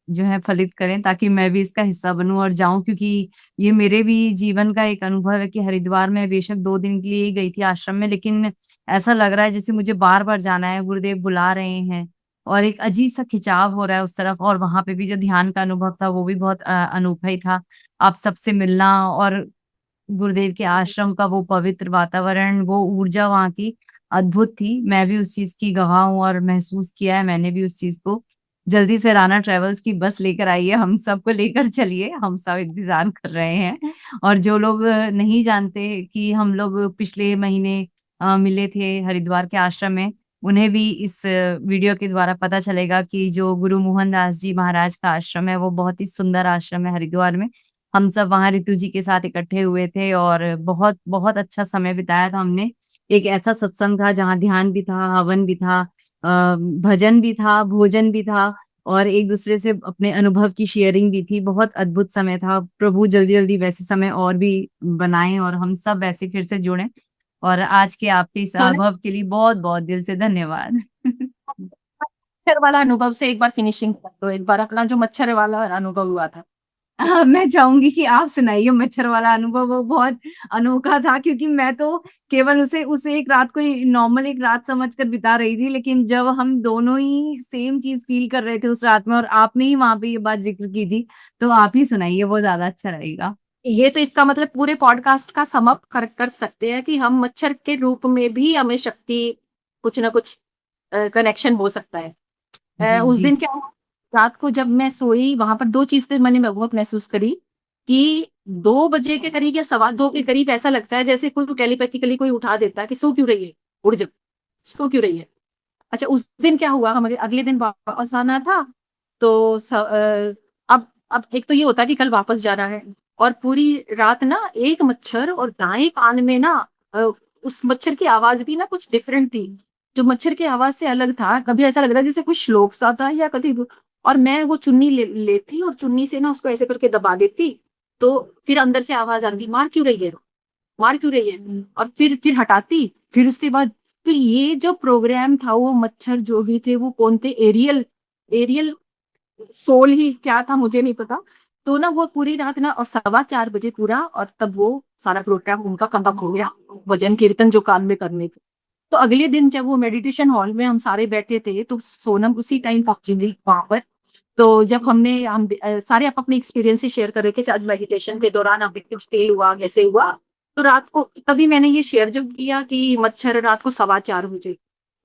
जो है फलित करें, ताकि मैं भी इसका हिस्सा बनूँ और जाऊँ, क्योंकि ये मेरे भी जीवन का एक अनुभव है कि हरिद्वार में बेशक 2 दिन के लिए ही गई थी आश्रम में, लेकिन ऐसा लग रहा है जैसे मुझे बार-बार जाना है, गुरुदेव बुला रहे हैं और एक अजीब-सा खिंचाव हो रहा है उस तरफ, और वहाँ पे भी जो ध्यान का अनुभव था वो भी बहुत अनोखा ही था। आप सबसे मिलना और गुरुदेव के आश्रम का वो पवित्र वातावरण, वो ऊर्जा वहाँ की अद्भुत थी। मैं भी उस चीज़ की गवाह हूँ और महसूस किया है मैंने भी उस चीज़ को। जल्दी से राना ट्रेवल्स की बस लेकर आइए, हम सबको लेकर चलिए, हम सब इंतजार कर रहे हैं। और जो लोग नहीं जानते कि हम लोग पिछले महीने मिले थे हरिद्वार के आश्रम में, उन्हें भी इस वीडियो के द्वारा पता चलेगा कि जो गुरु मोहनदास जी महाराज का आश्रम है वो बहुत ही सुंदर आश्रम है हरिद्वार में। हम सब वहां ऋतु जी के साथ इकट्ठे हुए थे और बहुत बहुत अच्छा समय बिताया था हमने। एक ऐसा सत्संग था जहाँ ध्यान भी था, हवन भी था, भजन भी था, भोजन भी था, और एक दूसरे से अपने अनुभव की शेयरिंग भी थी। बहुत अद्भुत समय था। प्रभु जल्दी जल्दी वैसे समय और भी बनाए और हम सब वैसे फिर से जुड़े। और आज के आपके इस तो ना अनुभव के लिए बहुत बहुत दिल से धन्यवाद। मच्छर वाला अनुभव से एक बार फिनिशिंग कर दो, एक बार अपना जो मच्छर वाला अनुभव हुआ था। हाँ, मैं चाहूंगी कि आप सुनाइए मच्छर वाला अनुभव, वो बहुत अनोखा था, क्योंकि मैं तो केवल उसे उसे एक रात को नॉर्मल एक रात समझकर बिता रही थी, लेकिन जब हम दोनों ही सेम चीज फील कर रहे थे उस रात में और आपने ही वहां पे ये बात जिक्र की थी, तो आप ही सुनाइए, वो ज्यादा अच्छा रहेगा। ये तो इसका मतलब पूरे पॉडकास्ट का सम अप कर सकते हैं कि हम मच्छर के रूप में भी हमें शक्ति कुछ ना कुछ कनेक्शन हो सकता है। जी उस जी। दिन क्या हुआ, रात को जब मैं सोई वहां पर दो चीजें मैंने बहुत महसूस करी कि 2 बजे के करीब या 2:15 के करीब ऐसा लगता है जैसे कोई टेलीपैथिकली कोई उठा देता है कि सो क्यों रही है, उठ जा, सो क्यों रही है। अच्छा, उस दिन क्या हुआ, हमारे अगले दिन वापस आना था। तो अब एक तो ये होता है कि कल वापस जाना है, और पूरी रात ना एक मच्छर और दाएं कान में ना अ, उस मच्छर की आवाज भी ना कुछ डिफरेंट थी, जो मच्छर की आवाज से अलग था। कभी ऐसा लग रहा है जैसे कुछ श्लोक सा था या कभी, और मैं वो चुन्नी लेती और चुन्नी से ना उसको ऐसे करके दबा देती, तो फिर अंदर से आवाज आती, मार क्यों रही है, मार क्यों रही है, और फिर हटाती। फिर उसके बाद तो ये जो प्रोग्राम था, वो मच्छर जो भी थे वो कौन थे, एरियल, एरियल सोल ही क्या था मुझे नहीं पता। तो ना वो पूरी रात ना, और 4:15 बजे पूरा, और तब वो सारा प्रोग्राम उनका कंडक्ट हो गया, भजन कीर्तन जो कान में करने थे। तो अगले दिन जब वो मेडिटेशन हॉल में हम सारे बैठे थे, तो सोनम उसी टाइम पहुंची थी वहां पर। तो जब हम सारे अपने एक्सपीरियंसेस शेयर कर रहे थे कि आज मेडिटेशन के दौरान हमें कुछ फील हुआ, कैसे हुआ। तो रात को तभी मैंने ये शेयर जब किया कि मच्छर रात को 4:15 बजे,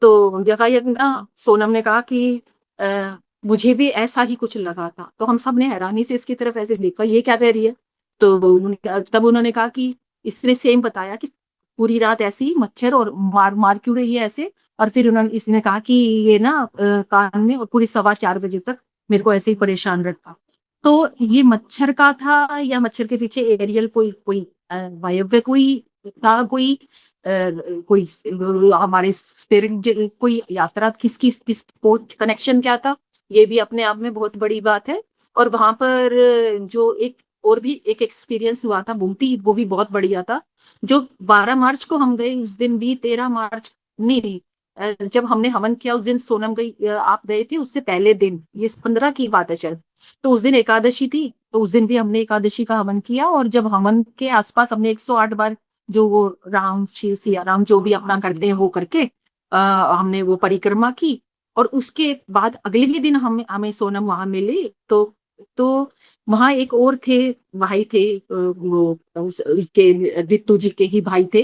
तो यकायक ना सोनम ने कहा कि अ, मुझे भी ऐसा ही कुछ लगा था। तो हम सब ने हैरानी से इसकी तरफ ऐसे देखा, ये क्या कह रही है। तो तब उन्होंने कहा कि इसने सेम बताया कि पूरी रात ऐसे ही मच्छर और मार मार क्यों रही है ऐसे। और फिर उन्होंने इसने कहा कि ये ना कान में, और पूरी 4:15 बजे तक मेरे को ऐसे ही परेशान रखा। तो ये मच्छर का था या मच्छर के पीछे एरियल कोई कोई वायव्य कोई था, कोई हमारे स्पिरिट कोई यात्रा, किसकी किस कनेक्शन क्या था, ये भी अपने आप में बहुत बड़ी बात है। और वहां पर जो एक और भी एक एक्सपीरियंस हुआ था बुमती, वो भी बहुत बढ़िया था। जो 12 मार्च को हम गए, उस दिन भी 13 मार्च, नहीं नहीं, जब हमने हवन किया उस दिन सोनम गई, आप गए थे उससे पहले दिन, ये 15 की बात है शायद। तो उस दिन एकादशी थी, तो उस दिन भी हमने एकादशी का हवन किया, और जब हवन के आसपास हमने 108 बार जो वो राम श्री सिया राम जो भी अपना करते हैं वो करके हमने वो परिक्रमा की। और उसके बाद अगले ही दिन हमें हमें सोनम वहां मिले। तो वहां एक और थे, भाई थे, वो उसके रितु जी के ही भाई थे।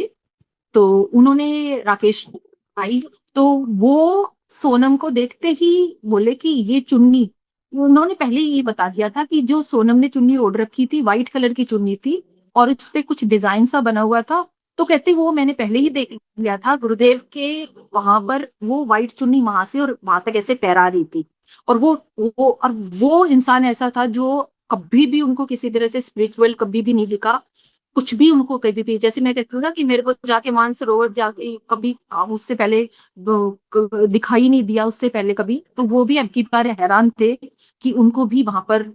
तो उन्होंने राकेश भाई, तो वो सोनम को देखते ही बोले कि ये चुन्नी, उन्होंने पहले ही ये बता दिया था कि जो सोनम ने चुन्नी ओढ़ रखी थी व्हाइट कलर की चुन्नी थी, और उस पे कुछ डिजाइन सा बना हुआ था। तो कहते वो मैंने पहले ही देख लिया था गुरुदेव के वहां पर, वो व्हाइट चुन्नी वहां से और वहां तक ऐसे फहरा रही थी। और वो इंसान ऐसा था जो कभी भी उनको किसी तरह से स्पिरिचुअल कभी भी नहीं दिखा, कुछ भी उनको कभी भी। जैसे मैं कहती हूँ ना कि मेरे को जाके मानसरोवर जाके कभी उससे पहले दिखाई नहीं दिया उससे पहले कभी, तो वो भी अब की बार हैरान थे कि उनको भी वहां पर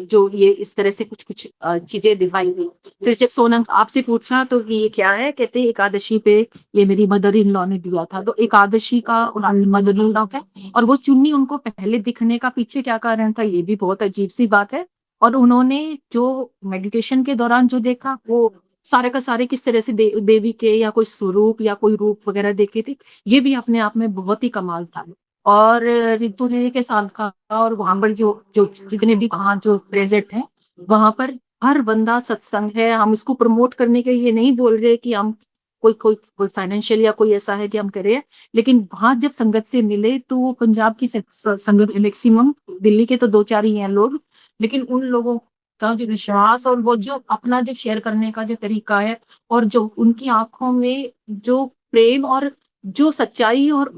जो ये इस तरह से कुछ कुछ चीजें दिखाई दी। फिर जब सोनम आपसे पूछा तो ये क्या है, कहते एकादशी पे ये मेरी मदर इन लॉ ने दिया था। तो एकादशी का मदर इन लॉ का, और वो चुन्नी उनको पहले दिखने का पीछे क्या कारण था, ये भी बहुत अजीब सी बात है। और उन्होंने जो मेडिटेशन के दौरान जो देखा, वो सारे का सारे किस तरह से देवी के या कोई स्वरूप या कोई रूप वगैरह देखे थे, ये भी अपने आप में बहुत ही कमाल था। और रितु दीदी के साथ का, और वहां पर जो जो जितने भी वहां जो प्रेजेंट हैं, वहां पर हर बंदा सत्संग है। हम इसको प्रमोट करने के लिए नहीं बोल रहे कि हम कोई कोई कोई फाइनेंशियल या कोई ऐसा है कि हम करें, लेकिन वहाँ जब संगत से मिले तो वो पंजाब की संगत मैक्सिमम, दिल्ली के तो 2-4 ही हैं लोग, लेकिन उन लोगों का जो विश्वास और वो जो अपना जो शेयर करने का जो तरीका है और जो उनकी आँखों में जो प्रेम और जो सच्चाई और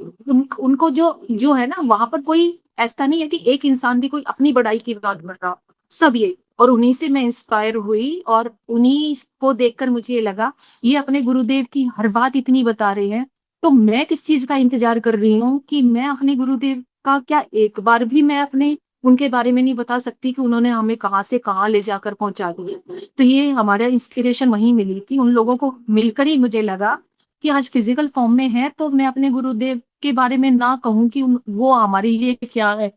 उनको जो जो है ना, वहाँ पर कोई ऐसा नहीं है कि एक इंसान भी कोई अपनी बड़ाई की बात कर रहा, सब ये। और उन्हीं से मैं इंस्पायर हुई और उन्हीं को देखकर मुझे ये लगा, ये अपने गुरुदेव की हर बात इतनी बता रहे हैं, तो मैं किस चीज़ का इंतज़ार कर रही हूँ कि मैं अपने गुरुदेव का क्या एक बार भी मैं अपने उनके बारे में नहीं बता सकती कि उन्होंने हमें कहाँ से कहाँ ले जाकर पहुँचा दिया। तो ये हमारा इंस्पिरेशन वहीं मिली थी, उन लोगों को मिलकर ही मुझे लगा कि आज फिज़िकल फ़ॉर्म में है, तो मैं अपने गुरुदेव के बारे में ना कहूँ कि वो हमारे लिए क्या है,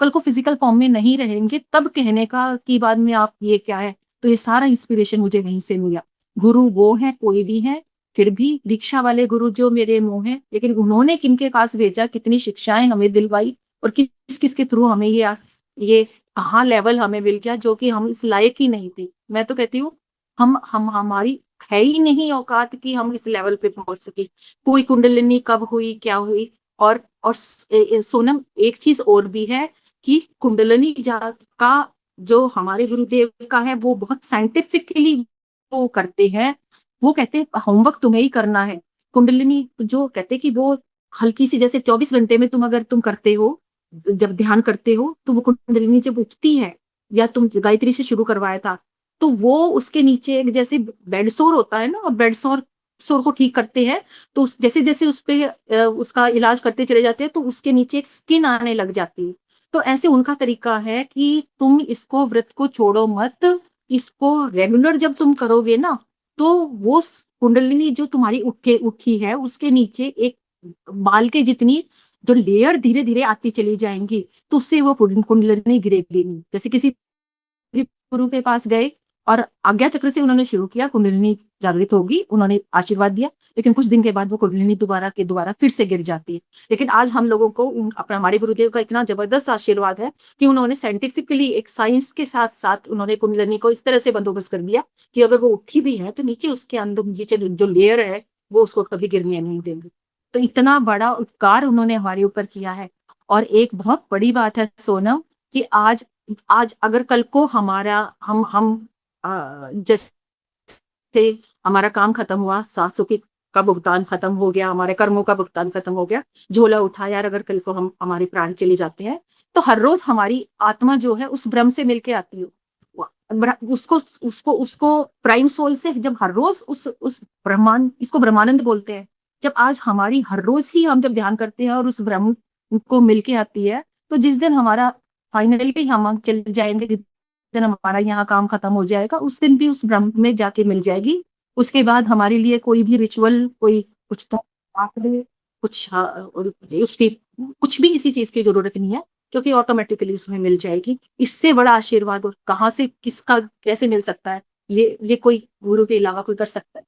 कल को फिजिकल फॉर्म में नहीं रहेंगे तब कहने का कि बाद में आप ये क्या है। तो ये सारा इंस्पिरेशन मुझे वहीं से मिला। गुरु वो हैं, कोई भी हैं, फिर भी दीक्षा वाले गुरु जो मेरे मुँह हैं, लेकिन उन्होंने किनके पास भेजा, कितनी शिक्षाएँ हमें दिलवाई और किस-किस के थ्रू हमें ये कहाँ लेवल हमें मिल गया जो कि हम इस लायक ही नहीं थे। मैं तो कहती हूँ हम हमारी है ही नहीं औकात कि हम इस लेवल पे पहुँच सके। कोई कुंडलिनी कब हुई, क्या हुई और सोनम एक चीज़ और भी है कि कुंडलिनी जात का जो हमारे गुरुदेव का है वो बहुत साइंटिफिकली वो करते हैं। वो कहते हैं होमवर्क तुम्हें ही करना है। कुंडलिनी जो कहते हैं कि वो हल्की सी जैसे 24 घंटे में अगर तुम करते हो, जब ध्यान करते हो तो वो कुंडलिनी जब उठती है या तुम गायत्री से शुरू करवाया था, तो वो उसके नीचे एक जैसे बेड सोर होता है ना और बेड सोर सोर को ठीक करते हैं, तो उस जैसे-जैसे उस पे उसका इलाज करते चले जाते हैं तो उसके नीचे एक स्किन आने लग जाती है। तो ऐसे उनका तरीका है कि तुम इसको व्रत को छोड़ो मत, इसको रेगुलर जब तुम करोगे ना, तो वो कुंडलिनी जो तुम्हारी उठी है, उसके नीचे एक बाल के जितनी जो लेयर धीरे-धीरे आती चली जाएँगी, तो उससे वो कुंडलिनी गिरेगी नहीं। जैसे किसी भी गुरु के पास गए और आज्ञा चक्र से उन्होंने शुरू किया, कुंडलिनी जागृत होगी, उन्होंने आशीर्वाद दिया, लेकिन कुछ दिन के बाद वो कुंडलिनी दोबारा के दोबारा फिर से गिर जाती है। लेकिन आज हम लोगों को अपना हमारे गुरुदेव का इतना ज़बरदस्त आशीर्वाद है कि उन्होंने साइंटिफिकली एक साइंस के साथ-साथ उन्होंने कुंडलिनी को इस तरह से बंदोबस्त कर दिया कि अगर वो उठी भी है, तो नीचे उसके अंदर नीचे जो लेयर है, वो उसको कभी गिरने नहीं देंगे। तो इतना बड़ा उपकार उन्होंने हमारे ऊपर किया है। और एक बहुत बड़ी बात है सोनम कि आज आज अगर कल को हमारा हम जैसे हमारा काम खत्म हुआ, सासों की का भुगतान खत्म हो गया, हमारे कर्मों का भुगतान खत्म हो गया, झोला उठा यार अगर कल को हम हमारे प्राण चले जाते हैं, तो हर रोज़ हमारी आत्मा जो है उस ब्रह्म से मिलके आती है। व ब्र उसको उसको उसको प्राइम सोल से जब हर रोज़ उस ब्रह्मांड इसको ब्रह्मानंद बोलते हैं। जब आज हमारी हर रोज़ ही हम जब ध्यान करते हैं और उस ब्रह्म को मिलके आती है, तो जिस दिन हमारा फाइनली हम चले जाएँगे, जिस दिन हमारा यहाँ काम खत्म हो जाएगा, उस दिन भी उस ब्रह्म में जाके मिल जाएगी। उसके बाद हमारे लिए कोई भी रिचुअल, कोई कुछ तो आंकड़े, कुछ और उसकी कुछ भी किसी चीज़ की ज़रूरत नहीं है, क्योंकि ऑटोमैटिकली उसमें मिल जाएगी। इससे बड़ा आशीर्वाद और कहाँ से किसका कैसे मिल सकता है? ये कोई गुरु के अलावा कोई कर सकता है?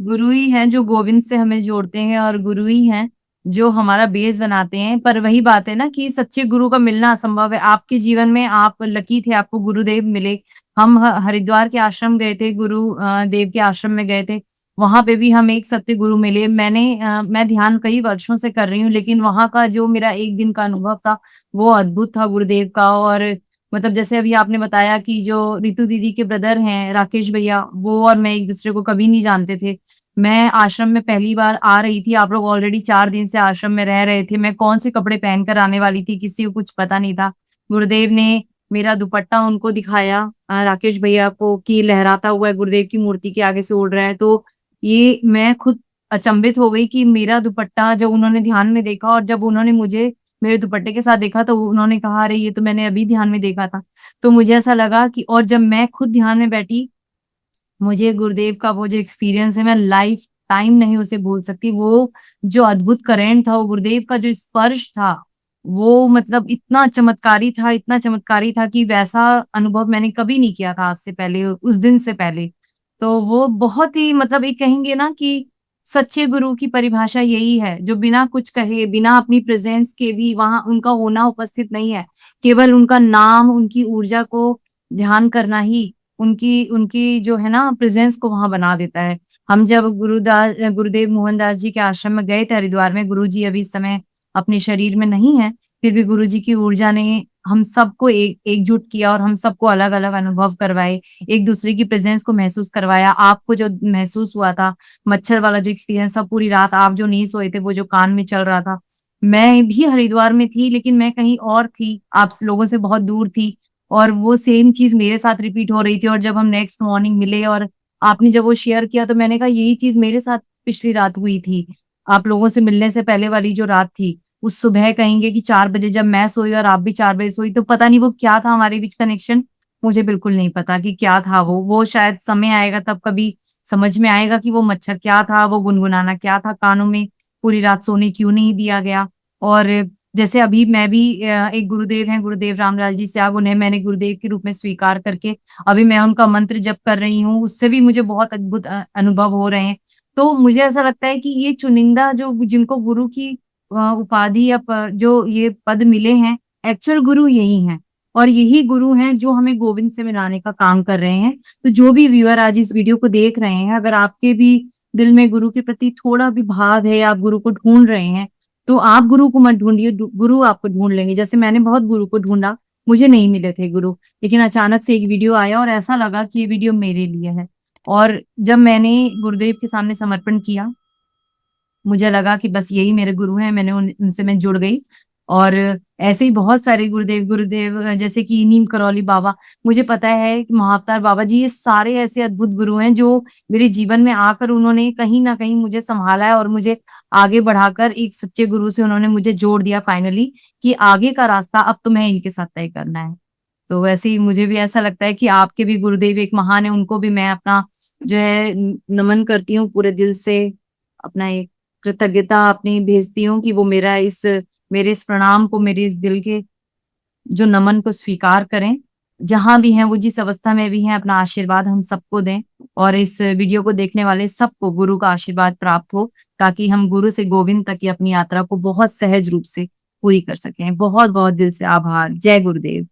गुरु ही हैं जो गोविंद से हमें जोड़ते हैं और गुरु ही हैं जो हमारा बेस बनाते हैं। पर वही बात है ना कि सच्चे गुरु का मिलना असंभव है। आपके जीवन में आप लकी थे, आपको गुरुदेव मिले। हम हरिद्वार के आश्रम गए थे, गुरु देव के आश्रम में गए थे। वहां पे भी हमें एक सत्य गुरु मिले। मैं ध्यान कई वर्षों से कर रही हूँ, लेकिन वहां का जो मेरा एक दिन का अनुभव था वो अद्भुत था गुरुदेव का। और मतलब जैसे अभी आपने बताया कि जो रितु दीदी के ब्रदर हैं राकेश भैया, वो और मैं एक दूसरे को कभी नहीं जानते थे। मैं आश्रम में पहली बार आ रही थी, आप लोग ऑलरेडी 4 दिन से आश्रम में रह रहे थे। मैं कौन से कपड़े पहनकर आने वाली थी किसी को कुछ पता नहीं था। गुरुदेव ने मेरा दुपट्टा उनको दिखाया, राकेश भैया को, कि लहराता हुआ है, गुरुदेव की मूर्ति के आगे से उड़ रहा है। तो ये मैं खुद अचंभित हो गई कि मेरा दुपट्टा जब उन्होंने ध्यान में देखा, और जब उन्होंने मुझे मेरे दुपट्टे के साथ देखा तो उन्होंने कहा, अरे ये तो मैंने अभी ध्यान में देखा था। तो मुझे ऐसा लगा कि, और जब मैं खुद ध्यान में बैठी, मुझे गुरुदेव का वो जो एक्सपीरियंस है, मैं लाइफ टाइम नहीं उसे भूल सकती। वो जो अद्भुत करेंट था, वो गुरुदेव का जो स्पर्श था, वो मतलब इतना चमत्कारी था, इतना चमत्कारी था कि वैसा अनुभव मैंने कभी नहीं किया था आज से पहले, उस दिन से पहले। तो वो बहुत ही मतलब एक कहेंगे ना कि सच्चे गुरु की परिभाषा यही है, जो बिना कुछ कहे, बिना अपनी प्रेजेंस के भी वहां उनका होना उपस्थित नहीं है, केवल उनका नाम, उनकी ऊर्जा को ध्यान करना ही उनकी उनकी जो है ना प्रेजेंस को वहां बना देता है। हम जब गुरुदेव मोहनदास जी के आश्रम में गए थे हरिद्वार में, गुरु जी अभी इस समय अपने शरीर में नहीं है, फिर भी गुरु जी की ऊर्जा ने हम सबको एकजुट किया और हम सबको अलग अलग अनुभव करवाए, एक दूसरे की प्रेजेंस को महसूस करवाया। आपको जो महसूस हुआ था मच्छर वाला जो एक्सपीरियंस था, पूरी रात आप जो नहीं सोए थे, वो जो कान में चल रहा था, मैं भी हरिद्वार में थी लेकिन मैं कहीं और थी, आप लोगों से बहुत दूर थी, और वो सेम चीज मेरे साथ रिपीट हो रही थी। और जब हम नेक्स्ट मॉर्निंग मिले और आपने जब वो शेयर किया, तो मैंने कहा यही चीज मेरे साथ पिछली रात हुई थी, आप लोगों से मिलने से पहले वाली जो रात थी। उस सुबह कहेंगे कि 4 बजे जब मैं सोई और आप भी 4 बजे सोई, तो पता नहीं वो क्या था हमारे बीच कनेक्शन, मुझे बिल्कुल नहीं पता कि क्या था वो शायद समय आएगा तब कभी समझ में आएगा कि वो मच्छर क्या था, वो गुनगुनाना क्या था कानों में, पूरी रात सोने क्यों नहीं दिया गया। और जैसे अभी मैं भी एक गुरुदेव हैं, गुरुदेव रामलाल जी स्याग, उन्हें मैंने गुरुदेव के रूप में स्वीकार करके अभी मैं उनका मंत्र जप कर रही हूँ, उससे भी मुझे बहुत अद्भुत अनुभव हो रहे हैं। तो मुझे ऐसा लगता है कि ये चुनिंदा जो जिनको गुरु की उपाधि या जो ये पद मिले हैं, एक्चुअल गुरु यही हैं, और यही गुरु हैं जो हमें गोविंद से मिलाने का काम कर रहे हैं। तो जो भी व्यूअर आज इस वीडियो को देख रहे हैं, अगर आपके भी दिल में गुरु के प्रति थोड़ा भी भाव है, आप गुरु को ढूंढ रहे हैं, तो आप गुरु को मत ढूंढिए, गुरु आपको ढूंढ लेंगे। जैसे मैंने बहुत गुरु को ढूंढा, मुझे नहीं मिले थे गुरु, लेकिन अचानक से एक वीडियो आया और ऐसा लगा कि ये वीडियो मेरे लिए है। और जब मैंने गुरुदेव के सामने समर्पण किया, मुझे लगा कि बस यही मेरे गुरु हैं, उनसे मैं जुड़ गई। और ऐसे ही बहुत सारे गुरुदेव गुरुदेव जैसे कि नीम करौली बाबा, मुझे पता है कि महाअवतार बाबा जी, ये सारे ऐसे अद्भुत गुरु हैं जो मेरे जीवन में आकर उन्होंने कहीं ना कहीं मुझे संभाला है और मुझे आगे बढ़ाकर एक सच्चे गुरु से उन्होंने मुझे जोड़ दिया फाइनली, कि आगे का रास्ता अब तुम्हें इनके साथ तय करना है। तो वैसे ही मुझे भी ऐसा लगता है कि आपके भी गुरुदेव एक महान है, उनको भी मैं अपना जो है नमन करती हूँ पूरे दिल से, अपना एक कृतज्ञता अपनी भेजती हूँ कि वो मेरे इस प्रणाम को, मेरे इस दिल के जो नमन को स्वीकार करें। जहां भी हैं वो, जिस अवस्था में भी हैं, अपना आशीर्वाद हम सबको दें, और इस वीडियो को देखने वाले सबको गुरु का आशीर्वाद प्राप्त हो, ताकि हम गुरु से गोविंद तक की अपनी यात्रा को बहुत सहज रूप से पूरी कर सकें। बहुत बहुत दिल से आभार। जय गुरुदेव।